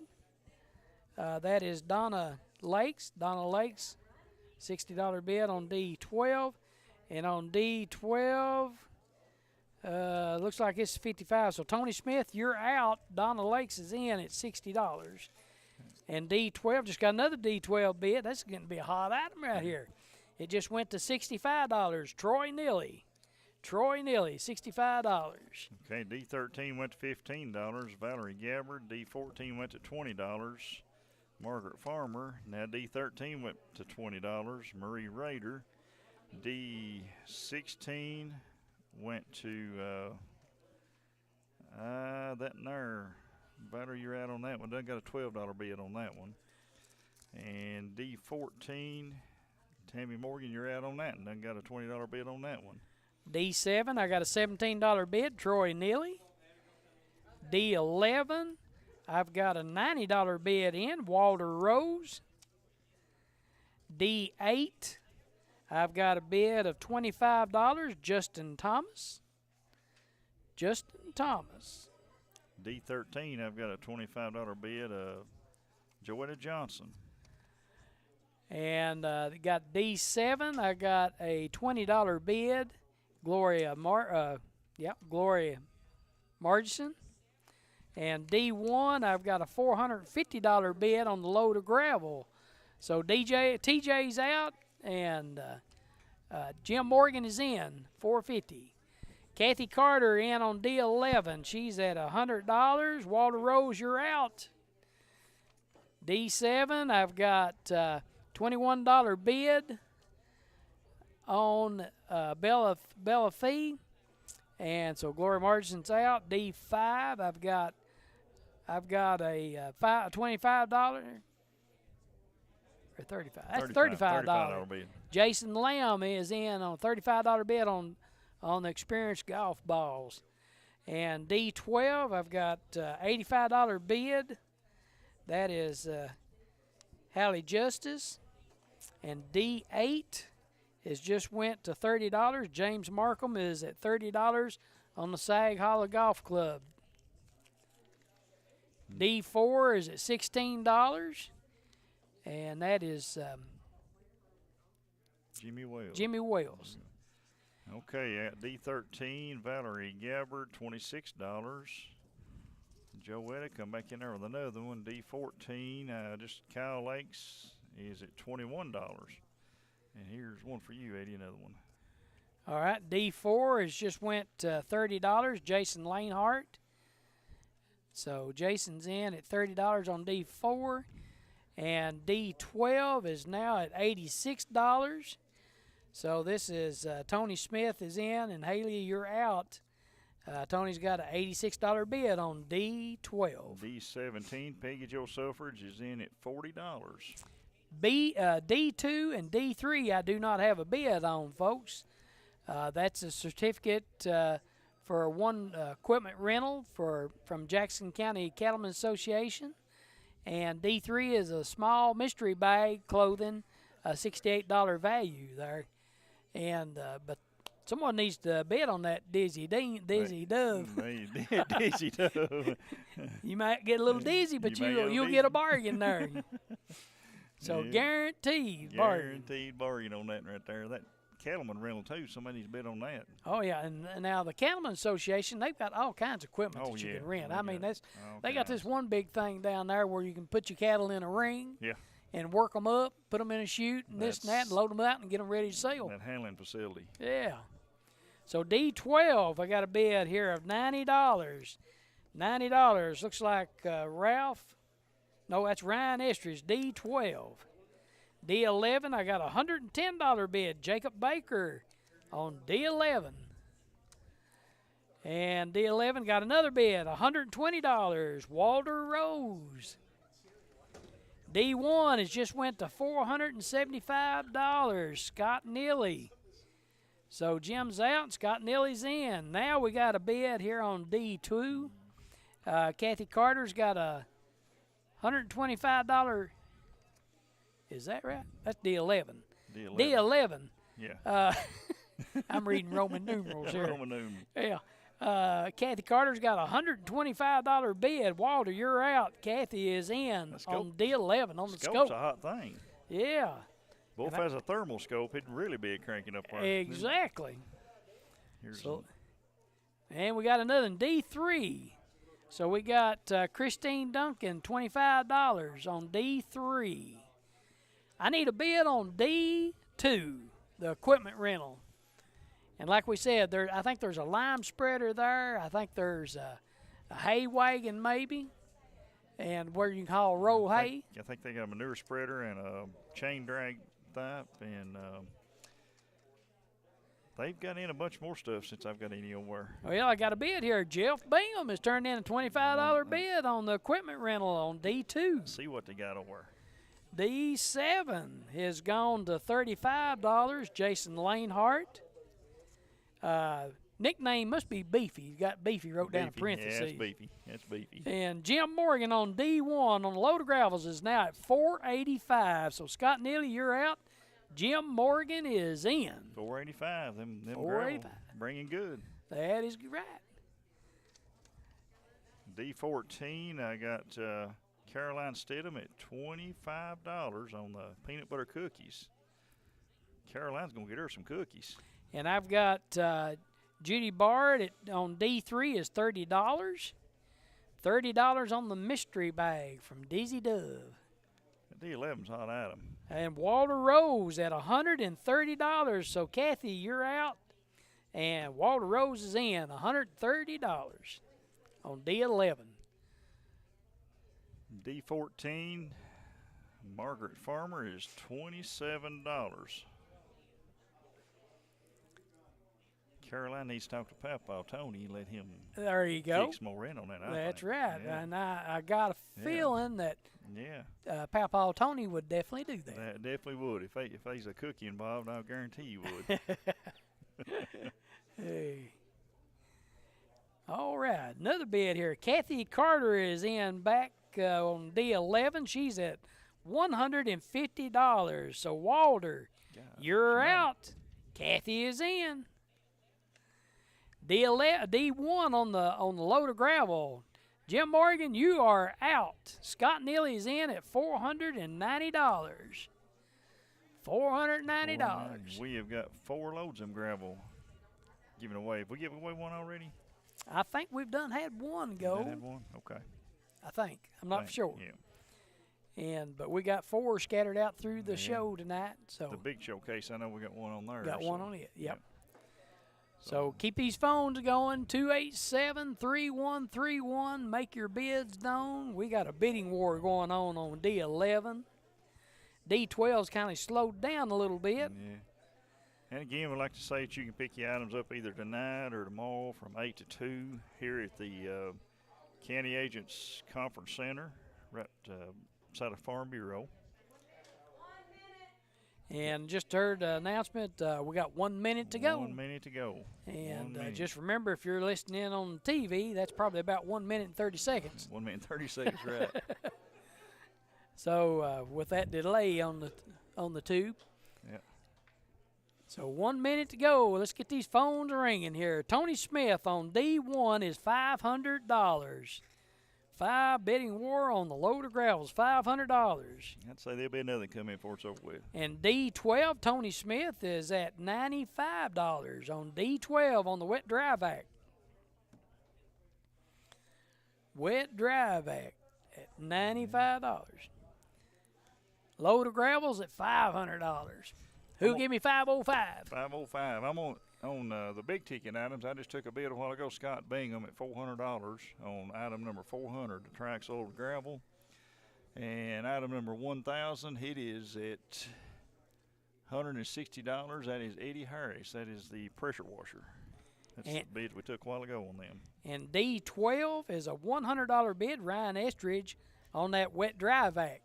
That is Donna Lakes. Donna Lakes, $60 bid on D12. And on D12, looks like it's 55. So Tony Smith, you're out. Donna Lakes is in at $60. And D12 just got another D12 bid. That's going to be a hot item right here. It just went to $65. Troy Neely. Troy Neely, $65. Okay, D13 went to $15. Valerie Gabbard. D14 went to $20. Margaret Farmer. Now D13 went to $20. Marie Rader. D16 went to that there. Valerie, you're out on that one. Done got a $12 bid on that one. And D14, Tammy Morgan, you're out on that, and done got a $20 bid on that one. D7, I got a $17 bid, Troy Neely. D11, I've got a $90 bid in, Walter Rose. D8, I've got a bid of $25, Justin Thomas. Justin Thomas. D13, I've got a $25 bid of Joetta Johnson. And got D7, I got a $20 bid, Gloria Margison. And D1, I've got a $450 bid on the load of gravel. So TJ's out, and Jim Morgan is in, $450. Kathy Carter in on D11. She's at $100. Walter Rose, you're out. D7, I've got $21 bid on Bella Fee. And so Gloria Margison's out. D5, I've got a $25 or $35. That's $35 bid. Jason Lamb is in on a $35 bid on the Experienced Golf Balls. And D12, I've got $85 bid. That is Hallie Justice. And D8 has just went to $30. James Markham is at $30 on the Sag Harbor Golf Club. D4 is at $16. And that is Jimmy Wells. Jimmy Wells. Okay, at D13, Valerie Gabbard, $26. Joetta come back in there with another one. D14, just Kyle Lakes is at $21. And here's one for you, Eddie, another one. All right, D4 has just went to $30. Jason Lanehart. So Jason's in at $30 on D4. And D12 is now at $86. So this is Tony Smith is in, and Haley, you're out. Tony's got an $86 bid on D12. D17, Peggy Joe Suffrage is in at $40. D2 and D3 I do not have a bid on, folks. That's a certificate for one equipment rental from Jackson County Cattlemen Association. And D3 is a small mystery bag clothing, a $68 value there. And but someone needs to bid on that Dizzy Dove. Dizzy Dove. You might get a little dizzy, but you'll get a bargain there. So Yeah. guaranteed Bargain on that right there. That cattleman rental too. Somebody needs to bid on that. Oh yeah, and now the Cattlemen Association, they've got all kinds of equipment that you can rent. I mean, they got this one big thing down there where you can put your cattle in a ring. Yeah. And work them up, put them in a chute, and this and that, and load them out and get them ready to sell. That handling facility. Yeah. So D12, I got a bid here of $90. $90. Looks like Ralph. No, that's Ryan Estridge, D12. D11, I got a $110 bid. Jacob Baker on D11. And D11 got another bid, $120. Walter Rose. D1 has just went to $475. Scott Neely. So Jim's out and Scott Neely's in. Now we got a bid here on D2. Kathy Carter's got a $125. Is that right? That's D11. D11. Yeah. I'm reading Roman numerals here. Roman numerals. Yeah. Kathy Carter's got a $125 bid. Walter, you're out. Kathy is in on D11 on the Scope's scope. a hot thing. Yeah. Well, if it has a thermal scope, it'd really be cranking up there. Exactly. Here's and we got another D3. So we got Christine Duncan, $25 on D3. I need a bid on D2, the equipment rental. And like we said, I think there's a lime spreader there. I think there's a hay wagon maybe, and where you can haul roll hay. I think they got a manure spreader and a chain drag type, and they've got in a bunch more stuff since I've got any over. Well, I got a bid here. Jeff Bingham has turned in a $25 bid on the equipment rental on D2. See what they got over. D7 has gone to $35. Jason Lanehart. Nickname must be Beefy. You got Beefy wrote down in parentheses. Yeah, it's Beefy. It's Beefy. And Jim Morgan on D1 on the load of gravels is now at $485. So Scott Neely, you're out. Jim Morgan is in. $485. Them $485. gravel bringing good. That is right. D14, I got Caroline Stidham at $25 on the peanut butter cookies. Caroline's going to get her some cookies. And I've got Judy Bard on D3 is $30. $30 on the mystery bag from Dizzy Dove. D11's hot item. And Walter Rose at $130. So, Kathy, you're out. And Walter Rose is in, $130 on D11. D14, Margaret Farmer is $27. Caroline needs to talk to Papa Tony and let him there you go. kick some more in on that. That's right. Yeah. And I got a feeling that Papa Tony would definitely do that. That definitely would. If there's a cookie involved, I'll guarantee you would. Hey. All right. Another bid here. Kathy Carter is in back on D11. She's at $150. So, Walter, you're out. Kathy is in. D1 on the load of gravel. Jim Morgan, you are out. Scott Neely is in at $490. $490. We have got 4 loads of gravel given away. Have we given away one already? I think we've had one go. Had one? Okay. I think. I'm not sure. Yeah. But we got 4 scattered out through the show tonight. So the big showcase, I know we got one on there. Got one on it. Yep. So keep these phones going, 287-3131. Make your bids known. We got a bidding war going on D11. D12's kind of slowed down a little bit. Yeah. And again, we'd like to say that you can pick your items up either tonight or tomorrow from 8 to 2 here at the County Agents Conference Center right outside of Farm Bureau. And just heard an announcement, we got 1 minute to go. 1 minute to go. And just remember, if you're listening in on TV, that's probably about 1 minute and 30 seconds. 1 minute and 30 seconds, right. So with that delay on the tube. Yeah. So 1 minute to go. Let's get these phones ringing here. Tony Smith on D1 is $500. 5 bidding war on the load of gravels, $500. I'd say there'll be another come in before it's over with. And D12, Tony Smith is at $95 on D12 on the Wet Dry Vac. Wet Dry Vac at $95. Load of gravels at $500. Who give me 505? 505. I'm on the big ticket items. I just took a bid a while ago. Scott Bingham at $400 on item number 400, the tracks load of gravel. And item number 1,000, it is at $160. That is Eddie Harris. That is the pressure washer. That's the bid we took a while ago on them. And D12 is a $100 bid, Ryan Estridge, on that Wet Dry Vac.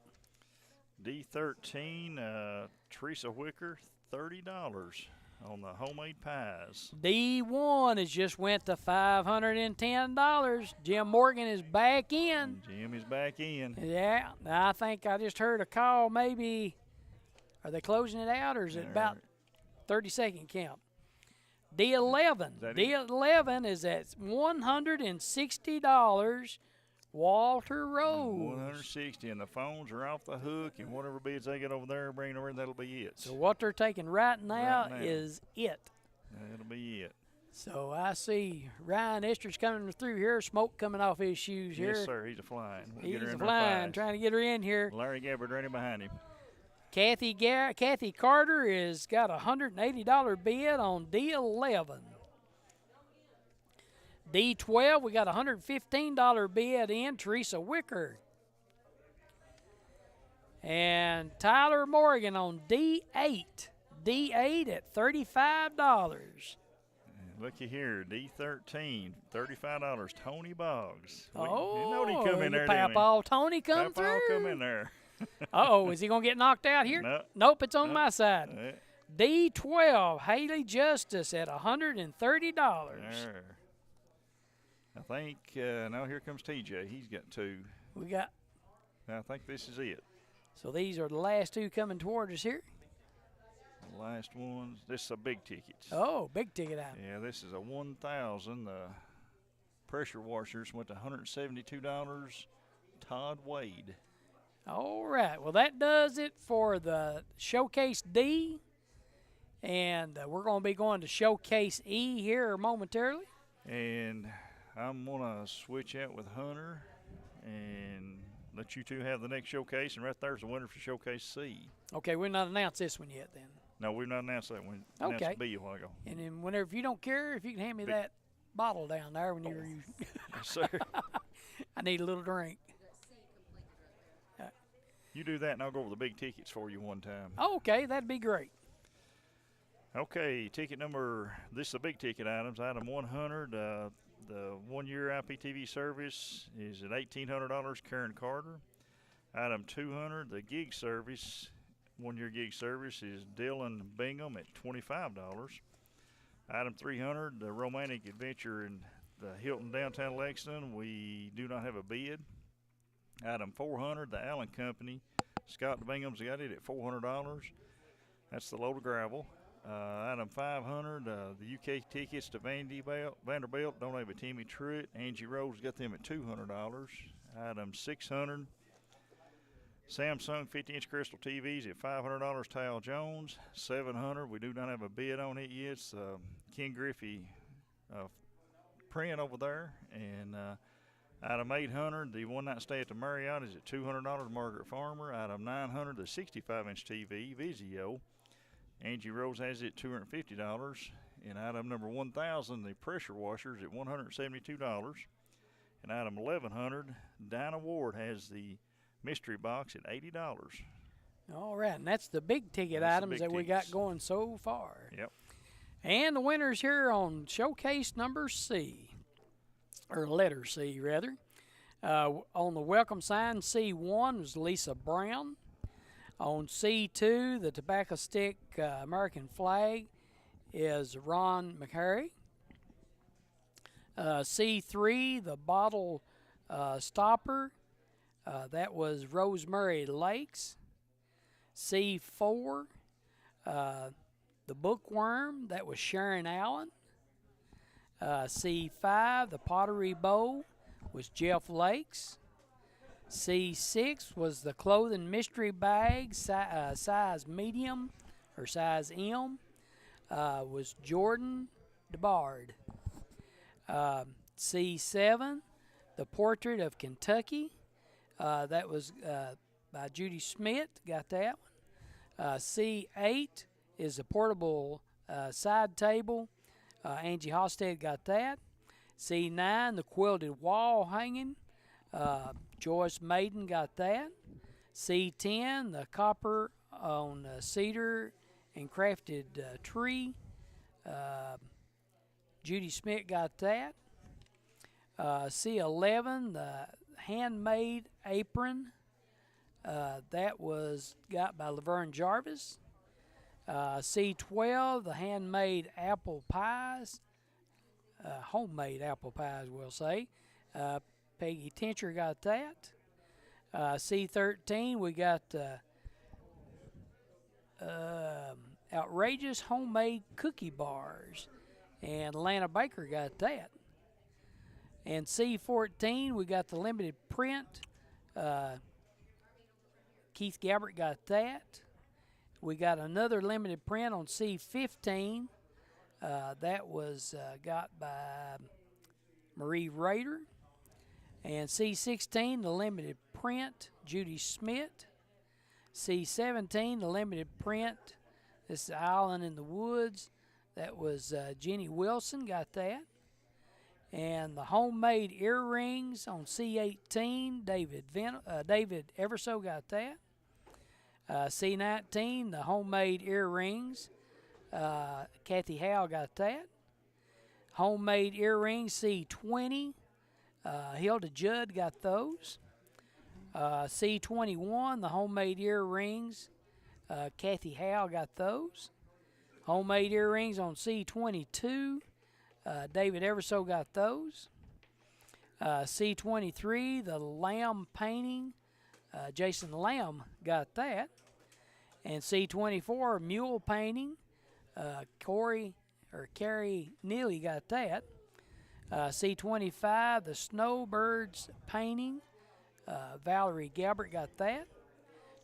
D13, Teresa Wicker, $30 on the homemade pies. D1 has just went to $510. Jim Morgan is back in. Jim is back in. Yeah, I think I just heard a call. Maybe, are they closing it out, or is it about 30-second count? D11. D11 is at $160. Walter Rose. 160, and the phones are off the hook, and whatever bids they get over there, bring it over, that'll be it. So what they're taking right now is it. That'll be it. So I see Ryan Estridge coming through here, smoke coming off his shoes here. Yes, sir, he's a flying. He's a flying, trying to get her in here. Larry Gabbard right behind him. Kathy Carter has got a $180 bid on D11. D12, we got a $115 bid in, Teresa Wicker. And Tyler Morgan on D8. D8 at $35. Looky here, D13, $35, Tony Boggs. Oh, he come in there, Papaw Tony come through. Come in there. Uh-oh, is he going to get knocked out here? No. Nope, it's on my side. D12, Haley Justice at $130. There. I think, now here comes TJ. He's got 2. I think this is it. So these are the last 2 coming toward us here. The last ones. This is a big ticket. Oh, big ticket item. Yeah, this is a 1,000. The pressure washers went to $172. Todd Wade. All right. Well, that does it for the Showcase D. And we're going to be going to Showcase E here momentarily. And I'm going to switch out with Hunter and let you two have the next showcase. And right there's the winner for Showcase C. Okay, we've not announced this one yet then. No, we've not announced that one. Okay. Announced B a while ago. And then whenever, if you don't care, if you can hand me that bottle down there when you're Yes, sir. I need a little drink. You do that and I'll go over the big tickets for you one time. Okay, that'd be great. Okay, ticket number, this is the big ticket items. Item 100, the 1-year IPTV service is at $1,800, Karen Carter. Item 200, the gig service, 1-year gig service is Dylan Bingham at $25. Item 300, the romantic adventure in the Hilton downtown Lexington, we do not have a bid. Item 400, the Allen Company, Scott Bingham's got it at $400. That's the load of gravel. Item 500, the UK tickets to Vanderbilt, donated by Timmy Truitt. Angie Rose got them at $200. Item 600, Samsung 50-inch crystal TVs at $500. Tal Jones, $700. We do not have a bid on it yet. It's Ken Griffey print over there. And item 800, the one-night stay at the Marriott is at $200. Margaret Farmer. Item 900, the 65-inch TV, Vizio. Angie Rose has it at $250. And item number 1,000, the pressure washers at $172. And item 1,100, Dinah Ward has the mystery box at $80. All right, and that's the big ticket items that we got going so far. Yep. And the winners here on showcase number C, or letter C rather. On the welcome sign, C1 was Lisa Brown. On C2, the tobacco stick American flag is Ron McHarry. C3, the bottle stopper, that was Rosemary Lakes. C4, the bookworm, that was Sharon Allen. C5, the pottery bowl, was Jeff Lakes. C6 was the clothing mystery bag, size medium or size M, was Jordan DeBard. C7, the portrait of Kentucky, that was by Judy Smith, got that one. C8 is the portable side table, Angie Hosted got that. C9, the quilted wall hanging, Joyce Maiden got that. C10, the copper on cedar and crafted tree, Judy Smith got that. C11, the handmade apron, that was got by Laverne Jarvis. C12, the handmade apple pies, homemade apple pies, we'll say. Peggy Tincher got that. C13, we got outrageous homemade cookie bars, and Lana Baker got that. And C14, we got the limited print. Keith Gabbert got that. We got another limited print on C15. That was got by Marie Rader. And C16, the limited print, Judy Smith. C17, the limited print, this is Island in the Woods. That was Jenny Wilson, got that. And the homemade earrings on C18, David Everso got that. C19, the homemade earrings, Kathy Howe got that. Homemade earrings, C20, Hilda Judd got those. C21, the homemade earrings, Kathy Howe got those. Homemade earrings on C22, David Everso got those. C23, the lamb painting, Jason Lamb got that. And C24, mule painting, Carrie Neely got that. C25, the snowbirds painting, Valerie Gabbert got that.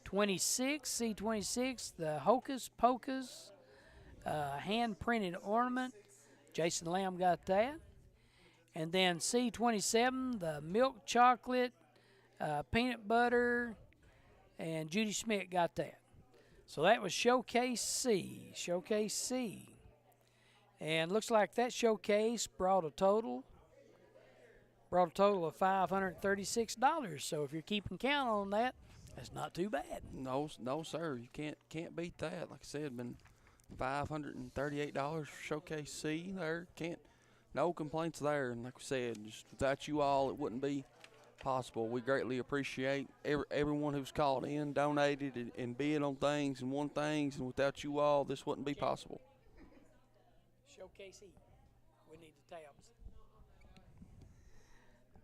C26, the Hocus Pocus hand-printed ornament, Jason Lamb got that. And then C27, the milk chocolate, peanut butter, and Judy Smith got that. So that was Showcase C. And looks like that showcase brought a total of $536. So if you're keeping count on that, that's not too bad. No, sir. You can't beat that. Like I said, been $538 for Showcase C there. No complaints there. And like we said, just without you all, it wouldn't be possible. We greatly appreciate everyone who's called in, donated, and bid on things and won things. And without you all, this wouldn't be possible. Showcase E. We need the tabs.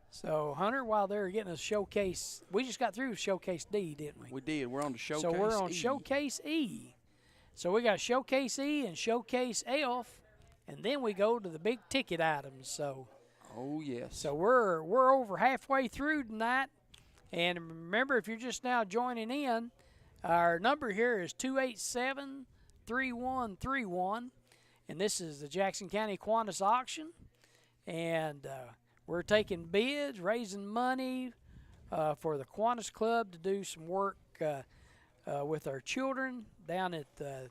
So, Hunter, while they're getting a showcase, we just got through Showcase D, didn't we? We did. We're on to Showcase E. So we're on Showcase E. So we got Showcase E and Showcase F, and then we go to the big ticket items. So, oh yes. So we're over halfway through tonight, and remember, if you're just now joining in, our number here is 287-3131, and this is the Jackson County Kiwanis auction, and we're taking bids, raising money for the Kiwanis Club to do some work with our children down at the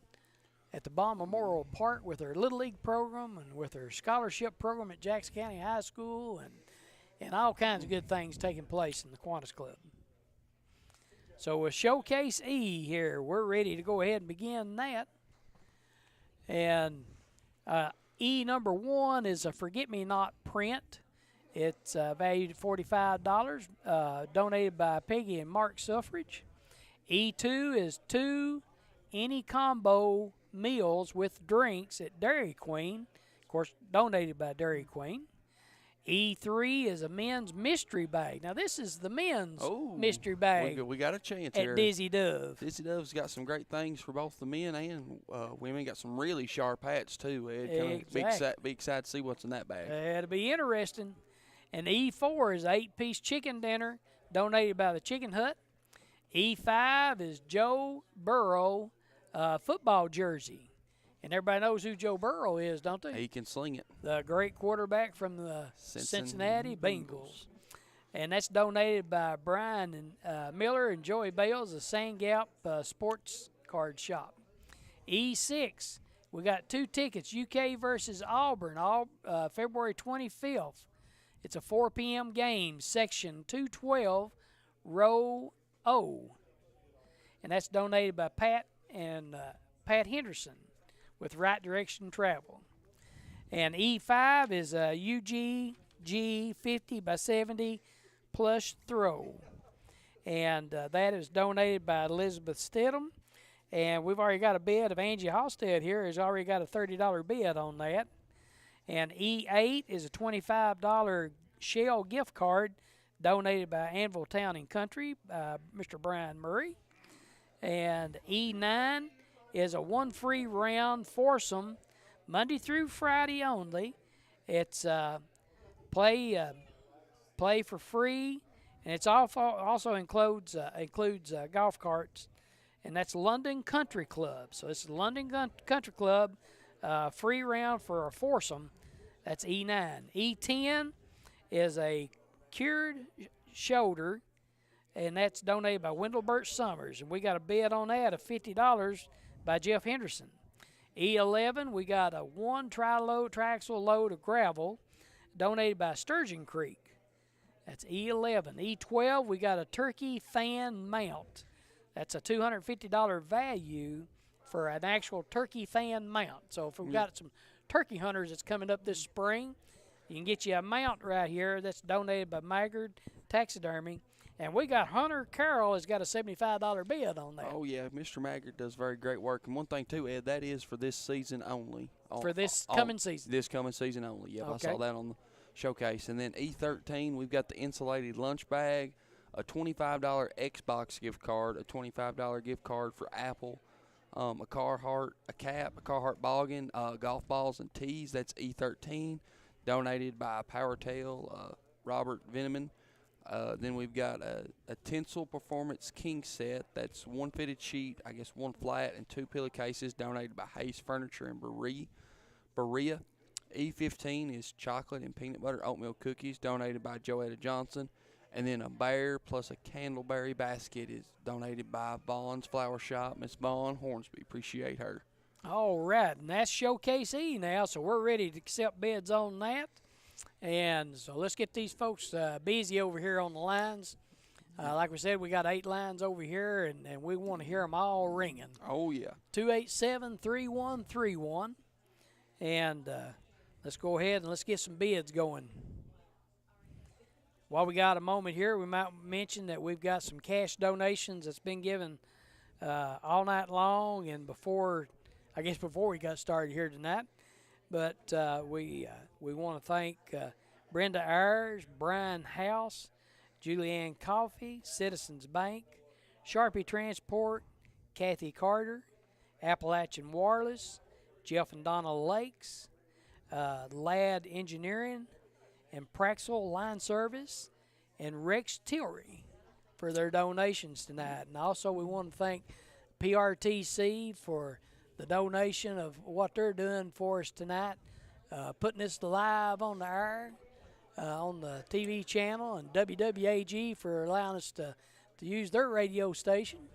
Bond Memorial Park with our Little League program and with our scholarship program at Jackson County High School and all kinds of good things taking place in the Kiwanis Club. So with Showcase E here, we're ready to go ahead and begin that. And E number 1 is a forget-me-not print. It's valued at $45, donated by Peggy and Mark Suffrage. E2 is 2 any combo meals with drinks at Dairy Queen, of course, donated by Dairy Queen. E3 is a men's mystery bag. Now, this is the men's mystery bag. We got a chance at here. Dizzy Dove. Dizzy Dove's got some great things for both the men and women. Got some really sharp hats, too, Ed. Exactly. Be excited to see what's in that bag. It'll be interesting. And E4 is an 8-piece chicken dinner donated by the Chicken Hut. E5 is Joe Burrow football jersey. And everybody knows who Joe Burrow is, don't they? He can sling it. The great quarterback from the Cincinnati Bengals. And that's donated by Brian and Miller and Joey Bales, the Sand Gap Sports Card Shop. E6, we got 2 tickets, UK versus Auburn, February 25th. It's a 4 p.m. game, section 212, row O. And that's donated by Pat and Pat Henderson with Right Direction Travel. And E5 is a UGG 50 by 70 plush throw. And that is donated by Elizabeth Stidham. And we've already got a bid of Angie Halstead here. Has already got a $30 bid on that. And E8 is a $25 Shell gift card donated by Anvil Town and Country, Mr. Brian Murray. And E9 is a 1 free round foursome, Monday through Friday only. It's play for free, and it's also includes golf carts, and that's London Country Club. So it's London Country Club, free round for a foursome. That's E9. E10 is a cured shoulder, and that's donated by Wendell Birch Summers, and we got a bid on that of $50 by Jeff Henderson. E11, we got a 1 triaxle load of gravel donated by Sturgeon Creek. That's E11. E12, we got a turkey fan mount. That's a $250 value for an actual turkey fan mount. So if we've got some turkey hunters that's coming up this spring, you can get you a mount right here that's donated by Maggard Taxidermy. And we got Hunter Carroll has got a $75 bid on that. Oh, yeah. Mr. Maggard does very great work. And one thing, too, Ed, that is for this season only. For this coming season? This coming season only. Yep, okay. I saw that on the showcase. And then E13, we've got the insulated lunch bag, a $25 Xbox gift card, a $25 gift card for Apple, a Carhartt, a cap, a Carhartt boggin, golf balls and tees. That's E13, donated by PowerTail, Robert Veneman. Then we've got a Tinsel Performance King set. That's 1 fitted sheet, I guess 1 flat, and 2 pillowcases donated by Hayes Furniture in Berea. E15 is chocolate and peanut butter oatmeal cookies donated by Joetta Johnson. And then a bear plus a candleberry basket is donated by Vaughn's Flower Shop. Miss Vaughn Hornsby, appreciate her. All right, and that's Showcase E now, so we're ready to accept bids on that. And so let's get these folks busy over here on the lines. Like we said, we got 8 lines over here, and we want to hear them all ringing. Oh, yeah. 287-3131. And let's go ahead and let's get some bids going. While we got a moment here, we might mention that we've got some cash donations that's been given all night long and before we got started here tonight. But we want to thank Brenda Ayers, Brian House, Julianne Coffee, Citizens Bank, Sharpie Transport, Kathy Carter, Appalachian Wireless, Jeff and Donna Lakes, Ladd Engineering, and Praxel Line Service, and Rex Tillery for their donations tonight. And also we want to thank PRTC for the donation of what they're doing for us tonight, putting this live on the air, on the TV channel, and WWAG for allowing us to use their radio station.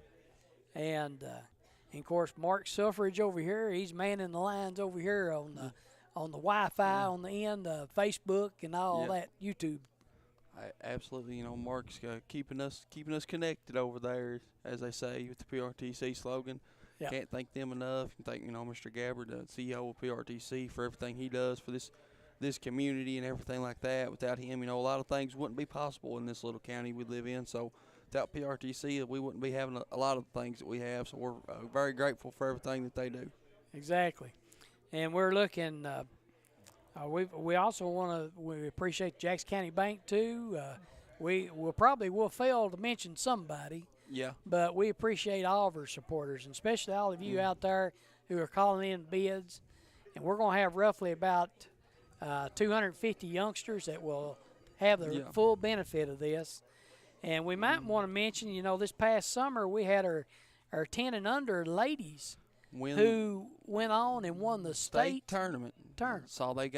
And of course, Mark Suffrage over here, he's manning the lines over here on the Wi-Fi on the end of Facebook and all that YouTube. Absolutely, you know, Mark's keeping us connected over there, as they say with the PRTC slogan. Yeah. Can't thank them enough. And thank Mr. Gabbard, the CEO of PRTC, for everything he does for this community and everything like that. Without him, a lot of things wouldn't be possible in this little county we live in. So without PRTC, we wouldn't be having a lot of the things that we have. So we're very grateful for everything that they do. Exactly. And we're looking. We also want to. We appreciate Jackson County Bank too. We'll fail to mention somebody. Yeah. But we appreciate all of our supporters, and especially all of you out there who are calling in bids. And we're going to have roughly about 250 youngsters that will have the full benefit of this. And we might want to mention, this past summer we had our 10 and under ladies who went on and won the state tournament. So they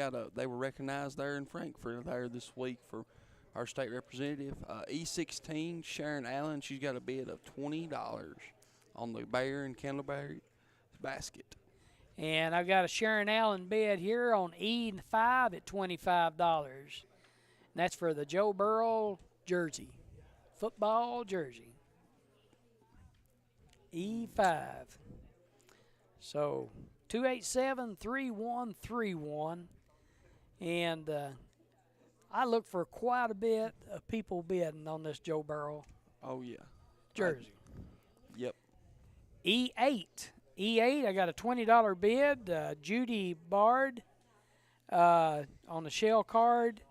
were recognized there in Frankfurt there this week for our state representative. E16, Sharon Allen, she's got a bid of $20 on the Bear and Candleberry basket. And I've got a Sharon Allen bid here on E5 at $25. And that's for the Joe Burrow jersey, football jersey. E5. So 287-3131. And I look for quite a bit of people bidding on this Joe Burrow jersey. Yep. E8, I got a $20 bid. Judy Bard on the shell card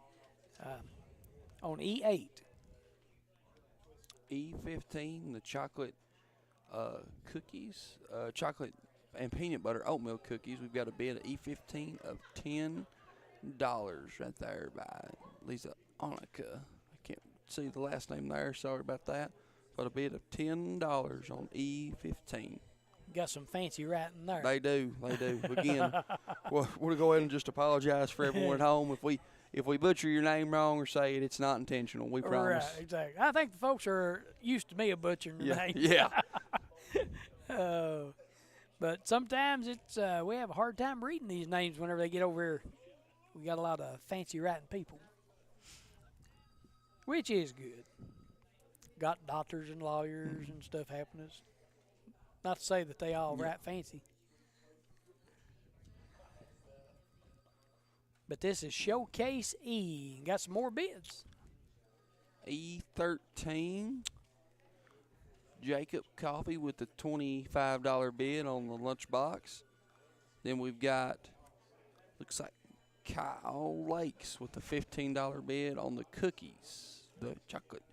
on E8. E15, the chocolate cookies, chocolate and peanut butter oatmeal cookies. We've got a bid of E15 of $10 right there by Lisa Onica. I can't see the last name there. Sorry about that. But a bid of $10 on E15. Got some fancy writing there. They do. Again, we'll go ahead and just apologize for everyone at home if we butcher your name wrong or say it. It's not intentional. We promise. Right, exactly. I think the folks are used to me of butchering the name. Yeah. But sometimes it's we have a hard time reading these names whenever they get over here. We got a lot of fancy writing people, which is good. Got doctors and lawyers and stuff helping us. Not to say that they all write fancy. But this is Showcase E. Got some more bids. E13, Jacob Coffee with the $25 bid on the lunchbox. Then we've got, looks like Kyle Lakes with the $15 bid on the cookies, the chocolate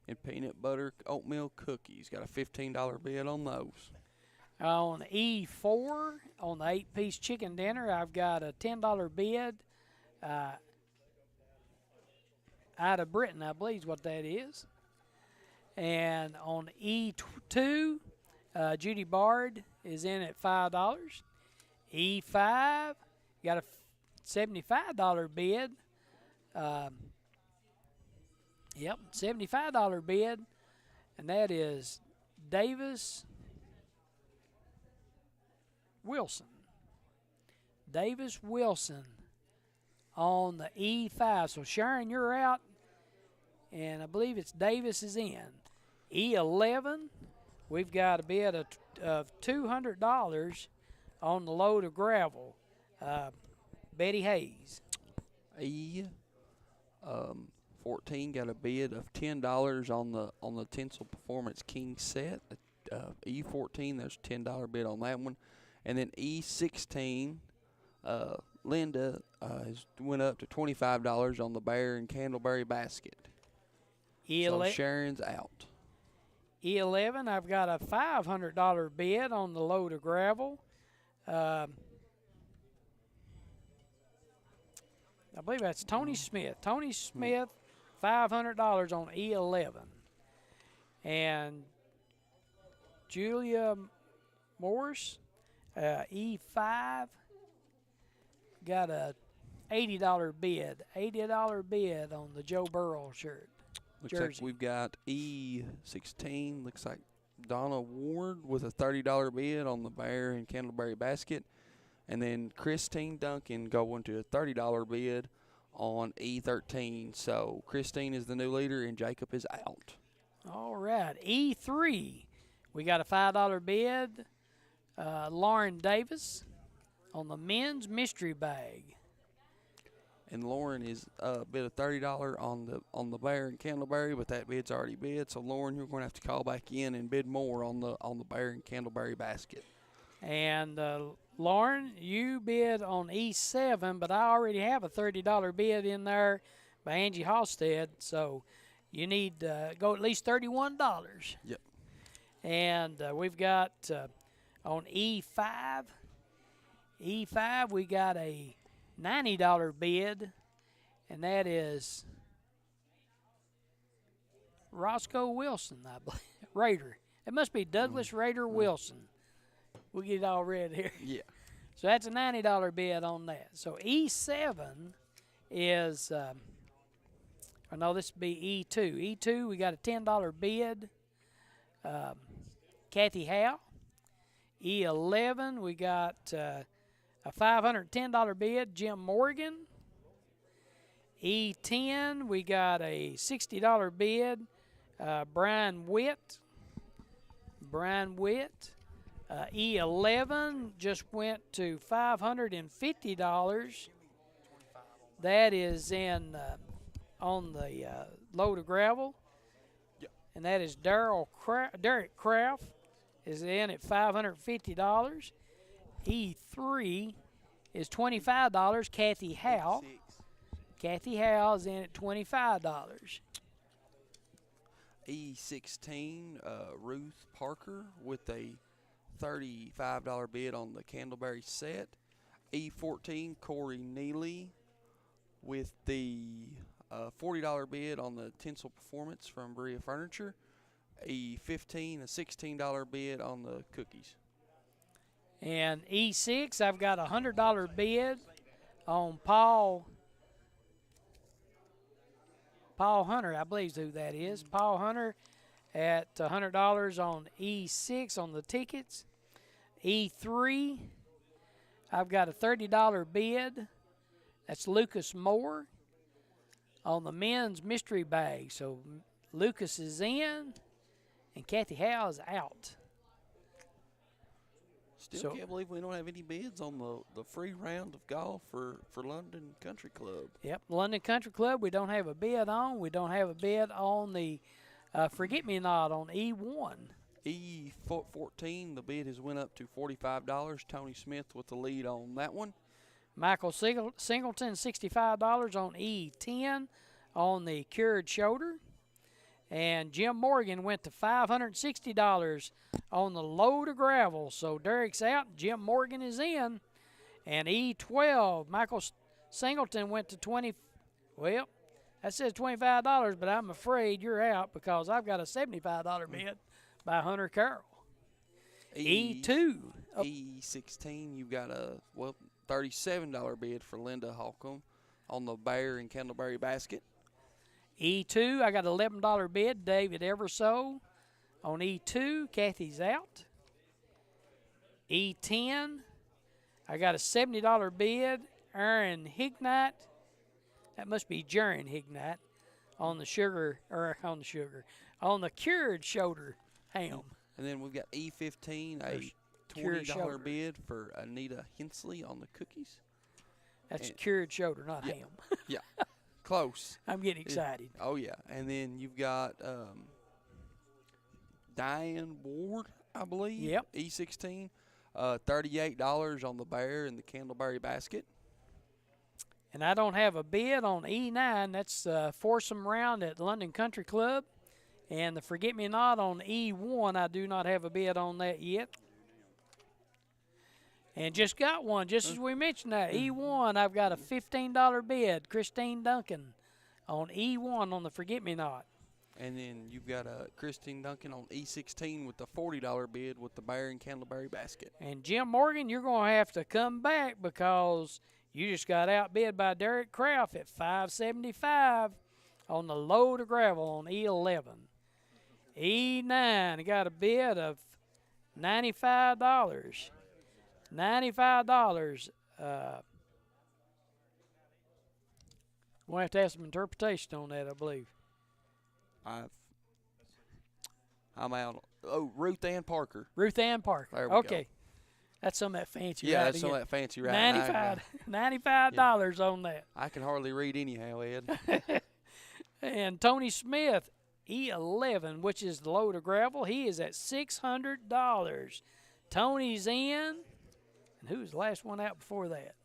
and peanut butter oatmeal cookies. Got a $15 bid on those. On E4, on the 8-piece chicken dinner, I've got a $10 bid. Out of Britain, I believe is what that is. And on E2, Judy Bard is in at $5. E5, got a $75 bid. $75 bid, and that is Davis Wilson. Davis Wilson on the E5. So, Sharon, you're out, and I believe it's Davis is in. E11, we've got a bid of $200 on the load of gravel. Betty Hayes. E14 got a bid of $10 on the Tinsel Performance King set. E14, there's a $10 bid on that one. And then E16, Linda went up to $25 on the Bear and Candleberry basket. So Sharon's out. E11, I've got a $500 bid on the load of gravel. I believe that's Tony Smith. Tony Smith, $500 on E11. And Julia Morris, E5, got a $80 bid. $80 bid on the Joe Burrow shirt. Looks jersey. like we've got E16. Looks like Donna Ward with a $30 bid on the Bear and Candleberry basket. And then Christine Duncan going to a $30 bid on E13. So Christine is the new leader and Jacob is out. All right. E3, we got a $5 bid Lauren Davis on the men's mystery bag. And Lauren is bid a $30 on the bear and candleberry, but that bid's already bid. So Lauren, you're going to have to call back in and bid more on the bear and candleberry basket. And Lauren, you bid on E7, but I already have a $30 bid in there by Angie Halstead, so you need to go at least $31. Yep. And we've got on E5, we got a $90 bid, and that is Roscoe Wilson, I believe. Rader. It must be Douglas Rader Wilson. We'll get it all read here. Yeah. So that's a $90 bid on that. So E7 is, or no, this would be E2. E2, we got a $10 bid. Kathy Howe. E11, we got a $510 bid, Jim Morgan. E10, we got a $60 bid, Brian Witt. E11 just went to $550. That is in on the load of gravel. Yep. And that is Derek Kraft is in at $550. E3 is $25. Kathy Howe. Kathy Howe is in at $25. E16, Ruth Parker with a $35 bid on the Candleberry set. E14, Corey Neely with the $40 bid on the Tinsel Performance from Berea Furniture. E15, a $16 bid on the cookies. And E6, I've got a $100 bid on Paul Hunter, I believe is who that is. Paul Hunter at $100 on E6 on the tickets. E3, I've got a $30 bid. That's Lucas Moore on the men's mystery bag. So Lucas is in and Kathy Howe is out. Still can't believe we don't have any bids on the free round of golf for London Country Club. Yep, London Country Club we don't have a bid on. We don't have a bid on the Forget-Me-Not on E1. E14, the bid has went up to $45. Tony Smith with the lead on that one. Michael Singleton, $65 on E10 on the cured shoulder. And Jim Morgan went to $560 on the load of gravel. So Derek's out, Jim Morgan is in. And E12, Michael Singleton went to well, that says $25, but I'm afraid you're out because I've got a $75 bid by Hunter Carroll. E2. E16, you've got a, $37 bid for Linda Holcomb on the Bear and Candleberry basket. E2, I got an $11 bid, David Everso. On E2, Kathy's out. E10, I got a $70 bid, Aaron Hignat. That must be Jaron Hignat on the on the cured shoulder ham. And then we've got E15, a $20 bid for Anita Hensley on the cookies. That's cured shoulder, not ham. Yeah, close. I'm getting excited. Oh, yeah. And then you've got Diane Ward, I believe. Yep. E16, $38 on the Bear and the Candleberry basket. And I don't have a bid on E9. That's foursome round at London Country Club. And the Forget-Me-Not on E1, I do not have a bid on that yet. And just got one, just as we mentioned that. E1, I've got a $15 bid. Christine Duncan on E1 on the Forget-Me-Not. And then you've got Christine Duncan on E16 with the $40 bid with the Bear and Candleberry basket. And Jim Morgan, you're going to have to come back because you just got outbid by Derek Kraft at $575 on the load of gravel on E11. E9, I got a bid of $95. $95. We'll have to have some interpretation on that, I believe. I'm out. Oh, Ruth Ann Parker. Ruth Ann Parker. There we okay. go. That's some of that fancy. Yeah, writing that's some of again. that fancy writing. $95 on that. I can hardly read anyhow, Ed. And Tony Smith, E11, which is the load of gravel, he is at $600. Tony's in. And who was the last one out before that?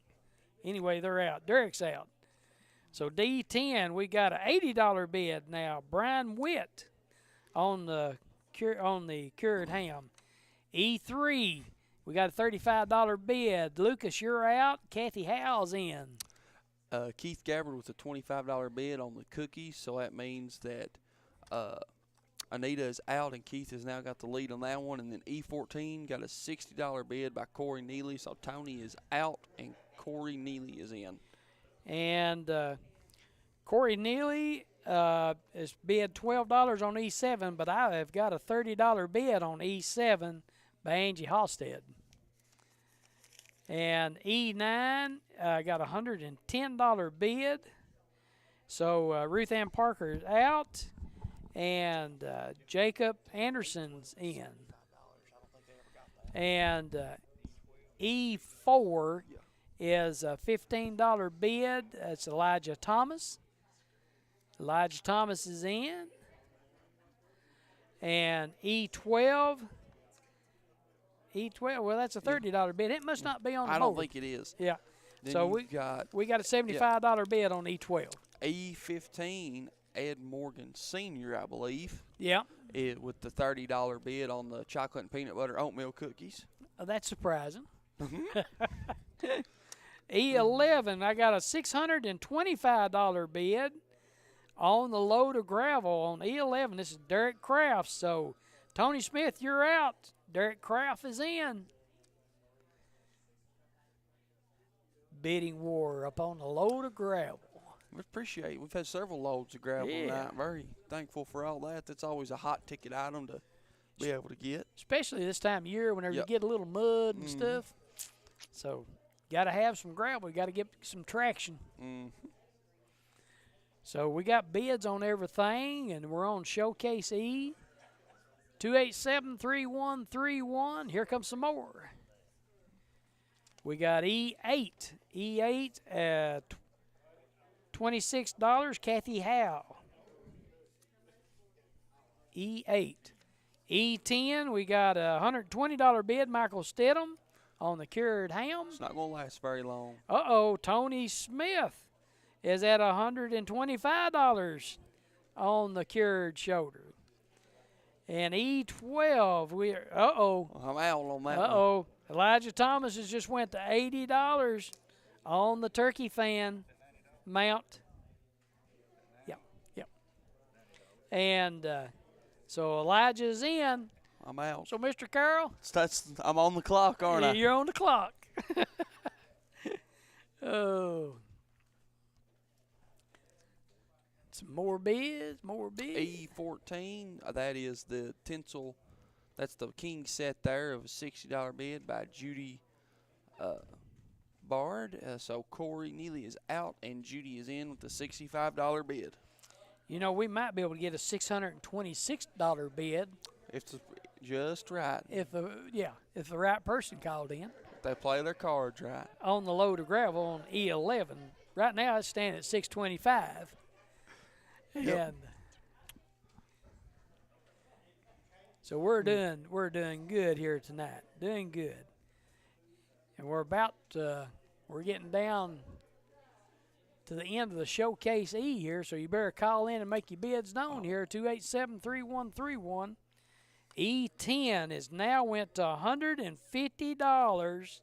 Anyway, they're out. Derek's out. So D10, we got an $80 bid now. Brian Witt on the cured ham. E3, we got a $35 bid. Lucas, you're out. Kathy Howell's in. Keith Gabbard with a $25 bid on the cookies, so that means that Anita is out and Keith has now got the lead on that one. And then E14 got a $60 bid by Corey Neely, so Tony is out and Corey Neely is in. And Corey Neely is bid $12 on E7, but I have got a $30 bid on E7 by Angie Halstead. And E9 got a $110 bid. So Ruth Ann Parker is out, and Jacob Anderson's in. And E4 is a $15 bid. That's Elijah Thomas. Elijah Thomas is in. And E12, well, that's a $30 bid. It must not be on the I board. don't think it is. Yeah. Then So we got a $75 bid on E12. E15, Ed Morgan Sr., I believe, Yeah. with the $30 bid on the chocolate and peanut butter oatmeal cookies. That's surprising. E11, I got a $625 bid on the load of gravel on E11. This is Derek Kraft. So, Tony Smith, you're out. Derek Kraft is in. Bidding war up on the load of gravel. We appreciate it. We've had several loads of gravel tonight. Very thankful for all that. That's always a hot ticket item to be able to get. Especially this time of year whenever you get a little mud and stuff. So, got to have some gravel. You got to get some traction. So, we got bids on everything, and we're on Showcase E. 287-3131. Here comes some more. We got E8. E8 at $26. Kathy Howe. E8. E10, we got a $120 bid. Michael Stidham on the cured ham. It's not going to last very long. Tony Smith is at $125 on the cured shoulder. And E12, I'm out on that one. Elijah Thomas has just went to $80 on the turkey fan mount. Yep. And so Elijah's in. I'm out. So, Mr. Carroll, I'm on the clock, aren't I? you're on the clock. Oh. Some more bids. E14, that is the tinsel. That's the king set there of a $60 bid by Judy Bard. So Corey Neely is out and Judy is in with a $65 bid. You know, we might be able to get a $626 bid. If it's just right. If the right person called in. If they play their cards right. On the load of gravel on E11. Right now it's standing at $625. Yep. And so we're doing good here tonight. Doing good. And we're getting down to the end of the Showcase E here, so you better call in and make your bids known here, 287-3131. E10 is now went to $150.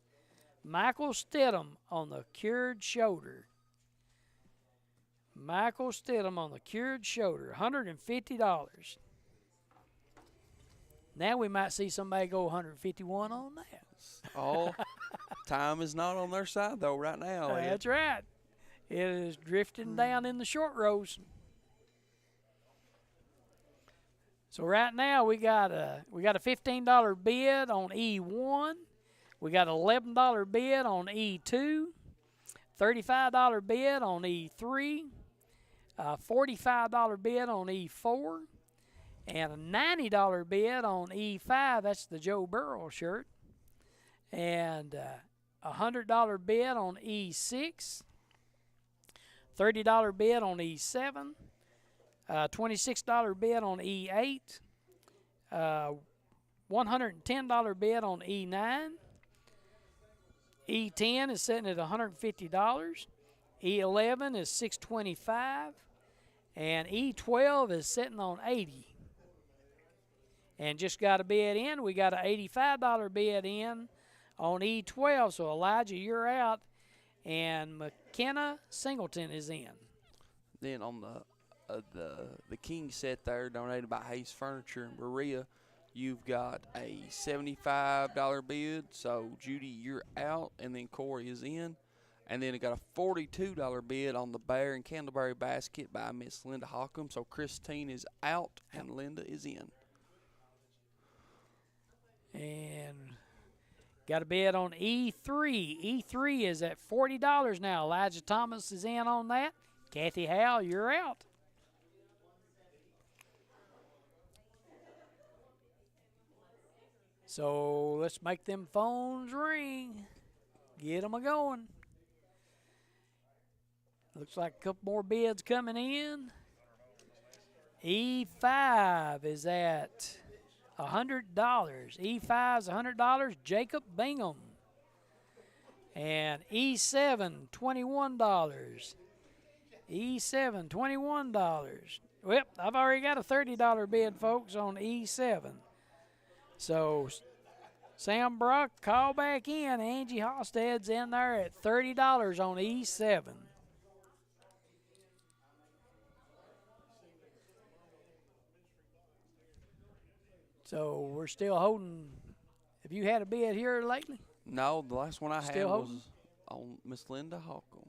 Michael Stidham on the cured shoulder. Michael Stidham on the cured shoulder, $150. Now we might see somebody go 151 on that. Oh, time is not on their side, though, right now. That's right. It is drifting down in the short rows. So right now we got a $15 bid on E1. We got an $11 bid on E2. $35 bid on E3. $45 bid on E4. And a $90 bid on E5. That's the Joe Burrow shirt. and $100 bid on E6, $30 bid on E7, $26 bid on E8, $110 bid on E9. E10 is sitting at $150. E11 is $625, and E12 is sitting on $80. And just got a bid in. We got an $85 bid in on E12. So Elijah, you're out, and McKenna Singleton is in. Then on the king set there, donated by Hayes Furniture in Berea, you've got a $75 bid. So Judy, you're out, and then Corey is in. And then it got a $42 bid on the Bear and Candleberry basket by Miss Linda Hockham. So Christine is out, and Linda is in. And got a bid on E3. E3 is at $40 now. Elijah Thomas is in on that. Kathy Howell, you're out. So let's make them phones ring. Get them a-going. Looks like a couple more bids coming in. E5 is at $100. E5 is $100. Jacob Bingham. And E7, $21. E7, $21. Well, I've already got a $30 bid, folks, on E7. So, Sam Brock, call back in. Angie Hosted's in there at $30 on E7. So, we're still holding. Have you had a bid here lately? No, the last one I had Still was holding? on Miss Linda Hockham.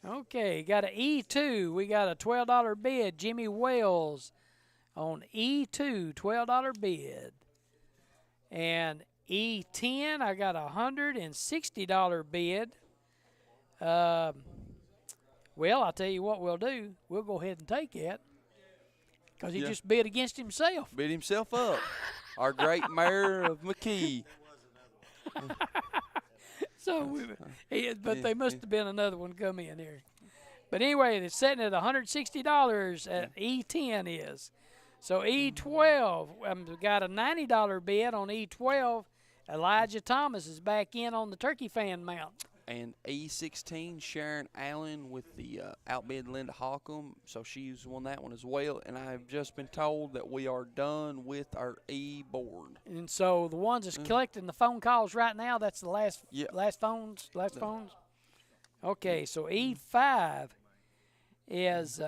Okay, got an E2. We got a $12 bid. Jimmy Wells on E2, $12 bid. And E10, I got a $160 bid. Well, I'll tell you what we'll do. We'll go ahead and take it because he just bid against himself. Beat himself up. Our great mayor of McKee. So, but they must have been another one come in here. But anyway, it's sitting at $160 at E10 is. So E12, got a $90 bid on E12. Elijah Thomas is back in on the turkey fan mount. And E16, Sharon Allen with the outbid Linda Hockham. So she's won that one as well. And I've just been told that we are done with our E board. And so the ones that's collecting the phone calls right now, that's the last phones. Okay, so E5 is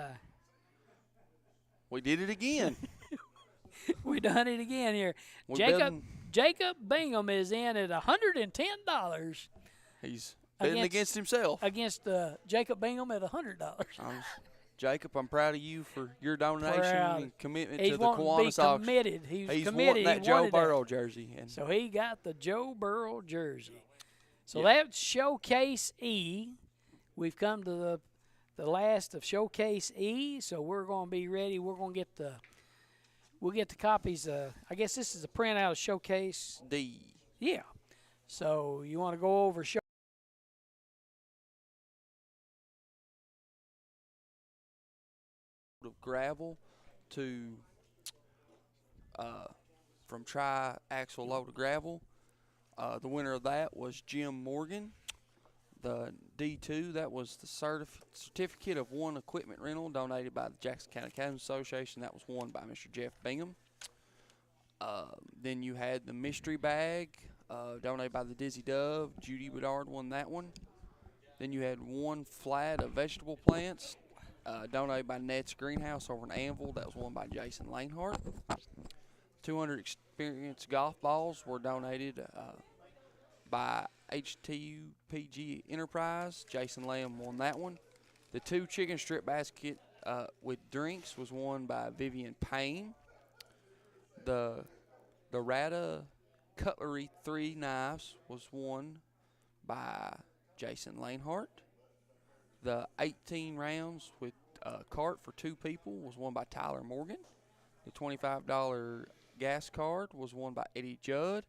we did it again. we done it again here. We're Jacob Bingham is in at $110. He's bidding against himself. Against Jacob Bingham at $100. Jacob, I'm proud of you for your donation and commitment to the Kiwanis auction. Committed. He's committed. Wanting that Joe Burrow jersey. And so he got the Joe Burrow jersey. So that's Showcase E. We've come to the last of Showcase E. So we're going to be ready. We're going to get we'll get the copies. I guess this is a printout of Showcase D. Yeah. So you want to go over of gravel to from tri-axle load of gravel. The winner of that was Jim Morgan. The D2, that was the certificate of one equipment rental donated by the Jackson County Cabin Association. That was won by Mr. Jeff Bingham. Then you had the mystery bag donated by the Dizzy Dove. Judy Bedard won that one. Then you had one flat of vegetable plants donated by Ned's Greenhouse over in Anvil. That was won by Jason Lanehart. 200 experienced golf balls were donated by HTUPG Enterprise. Jason Lamb won that one. The 2 chicken strip basket with drinks was won by Vivian Payne. The Rata Cutlery 3 knives was won by Jason Lanehart. The 18 rounds with cart for 2 people was won by Tyler Morgan. The $25 gas card was won by Eddie Judd.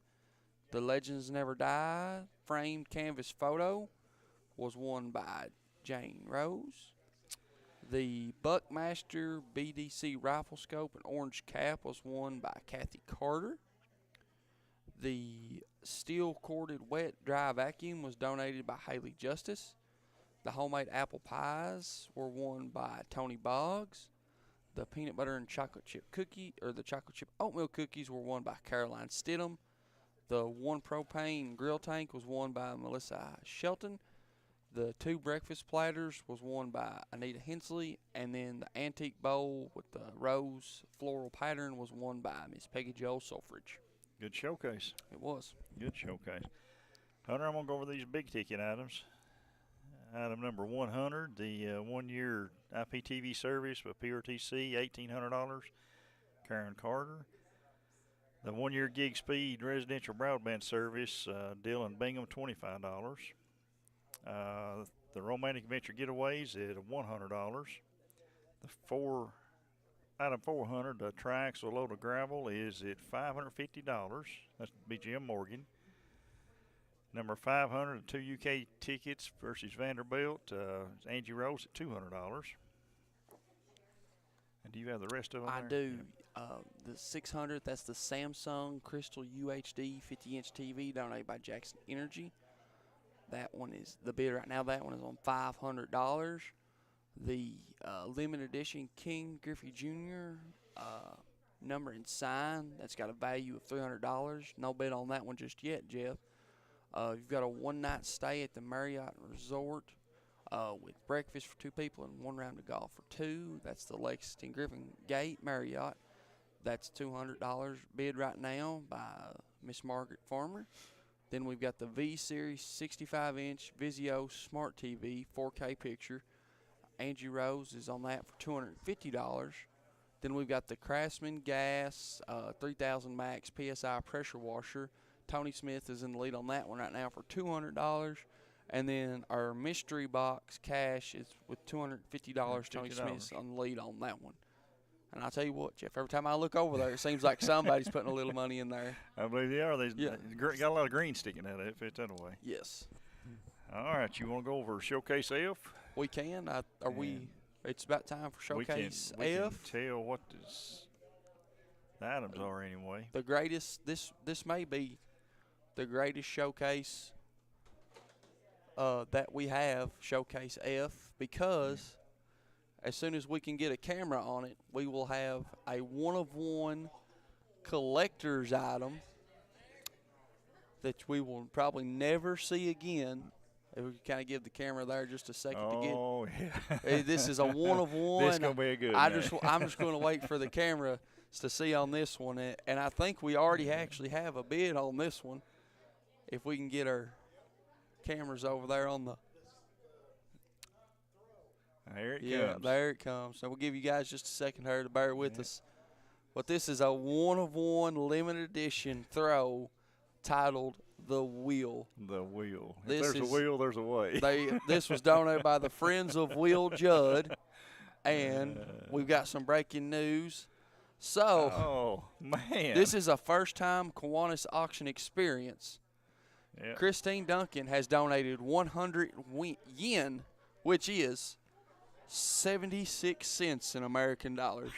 The Legends Never Die framed canvas photo was won by Jane Rose. The Buckmaster BDC rifle scope and orange cap was won by Kathy Carter. The steel corded wet dry vacuum was donated by Haley Justice. The homemade apple pies were won by Tony Boggs. The peanut butter and chocolate chip cookie, or the chocolate chip oatmeal cookies, were won by Caroline Stidham. The 1 propane grill tank was won by Melissa Shelton. The 2 breakfast platters was won by Anita Hensley. And then the antique bowl with the rose floral pattern was won by Miss Peggy Joel Sulfridge. Good showcase. It was. Good showcase. Hunter, I'm going to go over these big ticket items. Item number 100, the 1 year IPTV service with PRTC, $1,800. Karen Carter. The 1 year gig speed residential broadband service, Dylan Bingham, $25. The romantic adventure getaways at $100. Item 400, the triaxle load of gravel is at $550. That's BGM Morgan. Number 500, the 2 UK tickets versus Vanderbilt, Angie Rose at $200. And do you have the rest of them? I there? do. The 600, that's the Samsung Crystal UHD 50-inch TV donated by Jackson Energy. That one is the bid right now. That one is on $500. The limited edition King Griffey Jr. Number and sign, that's got a value of $300. No bid on that one just yet, Jeff. You've got a 1-night stay at the Marriott Resort with breakfast for 2 people and 1 round of golf for 2. That's the Lexington Griffin Gate Marriott. That's $200 bid right now by Miss Margaret Farmer. Then we've got the V-Series 65-inch Vizio Smart TV 4K picture. Angie Rose is on that for $250. Then we've got the Craftsman Gas 3000 Max PSI pressure washer. Tony Smith is in the lead on that one right now for $200. And then our mystery box cash is with $250. Tony Smith's on the lead on that one. And I'll tell you what, Jeff, every time I look over there, it seems like somebody's putting a little money in there. I believe they are. Yeah. Got a lot of green sticking out of it, if it's that way. Yes. All right, you want to go over Showcase F? We can. It's about time for Showcase we can F. tell what the items are anyway. The greatest, this may be the greatest showcase that we have, Showcase F, because as soon as we can get a camera on it, we will have a one-of-one collector's item that we will probably never see again. If we kind of give the camera there just a second to get. Oh, yeah. Hey, this is a one-of-one. This is going to be a good one. I'm just going to wait for the camera to see on this one. And I think we already actually have a bid on this one. If we can get our cameras over there on the. There it yeah, comes. there it comes. So we'll give you guys just a second here to bear with us. But this is a one-of-one limited edition throw titled The Wheel. The Wheel. This If there's a wheel, there's a way. This was donated by the Friends of Will Judd. And we've got some breaking news. So, oh, man. this is a first-time Kiwanis auction experience. Yeah. Christine Duncan has donated 100 yen, which is 76 cents in American dollars.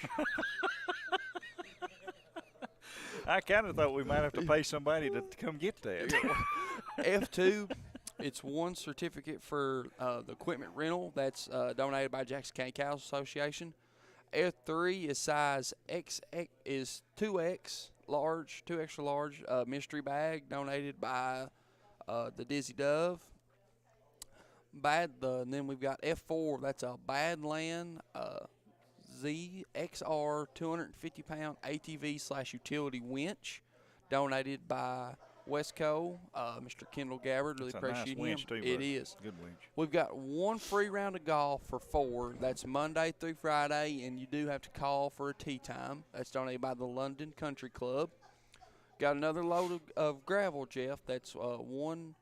I kind of thought we might have to pay somebody to come get that. F2, it's 1 certificate for the equipment rental. That's donated by Jackson County Cows Association. F3 is size X, is 2X large, 2 extra large mystery bag donated by the Dizzy Dove. And then we've got F4. That's a Badland ZXR 250-pound ATV/utility winch, donated by Westco. Mr. Kendall Gabbard, really appreciate him. Winch too, it is. Good winch. We've got 1 free round of golf for 4. That's Monday through Friday, and you do have to call for a tee time. That's donated by the London Country Club. Got another load of gravel, Jeff. That's 1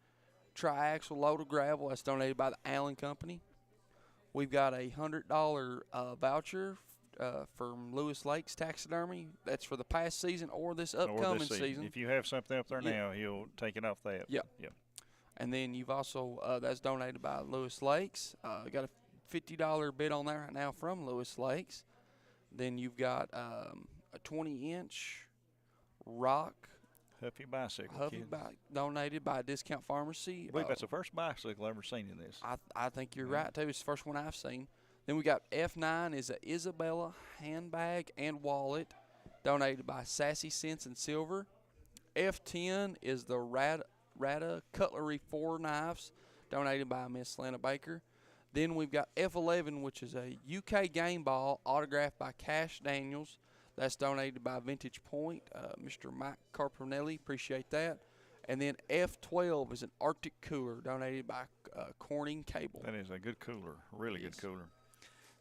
triaxle load of gravel. That's donated by the Allen Company. We've got a $100 voucher from Lewis Lakes Taxidermy. That's for the past season or this Or upcoming this season. If you have something up there Yeah. now, he'll take it off that. Yep. Yep. And then you've also, that's donated by Lewis Lakes. Got a $50 bid on that right now from Lewis Lakes. Then you've got a 20-inch rock Huffy bicycle. Huffy kid. bike donated by Discount Pharmacy. I believe that's the first bicycle I've ever seen in this. I think you're Yeah. right, too. It's the first one I've seen. Then we got F9 is a Isabella handbag and wallet donated by Sassy Sense and Silver. F10 is the Rada Cutlery 4 knives donated by Miss Lana Baker. Then we've got F11, which is a UK game ball autographed by Cash Daniels. That's donated by Vintage Point, Mr. Mike Carpinelli. Appreciate that. And then F12 is an Arctic cooler donated by Corning Cable. That is a good cooler, really Yes. good cooler.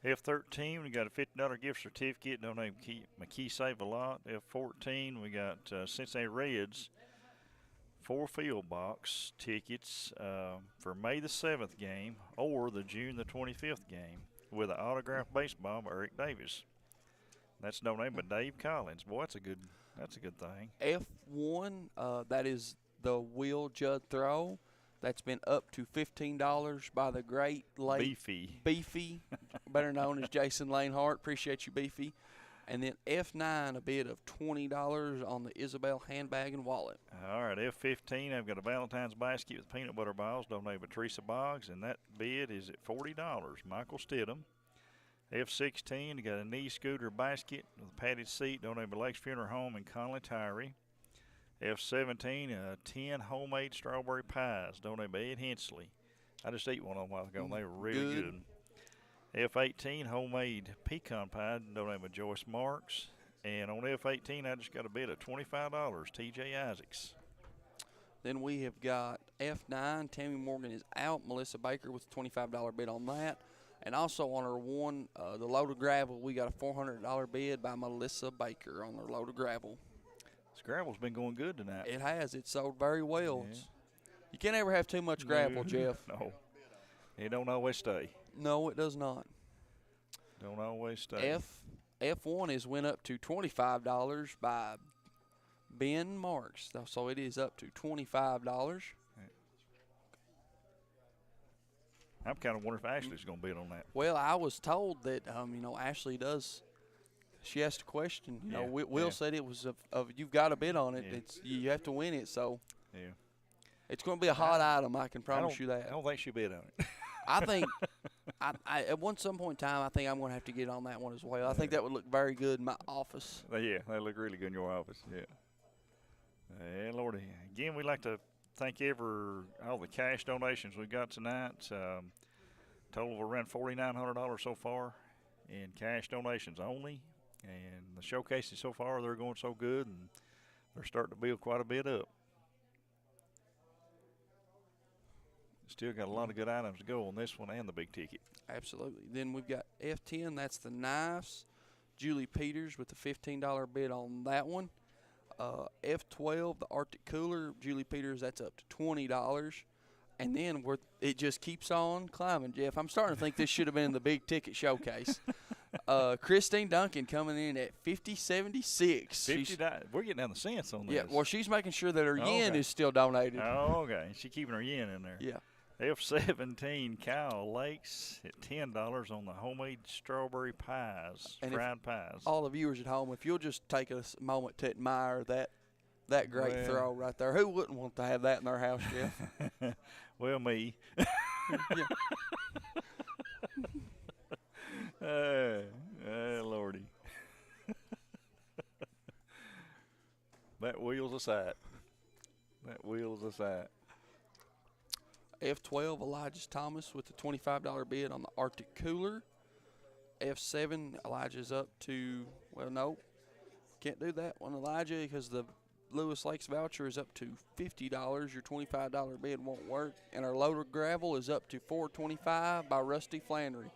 F13, we got a $50 gift certificate donated McKee Save a Lot. F14, we got Cincinnati Reds 4 field box tickets for May the 7th game or the June the 25th game with an autographed baseball by Eric Davis. That's donated by Dave Collins. Boy, that's a good thing. F1, that is the Will Judd throw. That's been up to $15 by the great late Beefy, better known as Jason Lanehart. Appreciate you, Beefy. And then F9, a bid of $20 on the Isabel handbag and wallet. All right, F15, I've got a Valentine's basket with peanut butter balls donated by Teresa Boggs, and that bid is at $40. Michael Stidham. F16, I got a knee scooter basket with a padded seat donated by Lakes Funeral Home in Conley Tyree. F17, 10 homemade strawberry pies donated by Ed Hensley. I just ate one of them a while ago, and they were really good. F18, homemade pecan pie donated by Joyce Marks. And on F18, I just got a bid of $25, TJ Isaacs. Then we have got F9, Tammy Morgan is out. Melissa Baker with a $25 bid on that. And also on her one, the load of gravel, we got a $400 bid by Melissa Baker on her load of gravel. This gravel's been going good tonight. It has. It sold very well. Yeah. You can't ever have too much gravel, Jeff. No. It don't always stay. No, it does not. Don't always stay. F1 is went up to $25 by Ben Marks. So it is up to $25. I'm kind of wondering if Ashley's going to bid on that. Well, I was told that, Ashley does. She asked a question. You know, Will said it was of you've got a bid on it. Yeah. It's you have to win it. So Yeah. it's going to be a hot item. I can promise you that. I don't think she bid on it. I think I at some point in time, I think I'm going to have to get on that one as well. I think that would look very good in my office. Yeah, they look really good in your office. Yeah. Yeah, Lordy. Again, we'd like to thank all the cash donations we got tonight. Total of around $4,900 so far in cash donations only. And the showcases so far, they're going so good, and they're starting to build quite a bit up. Still got a lot of good items to go on this one and the big ticket. Absolutely. Then we've got F10. That's the knives. Julie Peters with the $15 bid on that one. F12, the Arctic cooler. Julie Peters, that's up to $20. And then it just keeps on climbing, Jeff. I'm starting to think this should have been the big ticket showcase. Christine Duncan coming in at $50.76. We're getting down the cents on this. Yeah, well, she's making sure that her yen is still donated. Oh, okay. She's keeping her yen in there. Yeah. F17, Kyle Lakes at $10 on the homemade strawberry pies, And fried pies. All the viewers at home, if you'll just take a moment to admire that great throw right there. Who wouldn't want to have that in their house, Jeff? Well, me. Lordy. That wheel's aside. F12, Elijah Thomas with the $25 bid on the Arctic cooler. F7, Elijah's up to, well, no, can't do that one, Elijah, because the Lewis Lakes voucher is up to $50. Your $25 bid won't work. And our loader gravel is up to $425 by Rusty Flannery.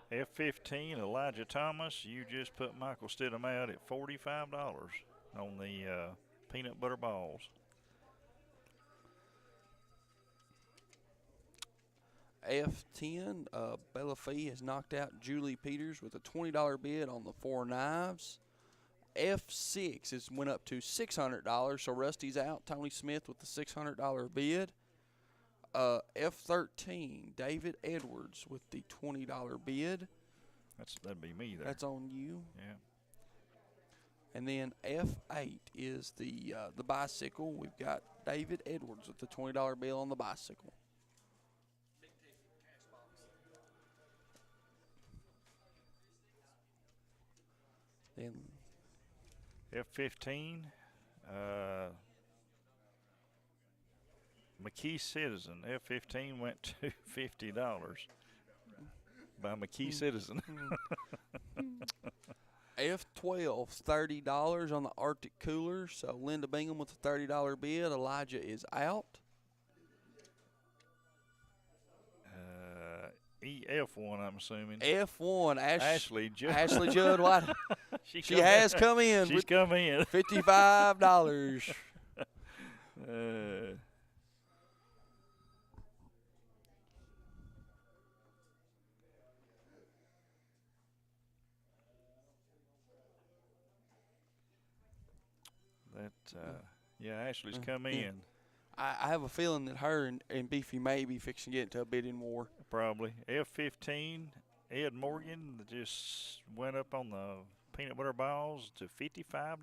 F15, Elijah Thomas. You just put Michael Stidham out at $45 on the peanut butter balls. F10, Bella Fee has knocked out Julie Peters with a $20 bid on the 4 knives. F6 went up to $600, so Rusty's out. Tony Smith with the $600 bid. F13, David Edwards with the $20 bid. That'd be me there. That's on you. Yeah. And then F8 is the bicycle. We've got David Edwards with the $20 bill on the bicycle. Then F15, McKee Citizen. F15 went to $50 by McKee Citizen. F12, $30 on the Arctic Cooler. So Linda Bingham with the $30 bid. Elijah is out. F1, I'm assuming. F1, Ashley Judd. Ashley Judd White. she has come in. She's come in. $55. Yeah, Ashley's come in. I have a feeling that her and Beefy may be fixing to get into a bidding war. Probably. F15, Ed Morgan just went up on the peanut butter balls to $55.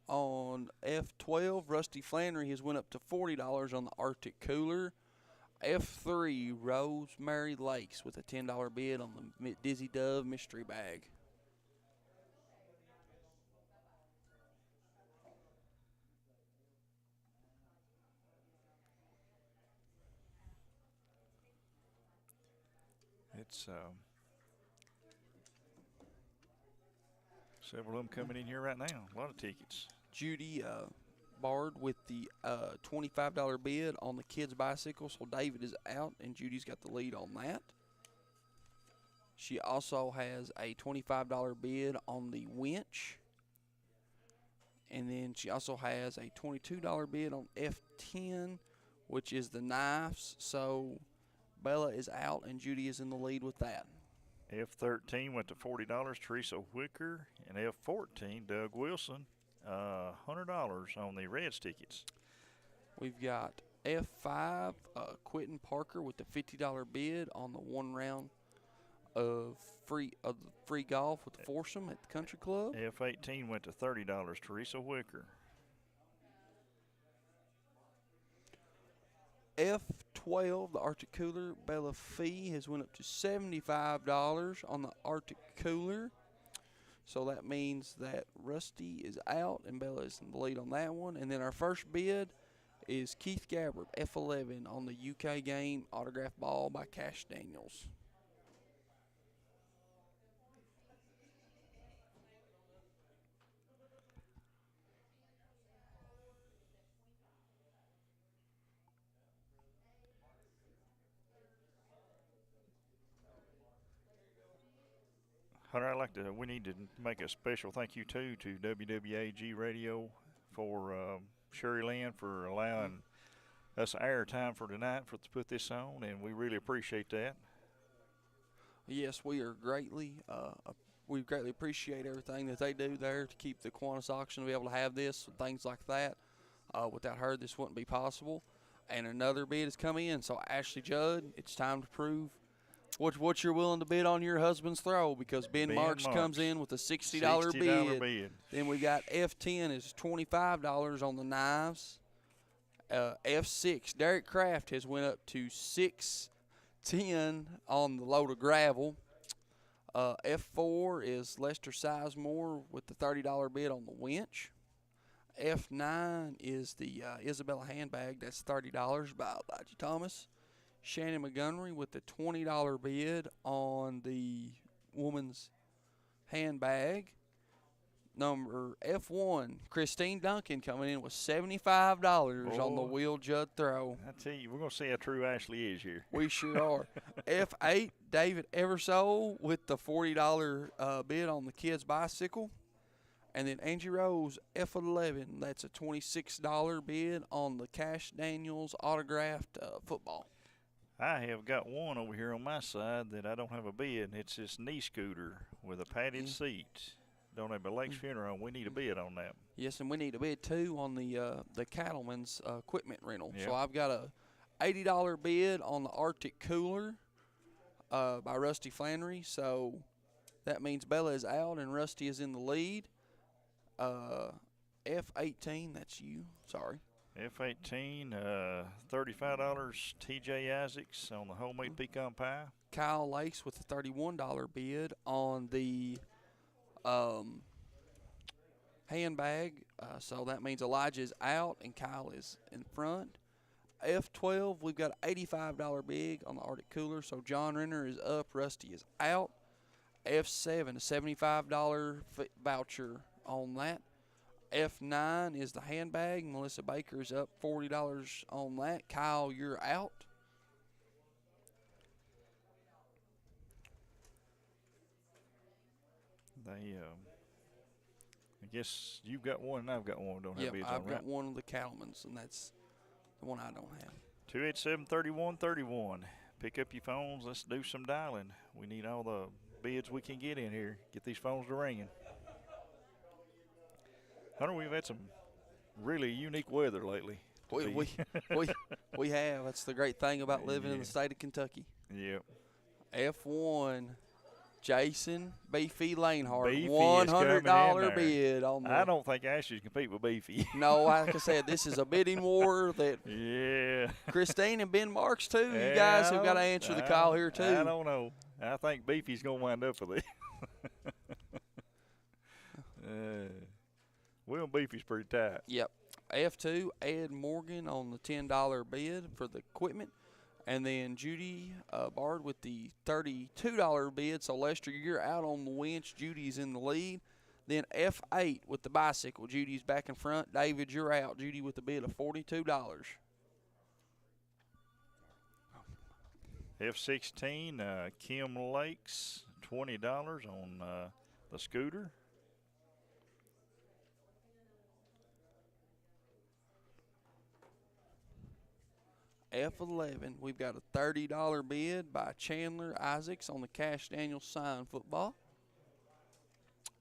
On F12, Rusty Flannery has went up to $40 on the Arctic Cooler. F3, Rosemary Lakes with a $10 bid on the Dizzy Dove mystery bag. It's several of them coming in here right now. A lot of tickets. Judy Bard with the $25 bid on the kids' bicycle. So David is out, and Judy's got the lead on that. She also has a $25 bid on the winch. And then she also has a $22 bid on F10, which is the knives. So Bella is out, and Judy is in the lead with that. F13 went to $40, Teresa Wicker. And F14, Doug Wilson, $100 on the Reds tickets. We've got F5, Quentin Parker with the $50 bid on the 1 round of free golf with the foursome at the country club. F18 went to $30, Teresa Wicker. F12, the Arctic Cooler, Bella Fee has went up to $75 on the Arctic Cooler. So that means that Rusty is out and Bella is in the lead on that one. And then our first bid is Keith Gabbard, F11 on the UK game, autograph ball by Cash Daniels. Hunter, we need to make a special thank you to WWAG Radio for Sherry Lynn for allowing us air time for tonight to put this on, and we really appreciate that. Yes, we greatly appreciate everything that they do there to keep the Kiwanis auction to be able to have this and things like that. Without her, this wouldn't be possible. And another bid has come in, so Ashley Judd, it's time to prove what you're willing to bid on your husband's throw, because Ben Marks comes in with a $60 bid. Then we got F10 is $25 on the knives. F6, Derek Kraft has went up to $610 on the load of gravel. F4 is Lester Sizemore with the $30 bid on the winch. F9 is the Isabella handbag. That's $30 by Elijah Thomas. Shannon Montgomery with the $20 bid on the woman's handbag. Number F1, Christine Duncan coming in with $75 on the Will Judd throw. I tell you, we're going to see how true Ashley is here. We sure are. F8, David Eversole with the $40 bid on the kids' bicycle. And then Angie Rose, F11, that's a $26 bid on the Cash Daniels autographed football. I have got one over here on my side that I don't have a bid. It's this knee scooter with a padded seat. Donated by Lake's Funeral. We need a bid on that. Yes, and we need a bid too on the cattleman's equipment rental. Yep. So I've got a $80 bid on the Arctic cooler by Rusty Flannery. So that means Bella is out and Rusty is in the lead. F18, that's you. Sorry. F18, $35. TJ Isaacs on the homemade pecan pie. Kyle Lakes with a $31 bid on the handbag. So that means Elijah is out and Kyle is in front. F12, we've got an $85 bid on the Arctic cooler. So John Renner is up, Rusty is out. F7, a $75 voucher on that. F9 is the handbag. Melissa Baker is up $40 on that. Kyle, you're out. I guess you've got one and I've got one. Don't have Yep, bids I've on, got right? one of the cattlemen's, and that's the one I don't have. 287-3131. Pick up your phones. Let's do some dialing. We need all the bids we can get in here. Get these phones to ringing. Hunter, we've had some really unique weather lately. We have. That's the great thing about living in the state of Kentucky. Yep. F1, Jason Beefy Lanehart, Beefy is $100 bid on the. I don't think Ashley's compete with Beefy. No, like I said, this is a bidding war that. Yeah. Christine and Ben Marks too. Yeah, You guys have got to answer the call here too. I don't know. I think Beefy's gonna wind up with it. Will Beefy's pretty tight. Yep. F2, Ed Morgan on the $10 bid for the equipment. And then Judy Bard with the $32 bid. So, Lester, you're out on the winch. Judy's in the lead. Then F8 with the bicycle. Judy's back in front. David, you're out. Judy with the bid of $42. F16, Kim Lakes, $20 on the scooter. F11, we've got a $30 bid by Chandler Isaacs on the Cash Daniels sign football.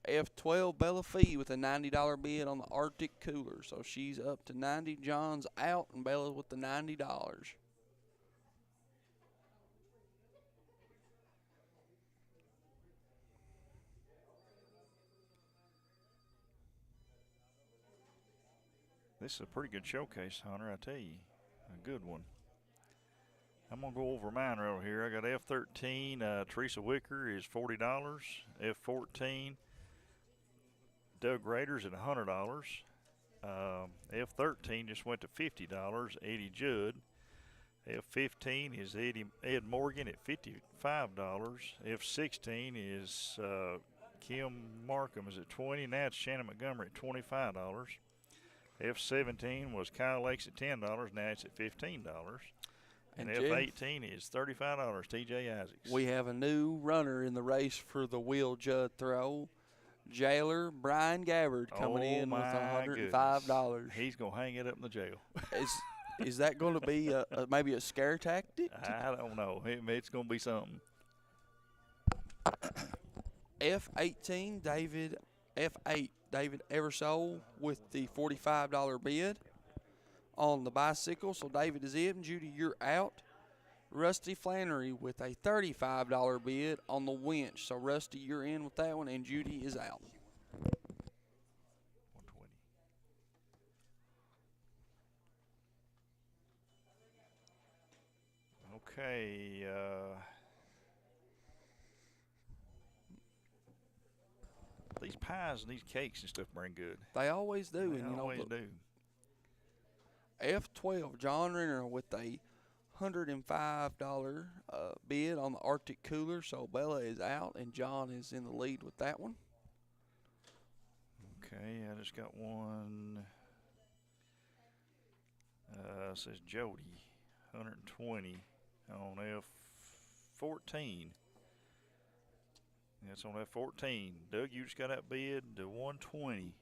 F12, Bella Fee with a $90 bid on the Arctic cooler. So she's up to 90. John's out, and Bella's with the $90. This is a pretty good showcase, Hunter, I tell you. A good one. I'm going to go over mine right over here. I got F13, Teresa Wicker is $40. F14, Doug Raiders at $100. F13 just went to $50, Eddie Judd. F15 is Ed Morgan at $55. F16 is Kim Markham is at $20. Now it's Shannon Montgomery at $25. F17 was Kyle Lakes at $10. Now it's at $15. And F18 is $35, TJ Isaacs. We have a new runner in the race for the Will Judd throw. Jailer Brian Gabbard coming in with $105. He's going to hang it up in the jail. Is that going to be maybe a scare tactic? I don't know. It's going to be something. F18, F8, David Eversole with the $45 bid on the bicycle. So David is in. Judy, you're out. Rusty Flannery with a $35 bid on the winch. So Rusty, you're in with that one, and Judy is out. 120. Okay. These pies and these cakes and stuff bring good. They always do. They always do. F12, John Renner with a $105 bid on the Arctic cooler. So Bella is out, and John is in the lead with that one. Okay, I just got one. Says Jody, 120 on F14. That's on F14. Doug, you just got that bid to 120.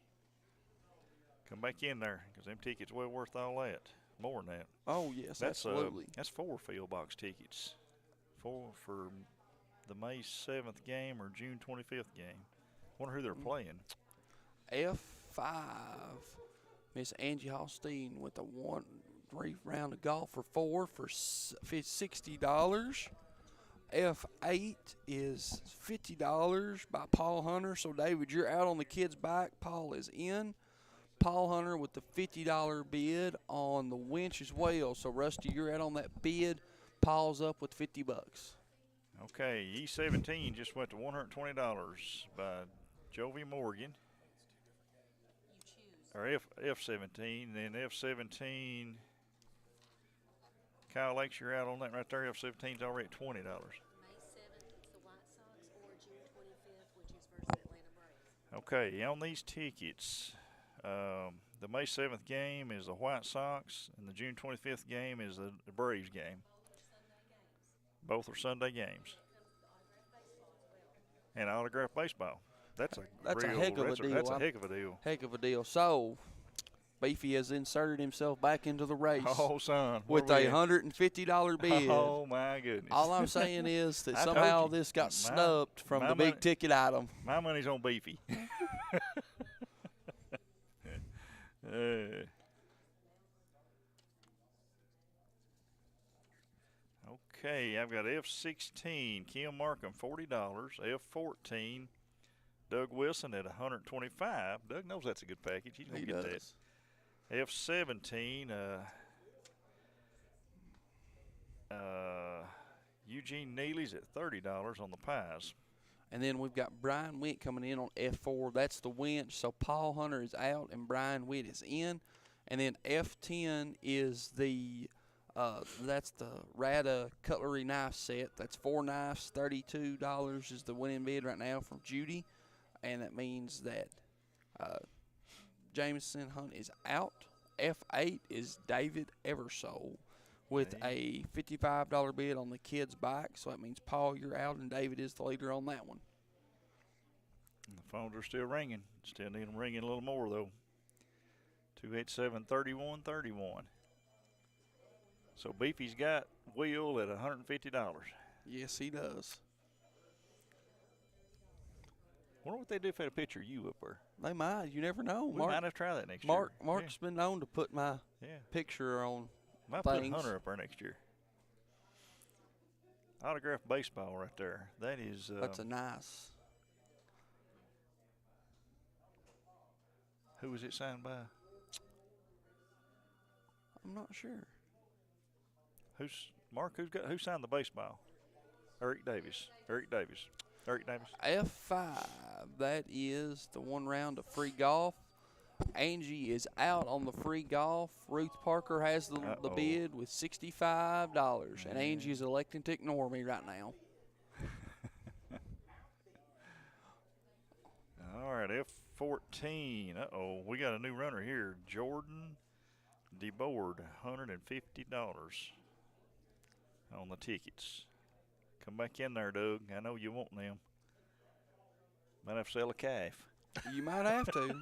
Come back in there, because them tickets well worth all that. More than that. Oh yes, That's absolutely. that's 4 field box tickets. 4 for the May 7th game or June 25th game. Wonder who they're playing. F5, Miss Angie Hallstein with a 1-3 round of golf for 4 for $60. F8 is $50 by Paul Hunter. So, David, you're out on the kid's back. Paul is in. Paul Hunter with the $50 bid on the winch as well. So, Rusty, you're out on that bid. Paul's up with $50. Okay, E17 just went to $120 by Jovi Morgan. Or F17, then F17. Kyle Lakes, you're out on that right there. F17's already at $20. May 7th, it's the White Sox, or June 25th, which is versus Atlanta Braves. Okay, on these tickets, the May 7th game is the White Sox, and the June 25th game is the Braves game. Both are Sunday games. And autographed baseball. That's a heck of a deal. That's a heck of a deal. Heck of a deal. So, Beefy has inserted himself back into the race. Oh, son. With a $150 bid. Oh, my goodness. All I'm saying is that I somehow told you. this got snubbed from the big ticket item. My money's on Beefy. Okay, I've got F16, Kim Markham, $40. F14, Doug Wilson at $125. Doug knows that's a good package. He's going to get does. that. F17, Eugene Neely's at $30 on the pies. And then we've got Brian Witt coming in on F4. That's the winch. So Paul Hunter is out and Brian Witt is in. And then F10 is the that's the Rada cutlery knife set. That's 4 knives. $32 is the winning bid right now from Judy. And that means that Jameson Hunt is out. F8 is David Eversole with a $55 bid on the kid's bike. So that means, Paul, you're out, and David is the leader on that one. And the phones are still ringing. Still need them ringing a little more, though. 287-3131. So Beefy's got Will at $150. Yes, he does. Wonder what they do if they had a picture of you up there. They might. You never know. We might have to try that next year. Mark's been known to put my picture on might things. Put Hunter up there next year. Autographed baseball right there. That is. That's a nice. Who was it signed by? I'm not sure. Who signed the baseball? Eric Davis. F5. That is the 1 round of free golf. Angie is out on the free golf. Ruth Parker has the bid with $65. And Angie is electing to ignore me right now. All right, F14. We got a new runner here. Jordan DeBoard, $150 on the tickets. Come back in there, Doug. I know you want them. Might have to sell a calf. You might have to.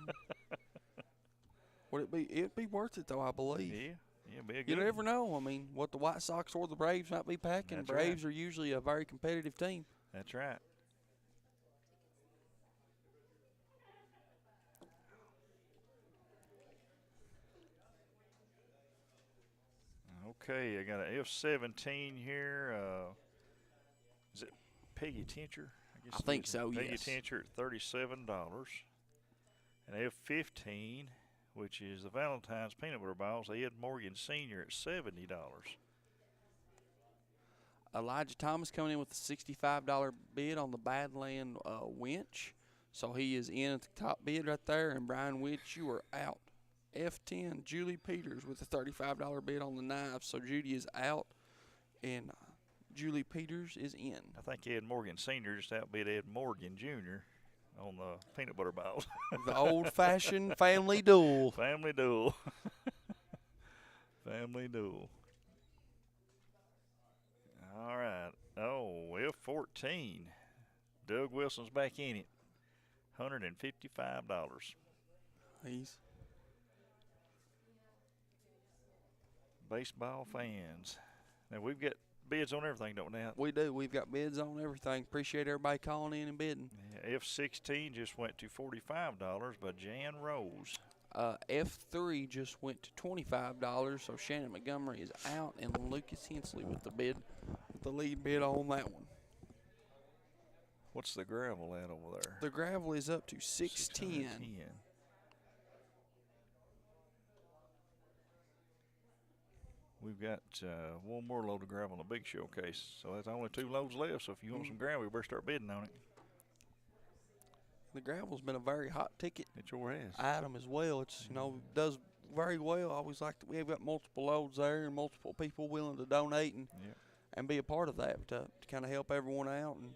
Would it be? It'd be worth it, though, I believe. Yeah, be a good. You never know. I mean, what the White Sox or the Braves might be packing. That's Braves right. are usually a very competitive team. That's right. Okay, I got an F17 here. Is it Peggy Tincher? I think so, Peggy yes. Tincher at $37. And F15, which is the Valentine's Peanut Butter Balls, Ed Morgan Sr. at $70. Elijah Thomas coming in with a $65 bid on the Badland winch. So he is in at the top bid right there. And Brian Witch, you are out. F10, Julie Peters with a $35 bid on the knife. So Judy is out, and Julie Peters is in. I think Ed Morgan Sr. just outbid Ed Morgan Jr. on the peanut butter balls. The old-fashioned family duel. Family duel. Family duel. All right. F14. Doug Wilson's back in it. $155. He's baseball fans. Now, we've got bids on everything, don't we, now? We do. We've got bids on everything. Appreciate everybody calling in and bidding. Yeah, F16 just went to $45 by Jan Rose. F3 just went to $25, so Shannon Montgomery is out, and Lucas Hensley with the lead bid on that one. What's the gravel at over there? The gravel is up to $610. We've got one more load of gravel in the big showcase, so that's only 2 loads left. So if you want some gravel, you better start bidding on it. The gravel's been a very hot ticket It sure has. item as well. It's does very well. I always like that we have got multiple loads there and multiple people willing to donate and be a part of that to kind of help everyone out. And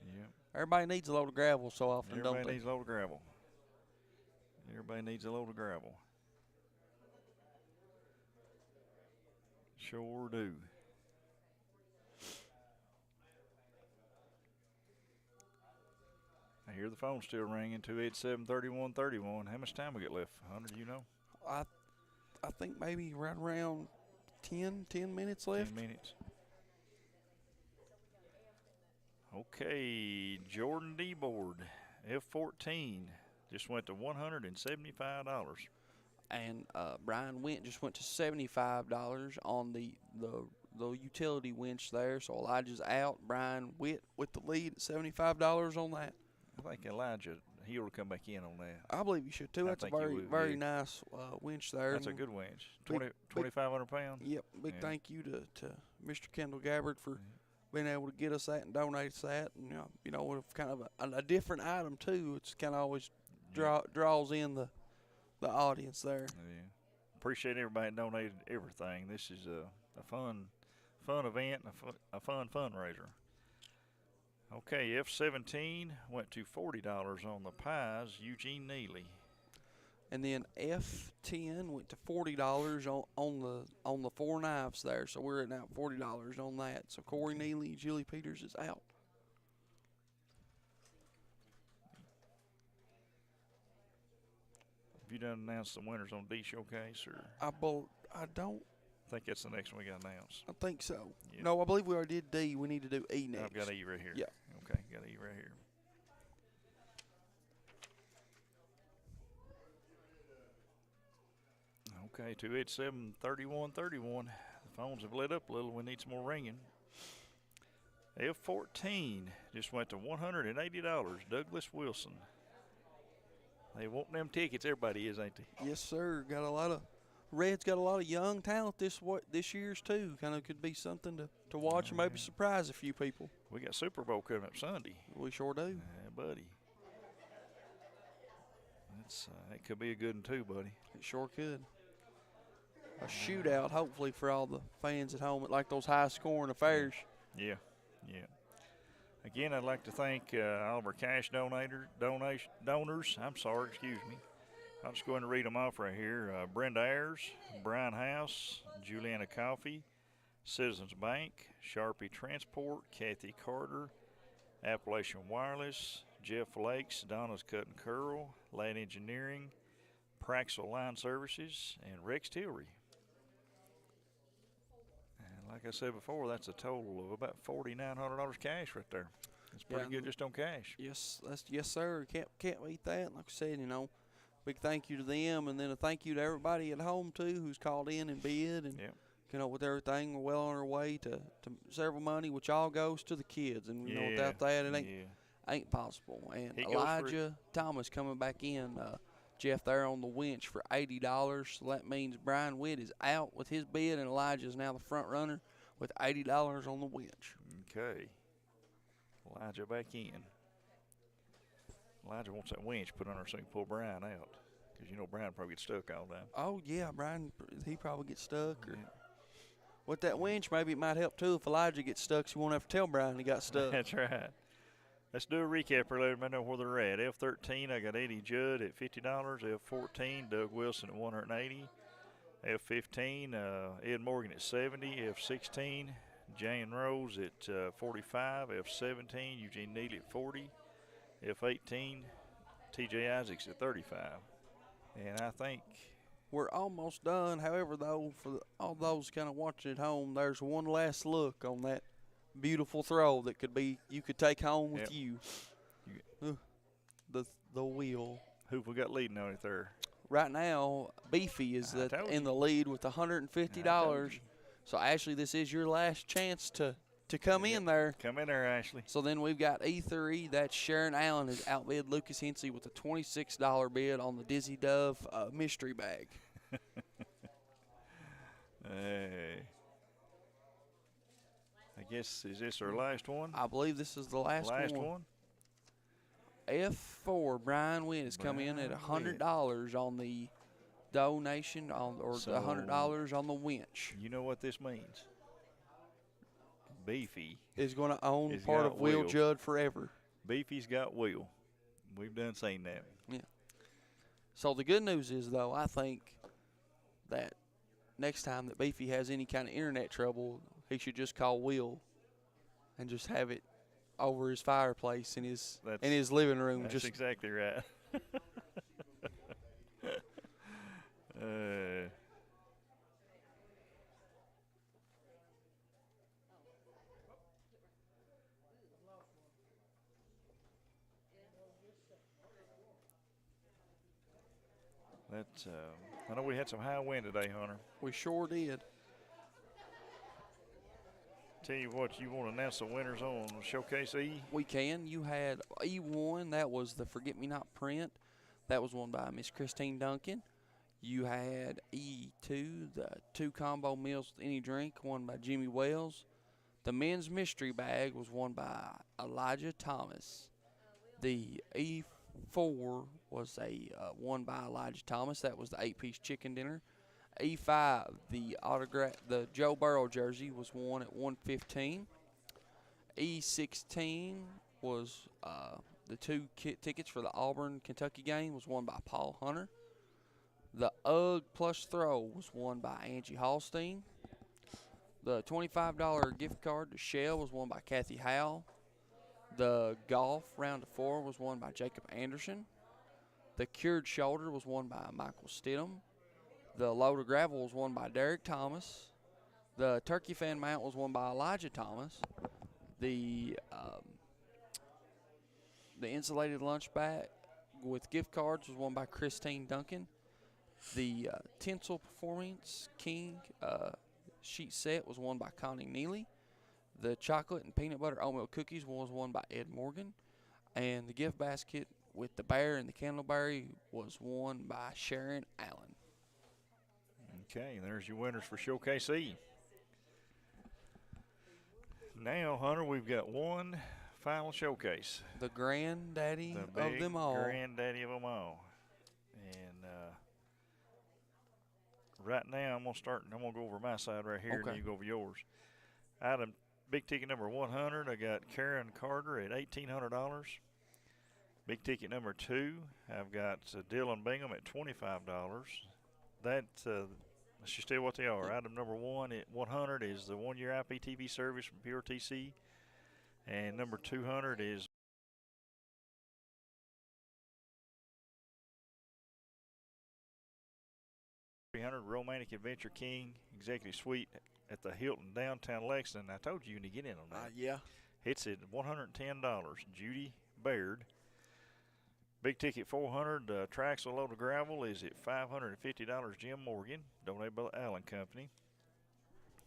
everybody needs a load of gravel so often, don't they? Everybody needs a load of gravel. Everybody needs a load of gravel. Sure do. I hear the phone still ringing, 287-3131. How much time we got left? Hunter, do you know? I think maybe right around 10 minutes left. 10 minutes. Okay, Jordan D-Board, F14, just went to $175. And Brian Went just went to $75 on the utility winch there. So Elijah's out. Brian Witt with the lead at $75 on that. I think Elijah, he'll come back in on that. I believe you should too. That's a very nice winch there. That's a good winch. 2,500 pounds. Yep. Big thank you to Mr. Kendall Gabbard for being able to get us that and donate us that. And with kind of a different item too. It's kind of always draws in the audience there. Yeah. Appreciate everybody that donated everything. This is a fun event and a fun fundraiser. Okay, F17 went to $40 on the pies, Eugene Neely. And then F10 went to $40 on the 4 knives there. So we're at now $40 on that. So Corey Neely, Julie Peters is out. Have you done announced the winners on D Showcase, or? I don't. I think that's the next one we got announced. I think so. Yeah. No, I believe we already did D. We need to do E next. I've got E right here. Yeah. Okay, got E right here. Okay, 287-3131. The phones have lit up a little. We need some more ringing. F14 just went to $180. Douglas Wilson. They want them tickets. Everybody is, ain't they? Yes, sir. Red's got a lot of young talent this year's too. Kind of could be something to watch and maybe surprise a few people. We got Super Bowl coming up Sunday. We sure do. Yeah, buddy. That could be a good one too, buddy. It sure could. A shootout, hopefully, for all the fans at home that like those high-scoring affairs. Yeah. Again, I'd like to thank all of our cash donors. Excuse me. I'll just go ahead and read them off right here. Brenda Ayers, Brian House, Juliana Coffey, Citizens Bank, Sharpie Transport, Kathy Carter, Appalachian Wireless, Jeff Lakes, Donna's Cut and Curl, Land Engineering, Praxel Line Services, and Rex Tillery. And like I said before, that's a total of about $4,900 cash right there. That's pretty good just on cash. Yes, yes, sir. Can't beat that. Like I said, big thank you to them, and then a thank you to everybody at home too who's called in and bid, and with everything, we're well on our way to several money, which all goes to the kids, and without that, it ain't possible. And Elijah Thomas coming back in, Jeff there on the winch for $80. So that means Brian Witt is out with his bid, and Elijah is now the front runner with $80 on the winch. Okay, Elijah back in. Elijah wants that winch put on her so he can pull Brian out. Because Brian probably gets stuck all the time. Oh, yeah, Brian, he probably gets stuck. Or with that winch, maybe it might help, too, if Elijah gets stuck so you won't have to tell Brian he got stuck. That's right. Let's do a recap for everybody know where they're at. F13, I got Eddie Judd at $50. F14, Doug Wilson at $180. F15, Ed Morgan at $70. F16, Jane Rose at $45. F17, Eugene Neely at $40. F18, TJ Isaacs at $35. And I think We're almost done. However, though, for all those kind of watching at home, there's one last look on that beautiful throw that you could take home with you. The wheel. Who we got leading on it there? Right now, Beefy is in the lead with $150. So, Ashley, this is your last chance to come in there. Come in there, Ashley. So then we've got E3. That's Sharon Allen has outbid Lucas Hensey with a $26 bid on the Dizzy Dove mystery bag. Hey. I guess, is this our last one? I believe this is the last one. F4, Brian Wynn has come in at $100 on the donation, the $100 on the winch. You know what this means? Beefy is going to own part of Will Judd forever. Beefy's got Will. We've done seen that. Yeah. So the good news is, though, I think that next time that Beefy has any kind of internet trouble, he should just call Will and just have it over his fireplace in his living room. That's exactly right. I know we had some high wind today, Hunter. We sure did. Tell you what, you want to announce the winners on Showcase E? We can. You had E1, that was the Forget Me Not print. That was won by Miss Christine Duncan. You had E2, the 2 combo meals with any drink, won by Jimmy Wells. The men's mystery bag was won by Elijah Thomas. The E4 was won by Elijah Thomas. That was the 8-piece chicken dinner. E5, the Joe Burrow jersey was won at $115. E16 was the 2 tickets for the Auburn, Kentucky game was won by Paul Hunter. The UGG plush throw was won by Angie Hallstein. The $25 gift card to Shell was won by Kathy Howell. The golf round of 4 was won by Jacob Anderson. The cured shoulder was won by Michael Stidham. The load of gravel was won by Derek Thomas. The turkey fan mount was won by Elijah Thomas. The insulated lunch bag with gift cards was won by Christine Duncan. The tinsel performance king sheet set was won by Connie Neely. The chocolate and peanut butter oatmeal cookies was won by Ed Morgan. And the gift basket with the bear and the candleberry was won by Sharon Allen. Okay, there's your winners for Showcase E. Now, Hunter, we've got one final showcase. The granddaddy of them all. Granddaddy of them all. And right now, I'm going to go over my side right here, and you go over yours. Item big ticket number 100, I got Karen Carter at $1,800. Big ticket number 2, I've got Dylan Bingham at $25. Let's just tell you what they are. Item number 1 at 100 is the 1-year IPTV service from PRTC. And number 200 is Romantic Adventure King Executive Suite at the Hilton downtown Lexington. I told you to get in on that. Yeah. It's at $110. Judy Baird. Big ticket 400. Traxel load of gravel is at $550. Jim Morgan, donated by the Allen Company.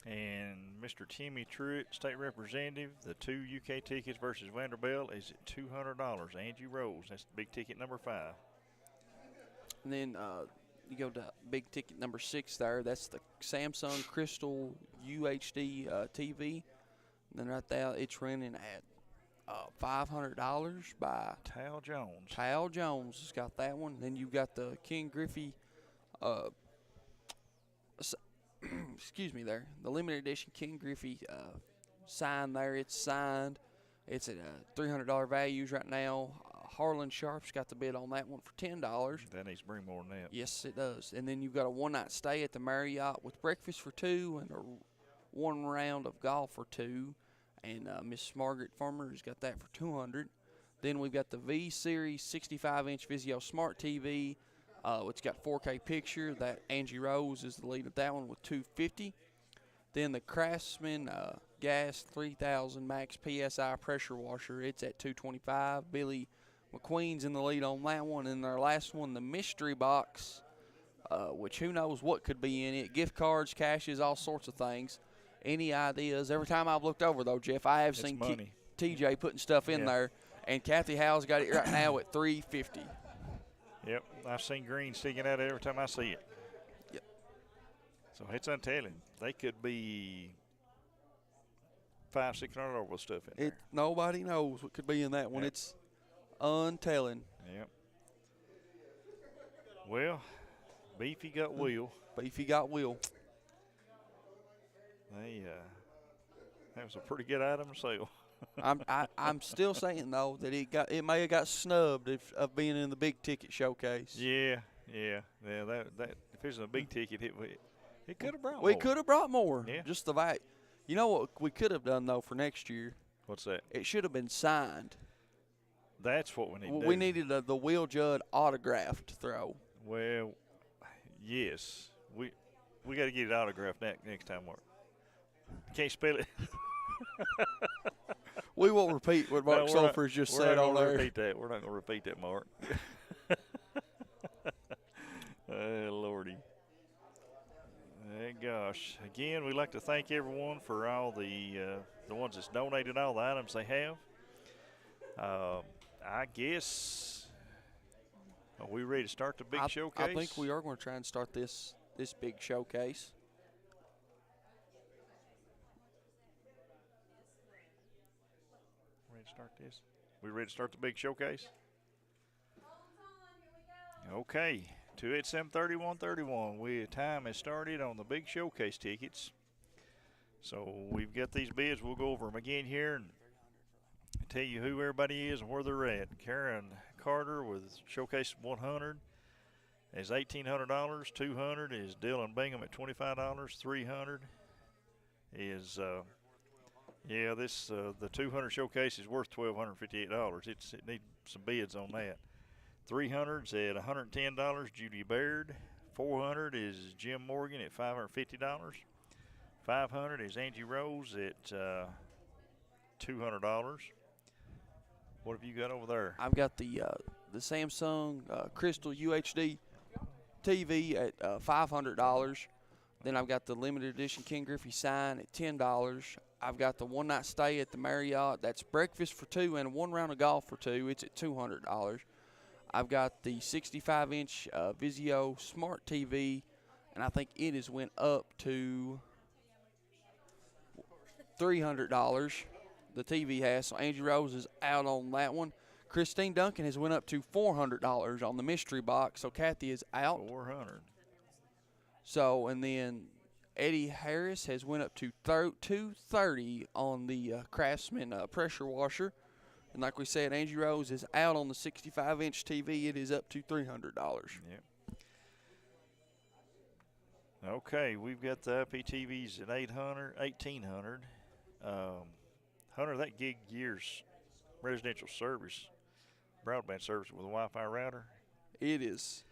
And Mr. Timmy Truitt, state representative. The 2 UK tickets versus Vanderbilt is at $200. Angie Rose, that's big ticket number 5. And then you go to big ticket number 6 there. That's the Samsung Crystal UHD TV. And then right there, it's running at $500 by Tal Jones. Tal Jones has got that one. Then you've got the Ken Griffey, excuse me there, the limited edition Ken Griffey sign there. It's signed. It's at $300 values right now. Harlan Sharp's got the bid on that one for $10. That needs to bring more than that. Yes, it does. And then you've got a one-night stay at the Marriott with breakfast for 2 and a 1 round of golf for 2. And Miss Margaret Farmer has got that for $200. Then we've got the V-Series 65-inch Vizio Smart TV. It's got 4K picture. That Angie Rose is the lead of that one with 250. Then the Craftsman Gas 3000 Max PSI pressure washer. It's at 225. Billy McQueen's in the lead on that one. And our last one, the mystery box, which who knows what could be in it. Gift cards, cashes, all sorts of things. Any ideas? Every time I've looked over, though, Jeff, I have It's seen money. TJ putting stuff in there. And Kathy Howe's got it right now at $350. Yep, I've seen green sticking out every time I see it. Yep. So it's untelling. They could be $500-$600 with stuff in there. Nobody knows what could be in that one. Yep. It's untelling. Yep. Well, Beefy got Will. Beefy got Will. That was a pretty good item to sell. I'm still saying though that it may have got snubbed of being in the big ticket showcase. Yeah. That if it was a big ticket, it could have brought. We more. could have brought more. Yeah. Just the value. You know what we could have done though for next year? What's that? It should have been signed. That's what we need. To do. We needed the Will Judd autographed throw. Well, yes, we got to get it autographed next time, Mark. Can't spell it. We won't repeat what Mark Sulfur's just said on there. Repeat that. We're not going to repeat that, Mark. Oh, Lordy. Hey, gosh. Again, we'd like to thank everyone for all the ones that's donated all the items they have. I guess, are we ready to start the big showcase? I think we are going to try and start this big showcase. Ready to start this? We ready to start the big showcase? Okay, 287-3131. Time has started on the big showcase tickets. So we've got these bids. We'll go over them again here and tell you who everybody is and where they're at. Karen Carter with showcase 100 is $1,800. 200 is Dylan Bingham at $25. 300 is the 200 showcase is worth $1,258. It needs some bids on that. 300's at $110. Judy Baird. 400 is Jim Morgan at $550. 500 is Angie Rose at $200. What have you got over there? I've got the Samsung Crystal UHD TV at $500. Then I've got the limited edition Ken Griffey sign at $10. I've got the one night stay at the Marriott. That's breakfast for two and one round of golf for two. It's at $200. I've got the 65-inch Vizio Smart TV, and I think it has went up to $300. The TV has. So Angie Rose is out on that one. Christine Duncan has went up to $400 on the mystery box. So Kathy is out. 400. So, and then Eddie Harris has went up to $230 on the Craftsman pressure washer. And like we said, Angie Rose is out on the 65-inch TV. It is up to $300. Yep. Okay, we've got the IPTVs at $1,800. Hunter, that gig years residential service, broadband service with a Wi-Fi router. It is.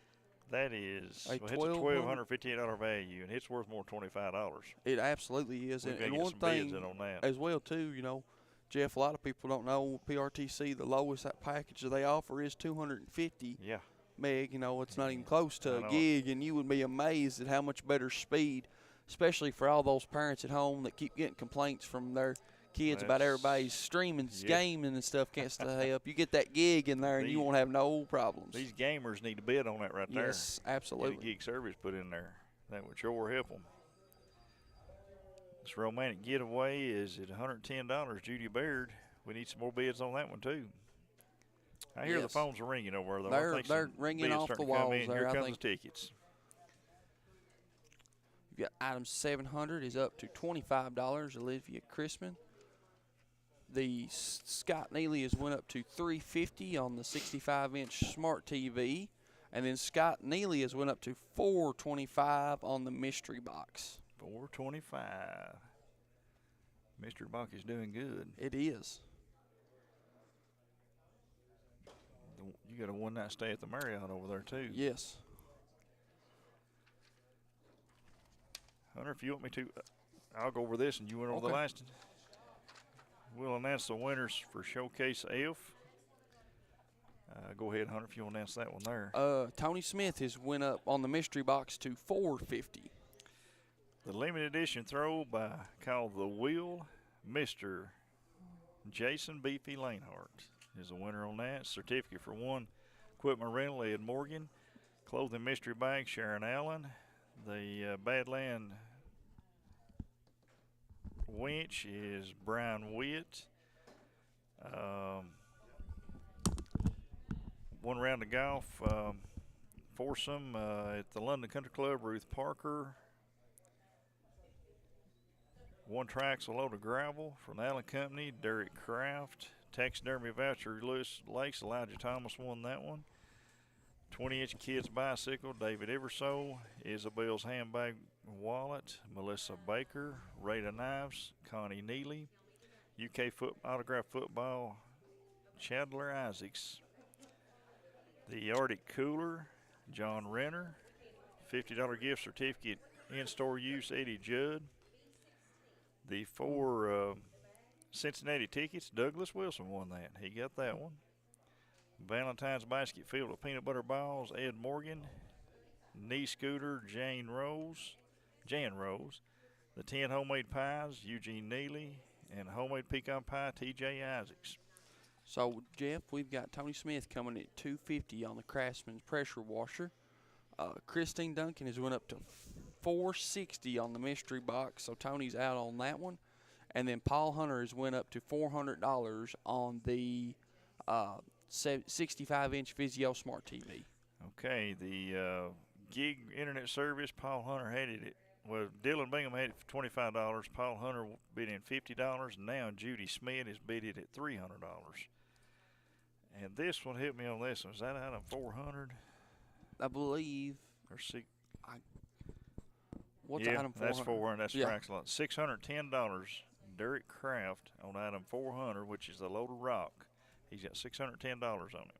That is, it's a $1,258 value, and it's worth more than $25. It absolutely is. We've got to And get one some bids thing in on that. as well, too, you know, Jeff, a lot of people don't know PRTC, the lowest that package that they offer is 250 Yeah. meg. You know, it's not even close I to know a it. gig, and you would be amazed at how much better speed, especially for all those parents at home that keep getting complaints from their kids about That's- everybody's streaming, Yeah. gaming and stuff can't stay up. You get that gig in there, and you These- won't have no problems. These gamers need to bid on that right there. Yes, Get a absolutely. gig service put in there. That would sure help them. This romantic getaway is at $110. Judy Baird. We need some more bids on that one too. I hear the Yes. phones are ringing over there, though. I think They're some ringing bids off starting the to come walls in. there, Here I comes think. the tickets. You got item 700 is up to $25. Olivia Chrisman. The Scott Neely has went up to $350 on the 65-inch smart TV, and then Scott Neely has went up to $425 on the mystery box. $425. Mr. Buck is doing good. It is. You got a one-night stay at the Marriott over there too. Yes. Hunter, if you want me to, I'll go over this and you went over the Okay. last. We'll announce the winners for Showcase F. Go ahead, Hunter, if you want to announce that one there. Tony Smith has went up on the mystery box to $450. The limited edition throw called the Wheel, Mr. Jason Beefy Lanehart is the winner on that. Certificate for one. Equipment rental, Ed Morgan. Clothing mystery bag, Sharon Allen. The Badland winch is Brian Witt. One round of golf foursome at the London Country Club, Ruth Parker. One Traxel load of gravel from the Allen Company, Derek Kraft. Taxidermy voucher, Lewis Lakes, Elijah Thomas won that one. 20-inch kids bicycle, David Eversole. Isabel's handbag wallet, Melissa Baker. Rada Knives, Connie Neely. UK autograph football, Chandler Isaacs. The Arctic Cooler, John Renner. $50 gift certificate, in-store use, Eddie Judd. The 4 Cincinnati tickets, Douglas Wilson won that. He got that one. Valentine's basket filled with peanut butter balls, Ed Morgan. Knee scooter, Jan Rose. The 10 homemade pies, Eugene Neely. And homemade pecan pie, TJ Isaacs. So, Jeff, we've got Tony Smith coming at $250 on the Craftsman's pressure washer. Christine Duncan has went up to $460 on the mystery box, so Tony's out on that one. And then Paul Hunter has went up to $400 on the 65-inch Vizio Smart TV. Okay, the gig internet service, Paul Hunter had it at, well, Dylan Bingham had it for $25. Paul Hunter bid in $50. Now Judy Smith has bid it at $300. And this one hit me on this one. Is that out of 400? I believe. Or six? What's yeah, item 400? that's 400. That's yeah. Traxel. $610. Derek Kraft on item 400, which is the load of rock. He's got $610 on it.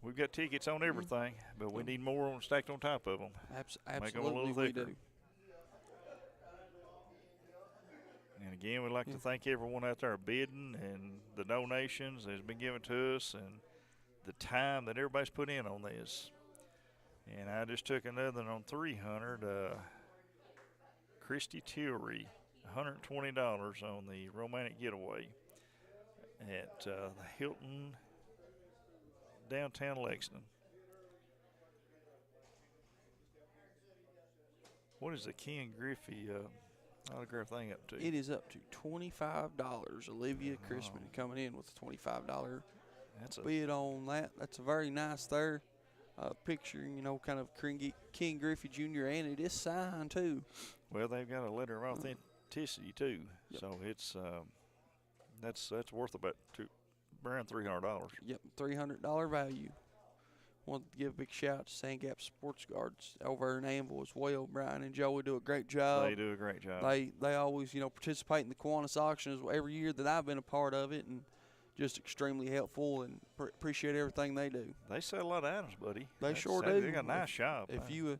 We've got tickets on everything, but we need more stacked on top of them. Make them a little Absolutely, we thicker. do. And again, we'd like to thank everyone out there bidding and the donations that's been given to us and the time that everybody's put in on this. And I just took another on 300. Christy Tillery, $120 on the romantic getaway at the Hilton downtown Lexington. What is the Ken Griffey autograph thing up to? It is up to $25. Olivia Crispin coming in with a $25 bid on that. That's a very nice there picture, you know, kind of Ken Griffey Jr. and it is signed too. Well, they've got a letter of authenticity too, so it's that's worth about around $300. Yep, $300 value. Want to give a big shout out to Sand Gap Sports Guards over in Anvil as well. Brian and Joey do a great job. They do a great job. They always, you know, participate in the Kiwanis auctions every year that I've been a part of it, and just extremely helpful and appreciate everything they do. They sell a lot of items, buddy. They sure do. They got a nice shop. If you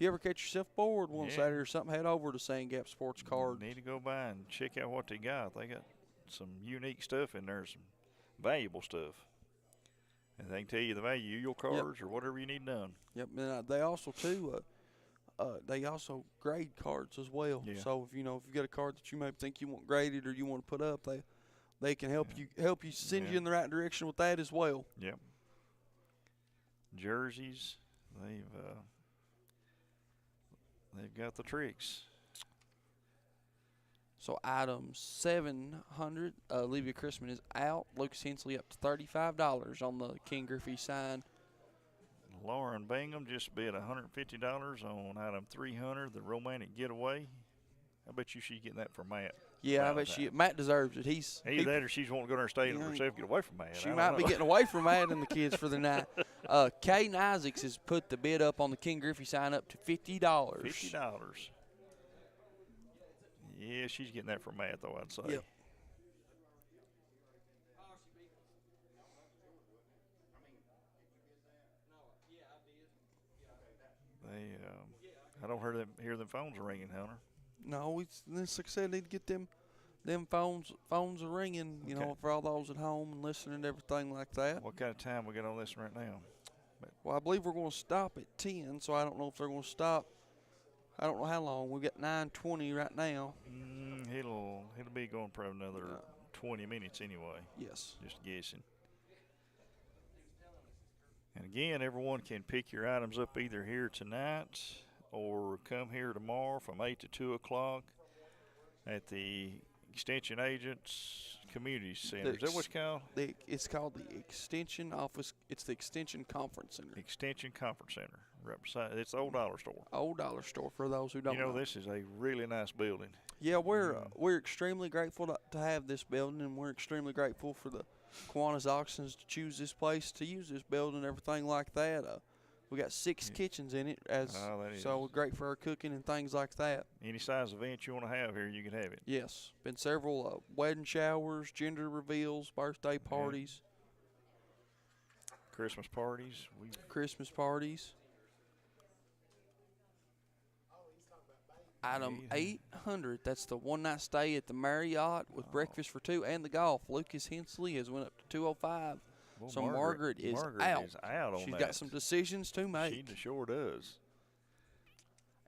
ever catch yourself bored one Saturday or something, head over to Sand Gap Sports Cards. Need to go by and check out what they got. They got some unique stuff in there, some valuable stuff. And they can tell you the value of your cards or whatever you need done. Yep, and they also too, they also grade cards as well. Yeah. So if you got a card that you may think you want graded or you want to put up, they can help you send you in the right direction with that as well. Yep. Jerseys, they've got the tricks. So item 700, Olivia Christman is out. Lucas Hensley up to $35 on the Ken Griffey sign. Lauren Bingham just bid $150 on item 300, the romantic getaway. I bet you she's getting that for Matt. Yeah, I bet Matt deserves it. Either that or she's wanting to go there and stay and herself, get away from Matt. She might be getting away from Matt and the kids for the night. Caden Isaacs has put the bid up on the Ken Griffey sign up to $50. $50. Yeah, she's getting that for Matt, though, I'd say. Yep. They I don't hear them phones ringing, Hunter. No, like I said, need to get them phones are ringing, you know, for all those at home and listening and everything like that. What kind of time we got on this right now? Well, I believe we're going to stop at 10, so I don't know if they're going to stop. I don't know how long. We've got 9:20 right now. It'll be going for another 20 minutes anyway. Yes. Just guessing. And again, everyone can pick your items up either here tonight or come here tomorrow from 8 to 2 o'clock at the Extension Agents Community Center. Is that what it's called? It's called the Extension Office. It's the Extension Conference Center. Extension Conference Center. Right beside, it's the old dollar store. Old dollar store for those who don't know. You know, this is a really nice building. Yeah, we're extremely grateful to have this building, and we're extremely grateful for the Kiwanis Auctions to choose this place to use this building and everything like that. We got 6 kitchens in it, so we're great for our cooking and things like that. Any size event you want to have here, you can have it. Yes, been several wedding showers, gender reveals, birthday parties, Christmas parties. Christmas parties. Item 800, that's the one-night stay at the Marriott with breakfast for 2 and the golf. Lucas Hensley has went up to 205. Well, So Margaret is out. She's got some decisions to make. She sure does.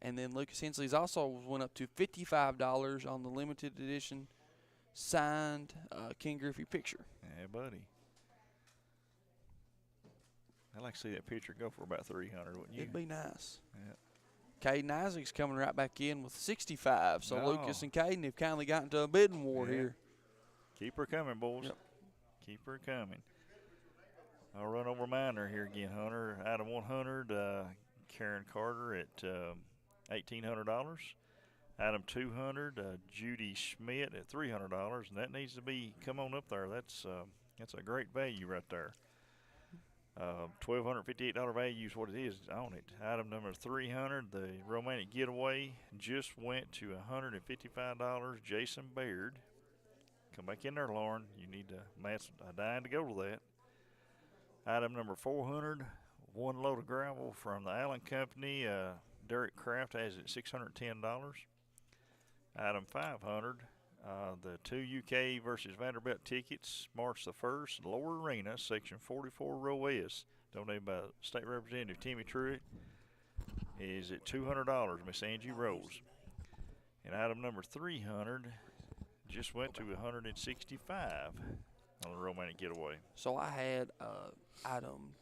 And then Lucas Hensley's also went up to $55 on the limited edition signed Ken Griffey picture. Yeah, buddy. I'd like to see that picture go for about $300, wouldn't you? It'd be nice. Yeah. Caden Isaac's coming right back in with 65. So Lucas and Caden have kind of gotten into a bidding war here. Keep her coming, boys. Yep. Keep her coming. I'll run over mine here again, Hunter. Item 100, Karen Carter at $1,800. Item 200, Judy Schmidt at $300, and that needs to be come on up there. That's a great value right there. $1,258 value is what it is on it. Item number 300, the Romantic Getaway, just went to $155. Jason Baird. Come back in there, Lauren. You need to match a dime to go to that. Item number 400, one load of gravel from the Allen Company. Derek Kraft has it $610. Item 500, the 2 UK versus Vanderbilt tickets, March the 1st, Lower Arena, Section 44, Row S, donated by State Representative Timmy Truitt, is at $200, Miss Angie Rose. And item number 300 just went to $165 on the Romantic Getaway. So I had item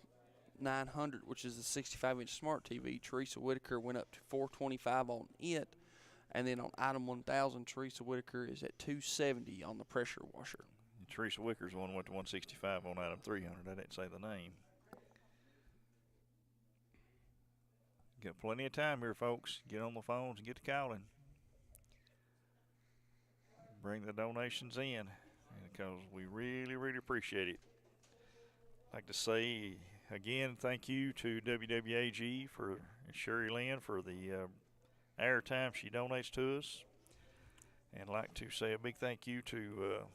900, which is the 65-inch smart TV. Teresa Whitaker went up to $425 on it. And then on item 1000, Teresa Whitaker is at $270 on the pressure washer. And Teresa Whitaker's the one who went to $165 on item 300. I didn't say the name. Got plenty of time here, folks. Get on the phones and get to calling. Bring the donations in because we really, really appreciate it. I'd like to say again, thank you to WWAG and Sherry Lynn for the airtime she donates to us. And I'd like to say a big thank you to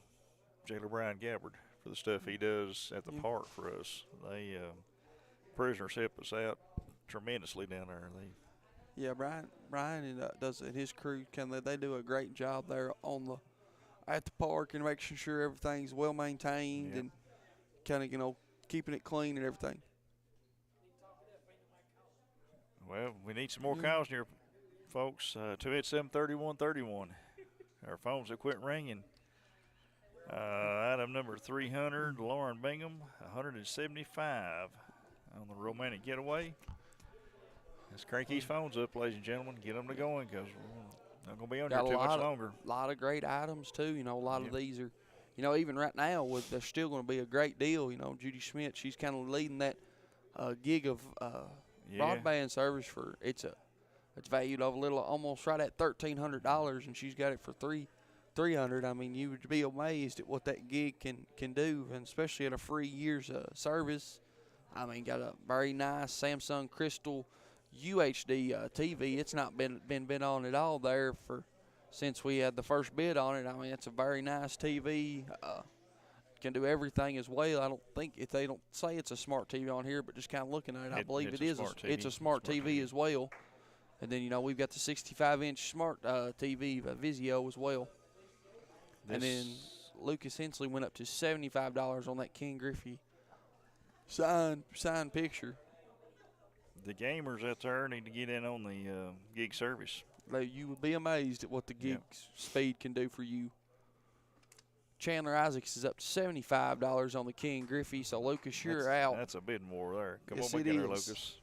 Jailer Brian Gabbard for the stuff he does at the park for us. They prisoners help us out tremendously down there. Yeah, Brian does and his crew they do a great job there at the park and making sure everything's well maintained and kind of keeping it clean and everything. Well, we need some more calls here, folks. 287-3131. Our phones have quit ringing. Item number 300, Lauren Bingham, $175 on the Romantic Getaway. Let's crank these phones up, ladies and gentlemen. Get them to going because we're not going to be on here too much longer. A lot of great items, too. A lot of these are, even right now, there's still going to be a great deal. Judy Schmidt, she's kind of leading that gig of broadband service for it's valued of a little almost right at $1,300, and she's got it for $300. I mean, you would be amazed at what that gig can do, and especially at a free year's service. I mean, got a very nice Samsung Crystal UHD TV. It's not been on at all there since we had the first bid on it. I mean, it's a very nice TV. Can do everything as well. I don't think if they don't say it's a smart TV on here, but just kind of looking at it, I believe it is. It's a smart TV as well. And then, we've got the 65-inch smart TV, Vizio as well. And then Lucas Hensley went up to $75 on that Ken Griffey signed picture. The gamers out there need to get in on the gig service. You would be amazed at what the gig speed can do for you. Chandler Isaacs is up to $75 on the Ken Griffey. So, Lucas, you're out. That's a bit more there. Come Yes, on back it in there, is. Lucas.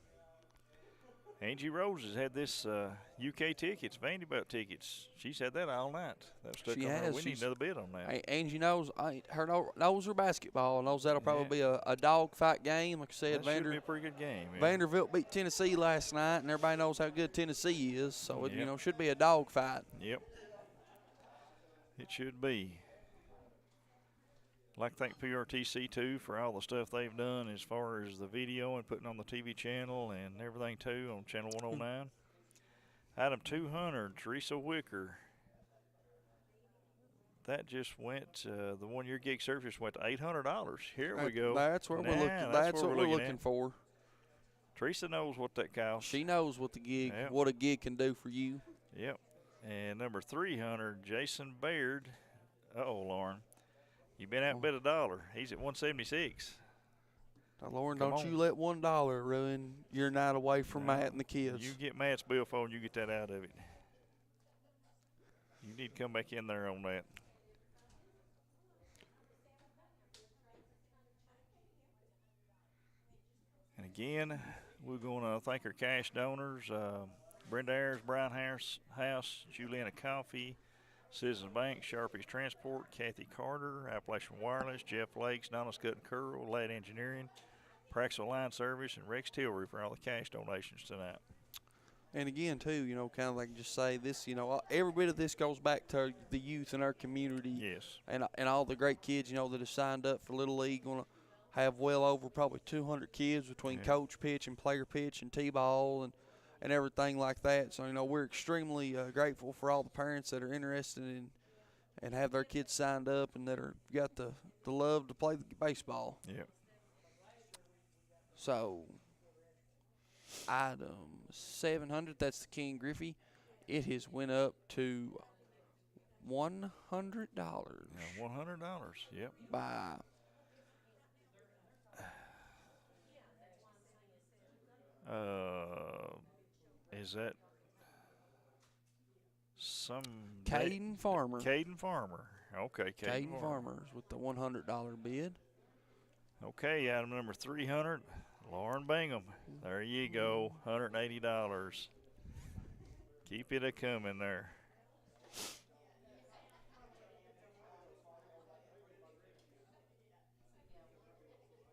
Angie Rose has had this UK tickets, Vanderbilt tickets. She's had that all night. That stuck She on her. has. We need another bid on that. Angie knows her basketball. Knows that'll probably be a dog fight game. Like I said, That should be a pretty good game. Yeah. Vanderbilt beat Tennessee last night, and everybody knows how good Tennessee is. So it Yep. should be a dog fight. Yep. It should be. I'd like to thank PRTC too for all the stuff they've done as far as the video and putting on the TV channel and everything too on channel 109. Item 200, Teresa Wicker. That just went. The 1 year gig service went to $800. Here we go. That's what we're looking. That's what we're looking for. Teresa knows what that costs. She knows what what a gig can do for you. Yep. And number 300, Jason Baird. Lauren. You've been outbid $1. He's at $176. Now, Lauren, don't you let $1 ruin your night away from Matt and the kids. You get Matt's billphone, you get that out of it. You need to come back in there on that. And again, we're going to thank our cash donors, Brenda Ayers, Brown House, Juliana Coffee, Citizens Bank, Sharpie's Transport, Kathy Carter, Appalachian Wireless, Jeff Lakes, Donna's Cut and Curl, Ladd Engineering, Praxel Line Service, and Rex Tillery for all the cash donations tonight. And again, too, kind of like just say this, every bit of this goes back to the youth in our community. Yes. And all the great kids, that have signed up for Little League. Going to have well over probably 200 kids between coach pitch and player pitch and T-ball and everything like that. So, we're extremely grateful for all the parents that are interested in and have their kids signed up and that are got the love to play the baseball. Yep. So, item 700, that's the Ken Griffey. It has went up to $100. Yeah, $100, yep. By is that some Caden Farmer. Caden Farmer. Okay, Caden Farmer's with the $100 bid. Okay, item number 300, Lauren Bingham. There you go, $180. Keep it a-coming there.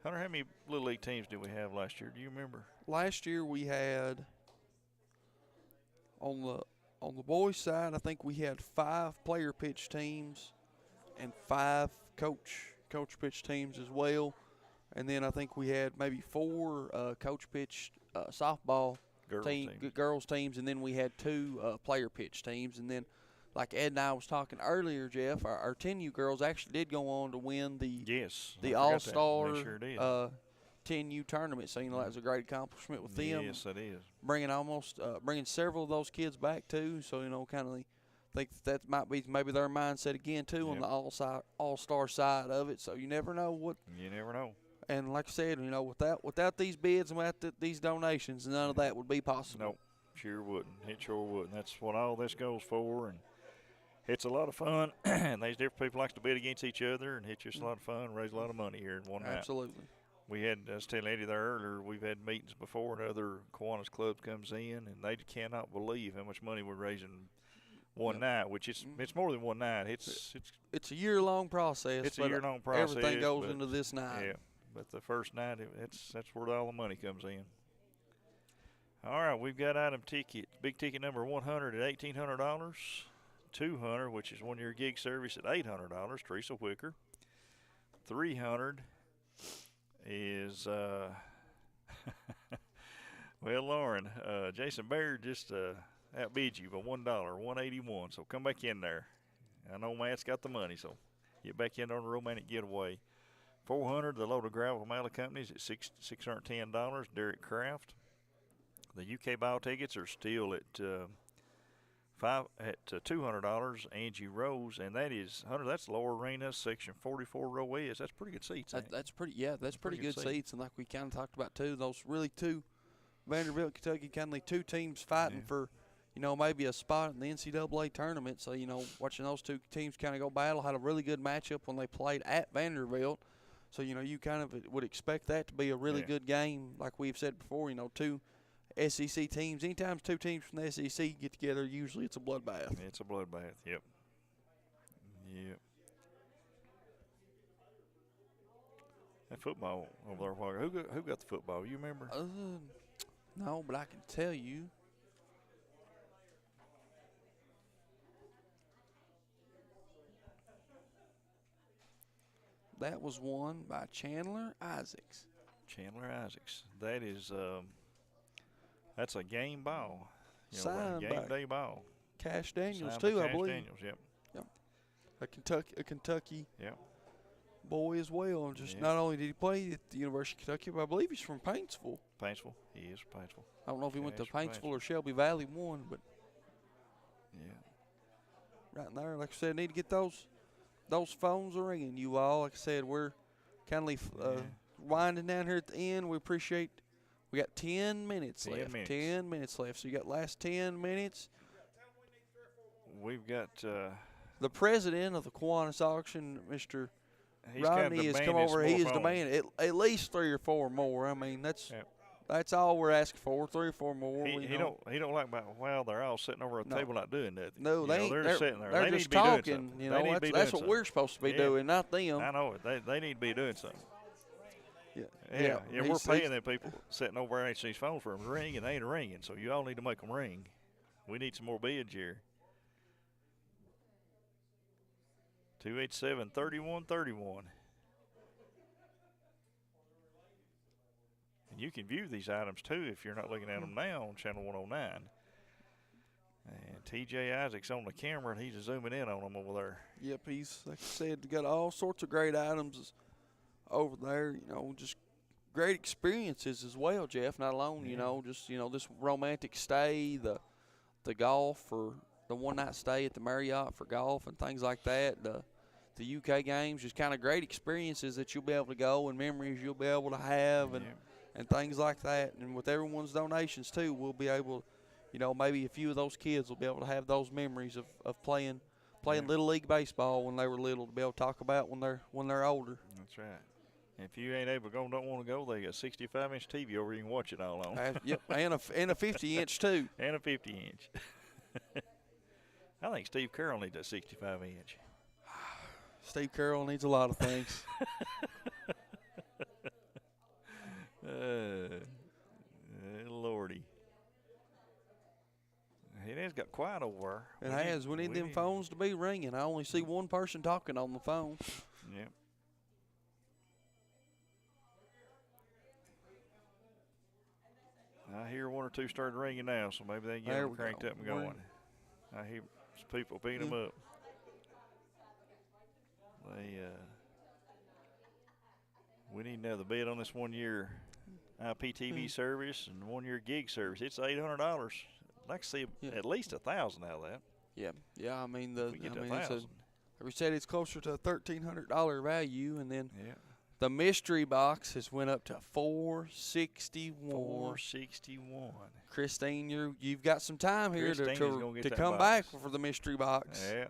Hunter, how many Little League teams did we have last year? Do you remember? Last year we had on the boys' side, I think we had 5 player pitch teams and 5 coach pitch teams as well. And then I think we had maybe 4 coach pitch softball girls teams, and then we had 2 player pitch teams. And then, like Ed and I was talking earlier, Jeff, our 10U girls actually did go on to win the All-Star sure 10U tournament. So, that was a great accomplishment with them. Yes, it is. Bringing several of those kids back, too. So, kind of think that might be maybe their mindset again, too, on the All-Star side of it. So, you never know what. You never know. And like I said, without these bids and without these donations, none of that would be possible. Nope, sure wouldn't. It sure wouldn't. That's what all this goes for, and it's a lot of fun. And these different people like to bid against each other, and it's just a lot of fun, raise a lot of money here in one night. Absolutely. We had, I was telling Eddie there earlier, we've had meetings before, and other Kiwanis clubs comes in, and they cannot believe how much money we're raising one night, which it's more than one night. It's a year-long process. It's a year-long process. Everything goes into this night. Yeah. But the first night, that's where all the money comes in. All right, we've got item ticket, big ticket number 100 at $1,800. 200, which is 1 year gig service at $800, Teresa Wicker. 300 is, well, Lauren, Jason Baird just outbid you by $1, $181. So come back in there. I know Matt's got the money, so get back in on the romantic getaway. 400, the load of gravel from Malley Companies at $610, Derek Kraft. The UK ball tickets are still at $200. Angie Rose, and that is Hunter. That's Lower Arena, section 44, row S. That's pretty good seats. That's pretty. Yeah, that's pretty good seats. And like we kind of talked about too, those really two Vanderbilt, Kentucky, kind of two teams fighting for, maybe a spot in the NCAA tournament. So watching those two teams kind of go battle, had a really good matchup when they played at Vanderbilt. So you kind of would expect that to be a really good game, like we've said before. Two SEC teams. Anytime two teams from the SEC get together, usually it's a bloodbath. It's a bloodbath. Yep. Yep. That football over there. Who got the football? You remember? No, but I can tell you. That was won by Chandler Isaacs. Chandler Isaacs. That is, that's a game ball. Signed game by day ball. Cash Daniels Signed too, by I Cash believe. Daniels, yep. A Kentucky Yep. boy as well. Just not only did he play at the University of Kentucky, but I believe he's from Paintsville. Paintsville. He is from Paintsville. I don't know if he went to Cash from Paintsville or Shelby Valley one, but yeah. right in there, like I said, need to get those phones ringing, you all. Like I said, we're kind of winding down here at the end. We appreciate. We got 10 minutes left. 10 minutes left. So you got last 10 minutes. We've got the president of the Kiwanis auction, Mr. he's Rodney, has come over. He is demanding at least 3 or 4 more. I mean, that's all we're asking for. 3 or 4 more. He don't like about they're all sitting over a table not doing nothing. No, they ain't. They're sitting there. They're they just need to be talking. Doing something. That's what we're supposed to be doing, not them. I know it. They need to be doing something. Yeah. We're paying them people sitting over there answering these phones for them to ring, and they ain't ringing. So you all need to make them ring. We need some more bids here. 287-3131. And you can view these items too if you're not looking at them now on channel 109. And TJ Isaac's on the camera, and he's zooming in on them over there. Yep, he's, like I said, got all sorts of great items over there. Just great experiences as well, Jeff. Not alone, just this romantic stay, the golf or the one-night stay at the Marriott for golf and things like that. The UK games, just kind of great experiences that you'll be able to go and memories you'll be able to have and things like that. And with everyone's donations too, we'll be able, maybe a few of those kids will be able to have those memories of playing Little League baseball when they were little, to be able to talk about when they're older. That's right. If you ain't able to go, don't want to go, they got a 65-inch TV over you can watch it all on. Yep, and a 50-inch too. And a 50-inch. I think Steve Carroll needs a 65-inch. Steve Carroll needs a lot of things. Lordy. It has got quiet over there. It has. We need them phones to be ringing. I only see one person talking on the phone. Yep. I hear 1 or 2 started ringing now, so maybe they get them cranked up and going. I hear some people beating them up. We need another bid on this 1-year IPTV service and 1-year gig service. It's $800. I'd like to see at least 1,000 out of that. Yeah. I mean, like we said it's closer to a $1,300 value, and then the mystery box has went up to $461. $461. Christine, you've got some time here to come box back for the mystery box. Yeah.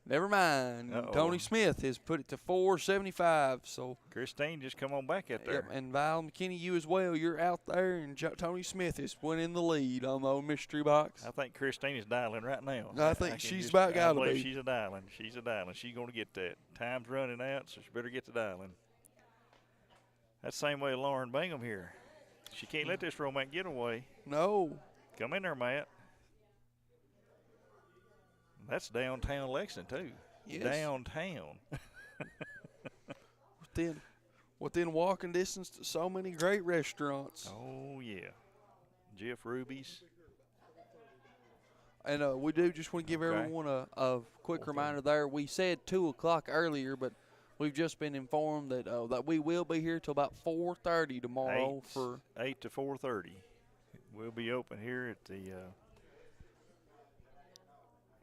Never mind. Tony Smith has put it to $475. So Christine, just come on back out there. Yep, and Val McKinney, you as well. You're out there, and Tony Smith is winning the lead on the old mystery box. I think Christine is dialing right now. I think she's about got to be. She's a dialing. She's going to get that. Time's running out, so she better get to dialing. That's the same way Lauren Bingham here. She can't let this romantic get away. No. Come in there, Matt. That's downtown Lexington, too. Yes. Downtown. Within walking distance to so many great restaurants. Oh, yeah. Jeff Ruby's. And we do just want to give everyone a quick reminder there. We said 2 o'clock earlier, but We've just been informed that we will be here till about 4:30 tomorrow for 8 to 4:30. We'll be open here at the.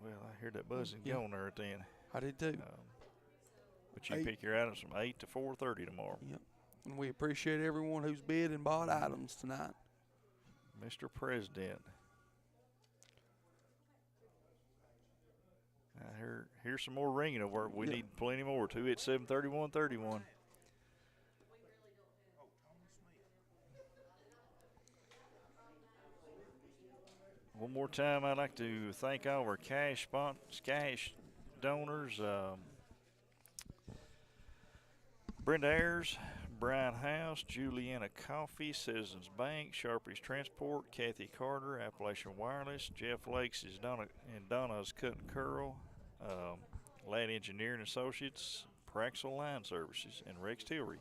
Well, I heard that buzzing going there at the end. I did too. But you pick your items from 8 to 4:30 tomorrow. Yep. And we appreciate everyone who's bid and bought items tonight. Mr. President. Here's some more ringing of work. We need plenty more. 287-3131. One more time, I'd like to thank all our cash donors. Brenda Ayers, Brian House, Juliana Coffee, Citizens Bank, Sharpie's Transport, Kathy Carter, Appalachian Wireless, Jeff Lakes is Donna's Cut and Curl, Ladd Engineering Associates, Praxel Line Services, and Rex Tillery.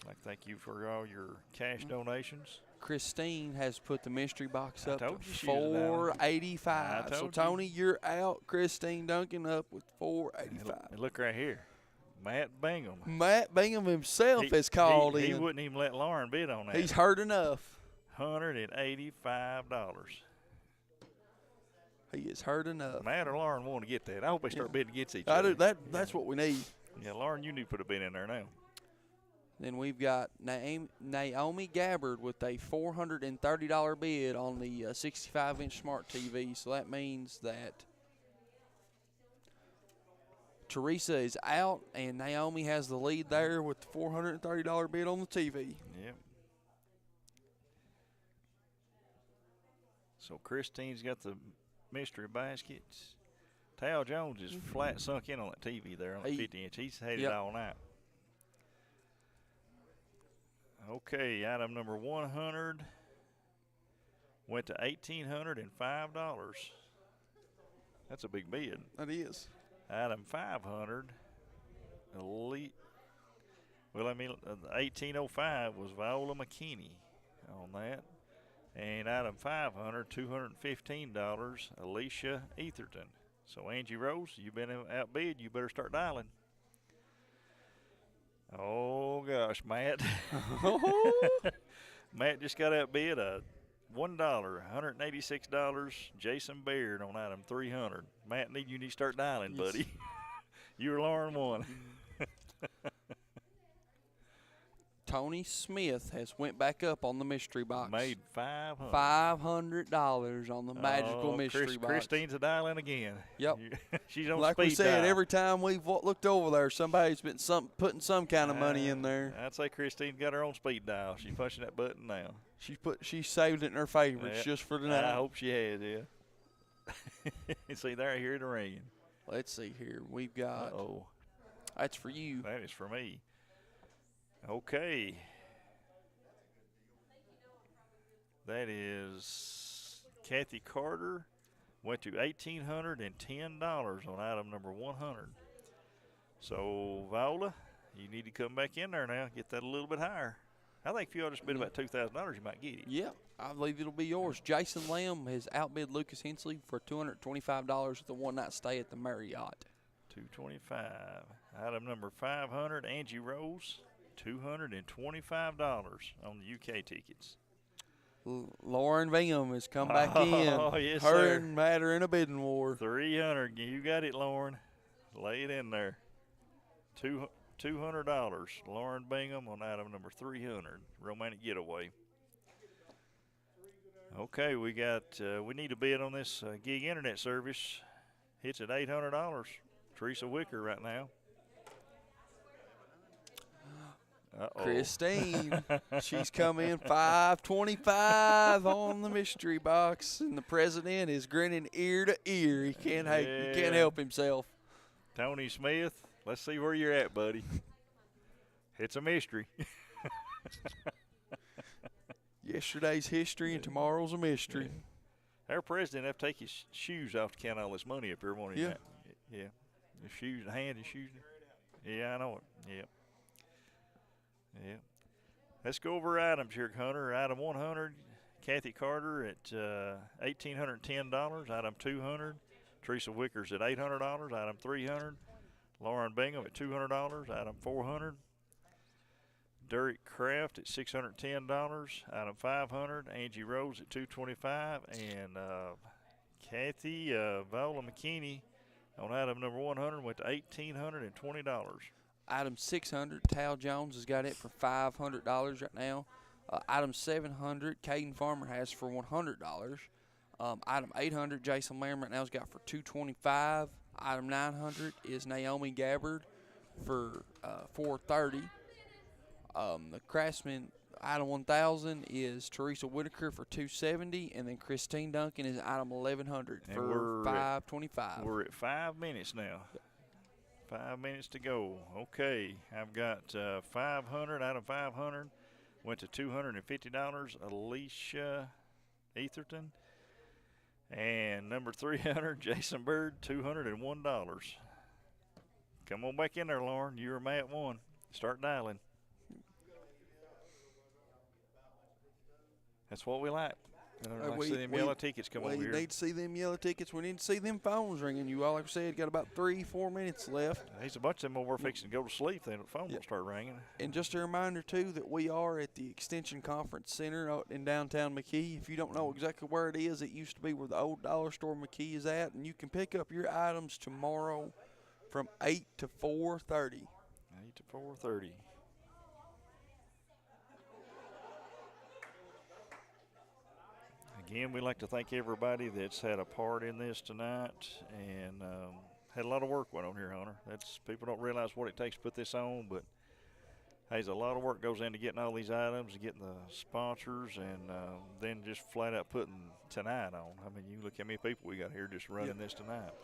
I'd like to thank you for all your cash donations. Christine has put the mystery box up to $485. So Tony, you're out. Christine Duncan up with $485. And look right here, Matt Bingham. Matt Bingham himself has called in. He wouldn't even let Lauren bid on that. He's heard enough. $185. He has heard enough. Matt or Lauren want to get that. I hope they start bidding against each I other. do. That's what we need. Yeah, Lauren, you need to put a bid in there now. Then we've got Naomi Gabbard with a $430 bid on the 65-inch smart TV. So that means that Teresa is out, and Naomi has the lead there with the $430 bid on the TV. Yep. So Christine's got the mystery baskets. Tal Jones is flat sunk in on that TV there on the 50-inch. He's had it all night. Okay, item number 100 went to $1,805. That's a big bid. That is. Item 500, the 1805 was Viola McKinney on that. And item 500, $215, Alicia Etherton. So Angie Rose, you've been outbid. You better start dialing. Oh gosh, Matt. Matt just got outbid $1, $186. Jason Baird on item 300. Matt, you need to start dialing, buddy. You or Lauren won. Tony Smith has went back up on the mystery box. Made $500 on the magical mystery box. Christine's a dialing again. Yep. She's on like speed we said, dial. every time we've looked over there, somebody's been putting some kind of money in there. I'd say Christine got her own speed dial. She's pushing that button now. She saved it in her favorites just for tonight. I hope she has, yeah. See there, I hear it ringing. Let's see here. We've got. Uh-oh. That's for you. That is for me. Okay. That is Kathy Carter. Went to $1,810 on item number 100. So, Viola, you need to come back in there now. Get that a little bit higher. I think if you ought to spend about $2,000, you might get it. Yeah, I believe it'll be yours. Jason Lamb has outbid Lucas Hensley for $225 with a one-night stay at the Marriott. $225. Item number 500, Angie Rose. $225 on the UK tickets. Lauren Bingham has come back in. Oh, yes, Her sir. and Matt are in a bidding war. 300. You got it, Lauren. Lay it in there. $200. Lauren Bingham on item number 300. Romantic Getaway. Okay, we need a bid on this gig internet service. Hits at $800. Teresa Wicker right now. Uh-oh. Christine, she's come in $525 on the mystery box, and the president is grinning ear to ear. He can't help himself. Tony Smith, let's see where you're at, buddy. It's a mystery. Yesterday's history and tomorrow's a mystery. Yeah. Our president have to take his shoes off to count all this money up here, won't he? Yeah. Yeah. The shoes, the hand, the shoes. Yeah, I know it. Yeah. Yeah. Let's go over items here, Hunter. Item 100, Kathy Carter at $1,810. Item 200, Teresa Wickers at $800. Item 300, Lauren Bingham at $200. Item 400. Derek Kraft at $610. Item 500. Angie Rose at $225. And Kathy Viola McKinney on item number 100 went to $1,820. Item 600, Tal Jones has got it for $500 right now. Item 700, Caden Farmer has for $100. Item 800, Jason Lamb right now has got for $225. Item 900 is Naomi Gabbard for $430. The Craftsman item 1000 is Teresa Whitaker for $270, and then Christine Duncan is item 1100 for $525. We're at 5 minutes now. 5 minutes to go. Okay, I've got 500. Item 500 went to $250. Alicia Etherton. And number 300, Jason Bird, $201. Come on back in there, Lauren. You or Matt won. Start dialing. That's what we like. Like to see them yellow tickets come over here. We need to see them yellow tickets. We need to see them phones ringing. You all, like I said, got about 3-4 minutes left. There's a bunch of them over fixing to go to sleep. Then the phone will start ringing. And just a reminder, too, that we are at the Extension Conference Center out in downtown McKee. If you don't know exactly where it used to be where the old dollar store McKee is at. And you can pick up your items tomorrow from 8 to 4:30. 8 to 4:30. Again, we'd like to thank everybody that's had a part in this tonight, and had a lot of work went on here, Hunter. People don't realize what it takes to put this on, but hey, there's a lot of work goes into getting all these items, getting the sponsors, and then just flat out putting tonight on. I mean, you look how many people we got here just running this tonight.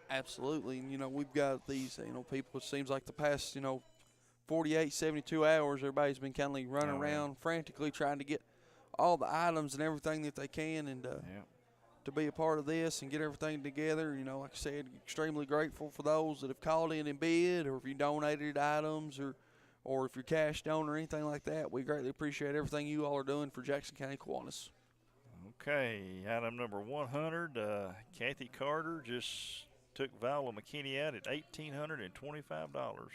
Absolutely. And, we've got these, people, it seems like the past, 48, 72 hours, everybody's been kind of running around frantically trying to get all the items and everything that they can, and to be a part of this and get everything together. Like I said, extremely grateful for those that have called in and bid, or if you donated items, or if you're cash donor or anything like that. We greatly appreciate everything you all are doing for Jackson County Kiwanis. Okay, item number 100, Kathy Carter just took Viola McKinney out at $1,825.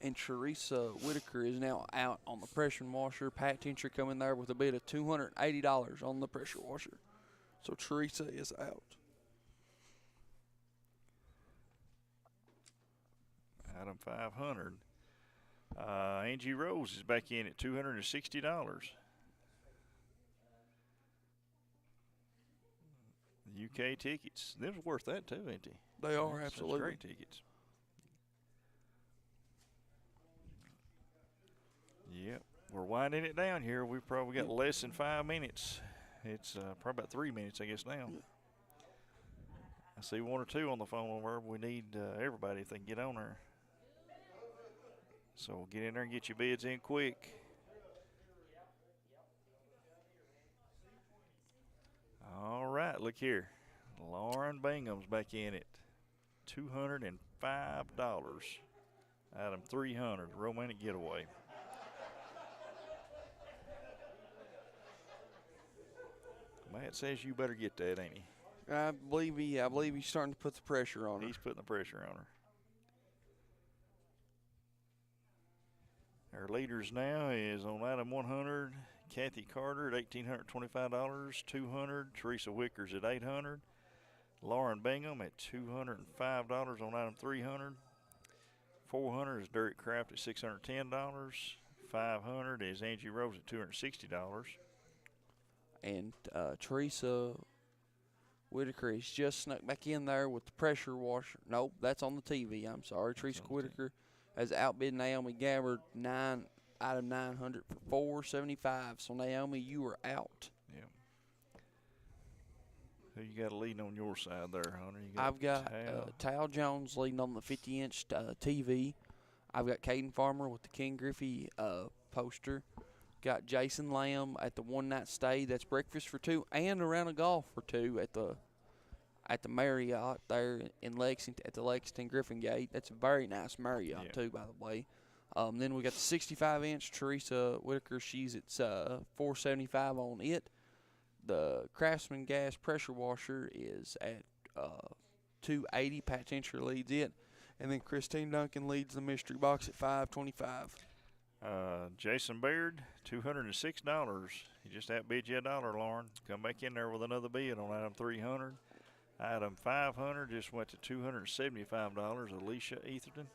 And Teresa Whitaker is now out on the pressure washer. Pat Tincher coming there with a bid of $280 on the pressure washer. So Teresa is out. Item 500. Angie Rose is back in at $260. The UK tickets. Them's worth that too, ain't they? They are, absolutely. Great tickets. Yep, we're winding it down here. We've probably got less than 5 minutes. It's probably about 3 minutes, I guess, now. I see one or two on the phone over. We need everybody if they can get on there. So get in there and get your bids in quick. All right, look here. Lauren Bingham's back in it. $205. Item 300, romantic getaway. Matt says you better get that, ain't he? I believe he's starting to put the pressure on her. He's putting the pressure on her. Our leaders now is on item 100, Kathy Carter at $1,825, 200, Teresa Wickers at $800, Lauren Bingham at $205 on item 300, 400 is Derek Kraft at $610, 500 is Angie Rose at $260. And Teresa Whitaker has just snuck back in there with the pressure washer. Nope, that's on the TV. I'm sorry. Teresa Whitaker has outbid Naomi Gabbard item 900 for $475. So Naomi, you are out. Yeah. Who you got leading on your side there, Hunter? I've got Tal Jones leading on the 50-inch TV. I've got Caden Farmer with the King Griffey poster. Got Jason Lamb at the one-night stay. That's breakfast for two and a round of golf for two at the Marriott there in Lexington, at the Lexington Griffin Gate. That's a very nice Marriott too, by the way. Then we got the 65-inch Teresa Whitaker. She's at $475 on it. The Craftsman gas pressure washer is at $280. Pat Tincher leads it. And then Christine Duncan leads the mystery box at $5.25. Jason Baird, $206. He just outbid you $1, Lauren. Come back in there with another bid on item 300. Item 500 just went to $275. Alicia Etherton.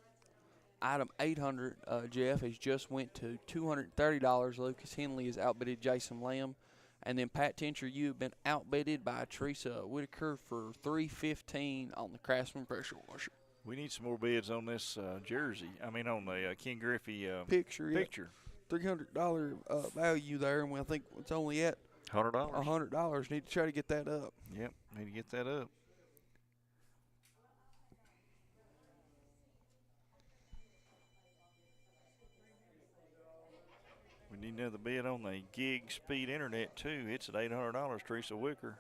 Item 800, Jeff, has just went to $230. Lucas Henley has outbidded Jason Lamb. And then Pat Tincher, you have been outbidded by Teresa Whitaker for $315 on the Craftsman pressure washer. We need some more bids on this jersey. I mean, on the Ken Griffey picture. picture. $300 value there, and I think it's only at $100. $100. Need to try to get that up. Yep, need to get that up. We need another bid on the gig speed internet too. It's at $800. Teresa Wicker.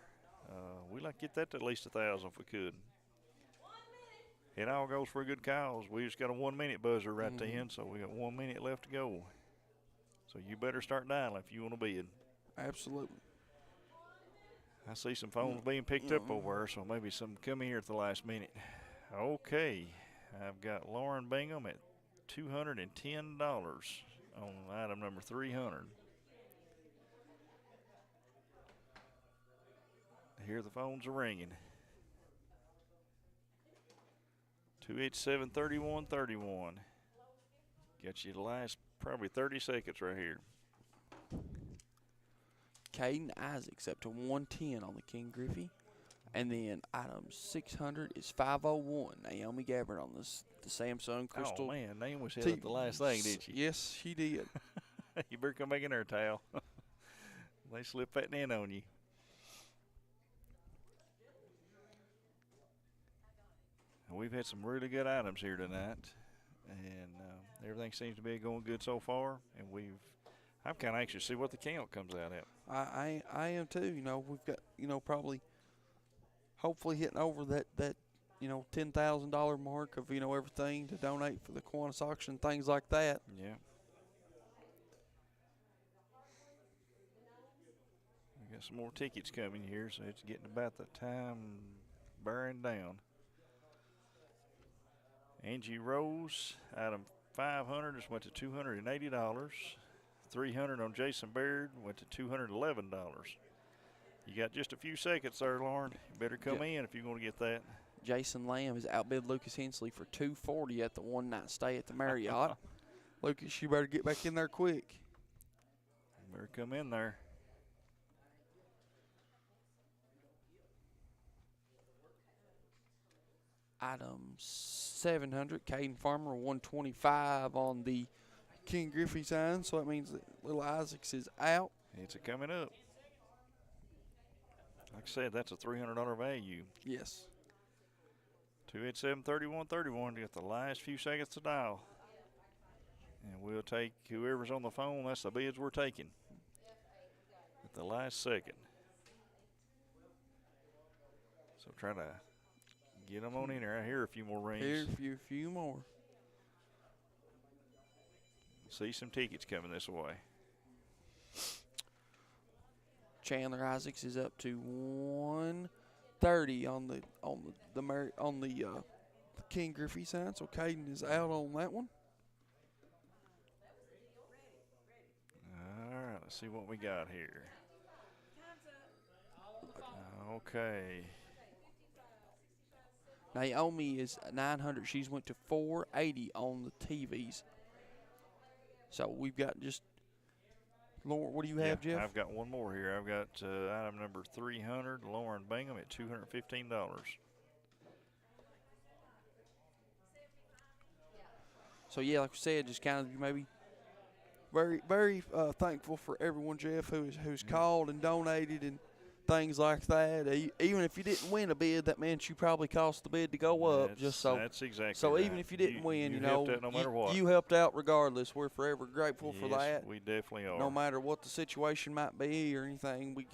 We'd like to get that to at least $1,000 if we could. It all goes for a good cause. We just got a 1 minute buzzer right then, so we got 1 minute left to go. So you better start dialing if you want to bid. Absolutely. I see some phones being picked up over there, so maybe some come in here at the last minute. Okay, I've got Lauren Bingham at $210 on item number 300. Here the phones are ringing. 287-3131. Got you the last probably 30 seconds right here. Caden Isaacs up to 110 on the King Griffey. And then item 600 is 501. Naomi Gabbard on the Samsung Crystal. Oh, man, Naomi was hit at the last thing, didn't she? Yes, she did. You better come back in there, Tal. They slip that in on you. We've had some really good items here tonight, and everything seems to be going good so far. And I'm kind of anxious to see what the count comes out at. I am too. You know, we've got probably hopefully hitting over that $10,000 mark of everything to donate for the Kiwanis auction, things like that. Yeah. We got some more tickets coming here, so it's getting about the time bearing down. Angie Rose, item 500 just went to $280. 300 on Jason Baird went to $211. You got just a few seconds there, Lauren. You better come in if you're going to get that. Jason Lamb has outbid Lucas Hensley for $240 at the one-night stay at the Marriott. Lucas, you better get back in there quick. You better come in there. Item 700, Caden Farmer, 125 on the King Griffey sign, so that means that Little Isaacs is out. It's coming up. Like I said, that's a $300 value. Yes. 287-3131 to get the last few seconds to dial. And we'll take whoever's on the phone. That's the bids we're taking at the last second. So try to get them on in there. I hear a few more rings. Hear a few more. See some tickets coming this way. Chandler Isaacs is up to 130 on the King Griffey sign, so Caden is out on that one. All right, let's see what we got here. Okay. Naomi is 900. She's went to 480 on the TVs. So we've got just Lauren. What do you have, Jeff? I've got one more here. I've got item number 300, Lauren Bingham at $215. So yeah, like I said, just kind of maybe very, very thankful for everyone, Jeff, who's called and donated and things like that. Even if you didn't win a bid, that meant you probably cost the bid to go up. That's exactly. So right. even if you didn't win, you helped out no matter what. You helped out regardless. We're forever grateful for that. We definitely are. No matter what the situation might be or anything, we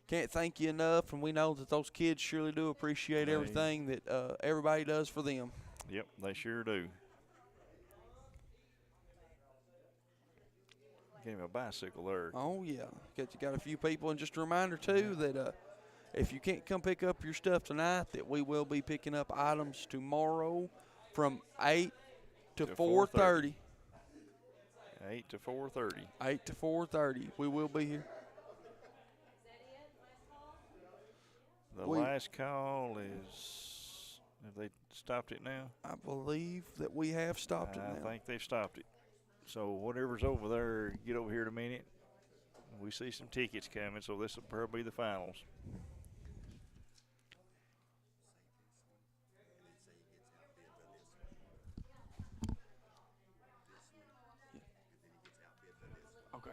can't thank you enough, and we know that those kids surely do appreciate everything that everybody does for them. Yep, they sure do. Gave him a bicycle there. Oh, yeah. You got a few people. And just a reminder, too, that if you can't come pick up your stuff tonight, that we will be picking up items tomorrow from 8 to To 4:30. 8 to 4:30. 8 to 4:30. We will be here. The We- last call is, have they stopped it now? I believe that we have stopped it I now. think they've stopped it. So whatever's over there, get over here in a minute. We see some tickets coming, so this will probably be the finals. Okay.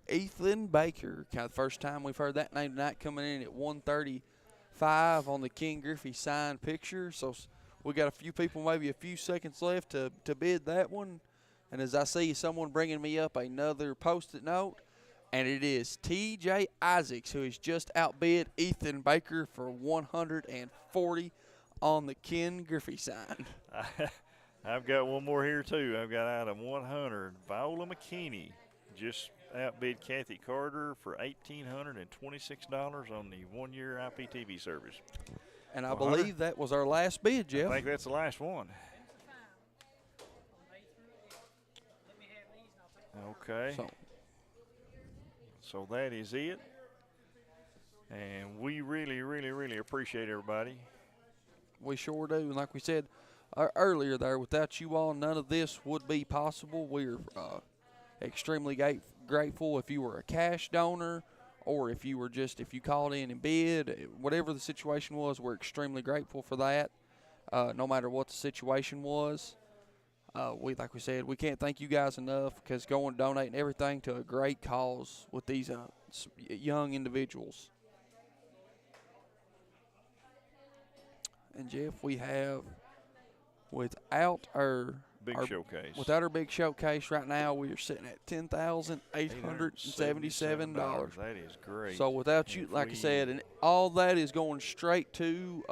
Ethan Baker, kind of the first time we've heard that name tonight, coming in at 135 on the Ken Griffey signed picture. So we got a few people, maybe a few seconds left to bid that one. And as I see someone bringing me up another Post-it note, and it is T.J. Isaacs, who has just outbid Ethan Baker for 140 on the Ken Griffey sign. I've got one more here, too. I've got item 100. Viola McKinney just outbid Kathy Carter for $1,826 on the one-year IPTV service. And I believe that was our last bid, Jeff. I think that's the last one. Okay. So that is it. And we really, really, really appreciate everybody. We sure do. And like we said earlier there, without you all, none of this would be possible. We're extremely grateful if you were a cash donor or if you called in and bid. Whatever the situation was, we're extremely grateful for that, no matter what the situation was. Like we said, we can't thank you guys enough because going donating everything to a great cause with these young individuals. And Jeff, we have without our showcase. Without our big showcase right now, we are sitting at $10,877. That is great. So without you, like I said, and all that is going straight to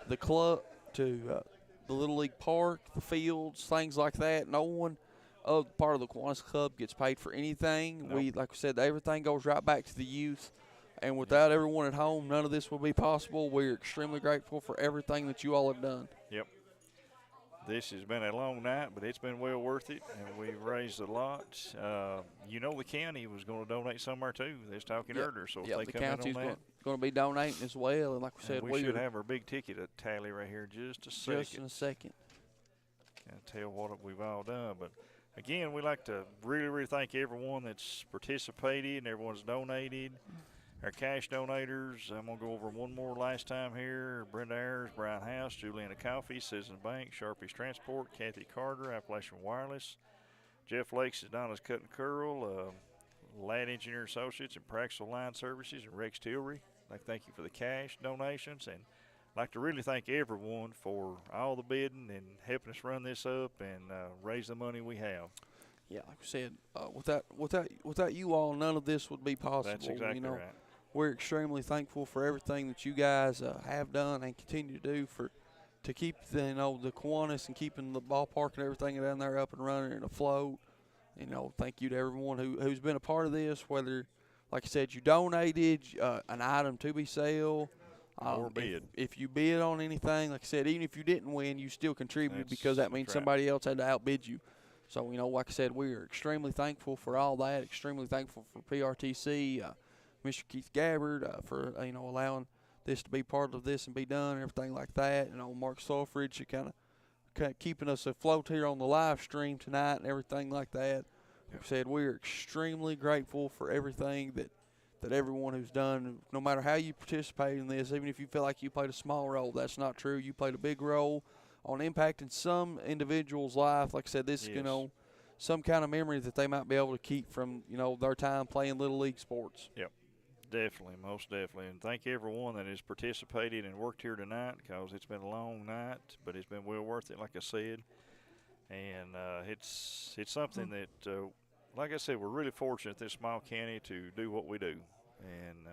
the club, to the Little League Park, the fields, things like that. No one part of the Kiwanis Club gets paid for anything. Nope. Like I said, everything goes right back to the youth. And without everyone at home, none of this would be possible. We're extremely grateful for everything that you all have done. Yep. This has been a long night, but it's been well worth it, and we've raised a lot. The county was going to donate somewhere too. They was talking earlier, so if they the come in on county's that, going to be donating as well. And like we said, we should have our big ticket tally right here in just a second. Just in a second. Can't tell what we've all done, but again, we'd like to really, really thank everyone that's participated and everyone's donated. Our cash donators, I'm going to go over one more last time here. Brenda Ayers, Brian House, Juliana Coffey, Citizen Bank, Sharpie's Transport, Kathy Carter, Appalachian Wireless, Jeff Lakes is Donna's Cut and Curl, Ladd Engineer Associates and Praxel Line Services, and Rex Tillery. I'd like to thank you for the cash donations, and I'd like to really thank everyone for all the bidding and helping us run this up and raise the money we have. Yeah, like I said, without you all, none of this would be possible. That's exactly right. We're extremely thankful for everything that you guys have done and continue to do to keep the Kiwanis and keeping the ballpark and everything down there up and running and afloat. Thank you to everyone who's been a part of this, whether, like I said, you donated an item to be sold. Or bid. If you bid on anything, like I said, even if you didn't win, you still contributed because that means right. somebody else had to outbid you. So, like I said, we are extremely thankful for all that, extremely thankful for PRTC, Mr. Keith Gabbard for, allowing this to be part of this and be done and everything like that. Mark Sulfridge kind of keeping us afloat here on the live stream tonight and everything like that. Like I said, we are extremely grateful for everything that everyone who's done, no matter how you participate in this, even if you feel like you played a small role, that's not true. You played a big role on impacting some individual's life. Like I said, this is, some kind of memory that they might be able to keep from, their time playing Little League sports. Yep, definitely, most definitely. And thank everyone that has participated and worked here tonight because it's been a long night, but it's been well worth it, like I said. And it's something that, like I said, we're really fortunate in this small county to do what we do and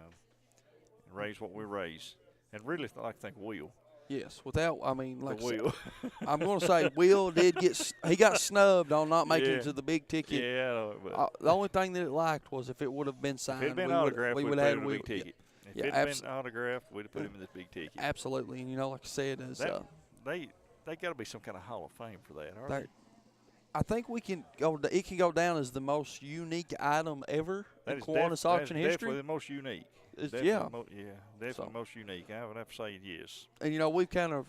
raise what we raise. And really like to thank Will. Yes, like Will. I'm going to say Will he got snubbed on not making it to the big ticket. Yeah, the only thing that it lacked was if it would have been signed. If it had been autographed, we would have had a big ticket. If Yeah, it had been autographed, we'd have put him in this big ticket. Absolutely, and you know, like I said, as They got to be some kind of Hall of Fame for that, aren't they? I think we can go. It can go down as the most unique item ever in Kiwanis auction history. Definitely the most unique. Definitely the most unique. I would have to say yes. And you know, we've kind of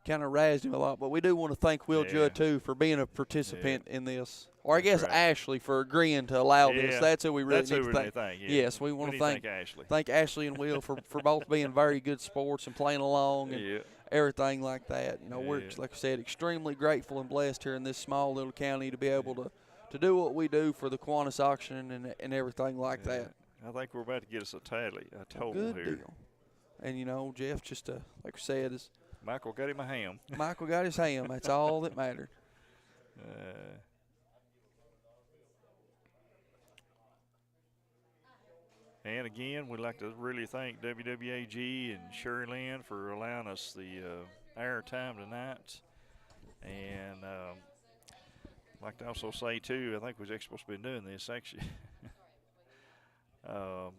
razzed him a lot, but we do want to thank Will Judd too for being a participant in this, or I guess Ashley for agreeing to allow this. That's who we really need to thank. Yes, we want to thank Ashley. Thank Ashley and Will for both being very good sports and playing along and everything like that. You know, we're, like I said, extremely grateful and blessed here in this small little county to be able to do what we do for the Kiwanis auction and everything like that. I think we're about to get us a total Good here. deal. And you know, Jeff, just like I said, is Michael got him a ham. Michael got his ham. That's all that mattered. And again, we'd like to really thank WWAG and Sherry Lynn for allowing us the air time tonight. And I'd like to also say, too, I think we was actually supposed to be doing this, actually.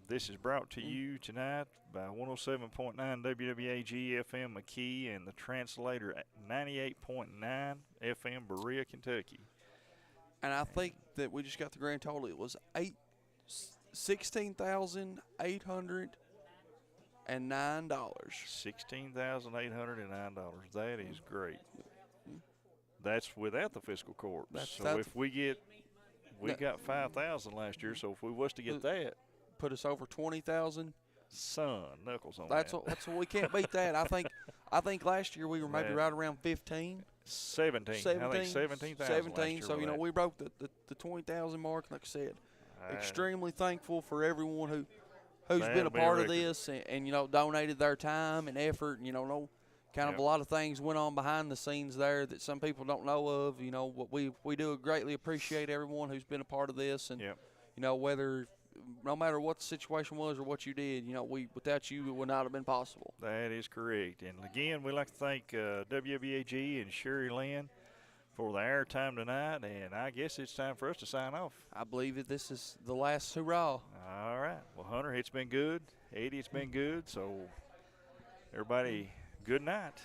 This is brought to you tonight by 107.9 WWAG FM McKee and the translator at 98.9 FM Berea, Kentucky. And I think that we just got the grand total. It was $16,809. $16,809. That is great. That's without the fiscal court. So if we got 5,000 last year. So if we was to get that, put us over 20,000. Son, knuckles on that's what we can't beat that. I think last year we were maybe right around 15. 17. I think 17,000. 17. So you know we broke the 20,000 mark. Like I said, extremely thankful for everyone who's been a part of this and you know donated their time and effort. And, you know, a lot of things went on behind the scenes there that some people don't know of. You know, what we do greatly appreciate everyone who's been a part of this, and you know no matter what the situation was or what you did, you know, without you it would not have been possible. That is correct. And again, we'd like to thank WWAG and Sherry Lynn for the airtime tonight, and I guess it's time for us to sign off. I believe that this is the last hurrah. All right. Well, Hunter, it's been good. Eddie, it's been good. So everybody, good night.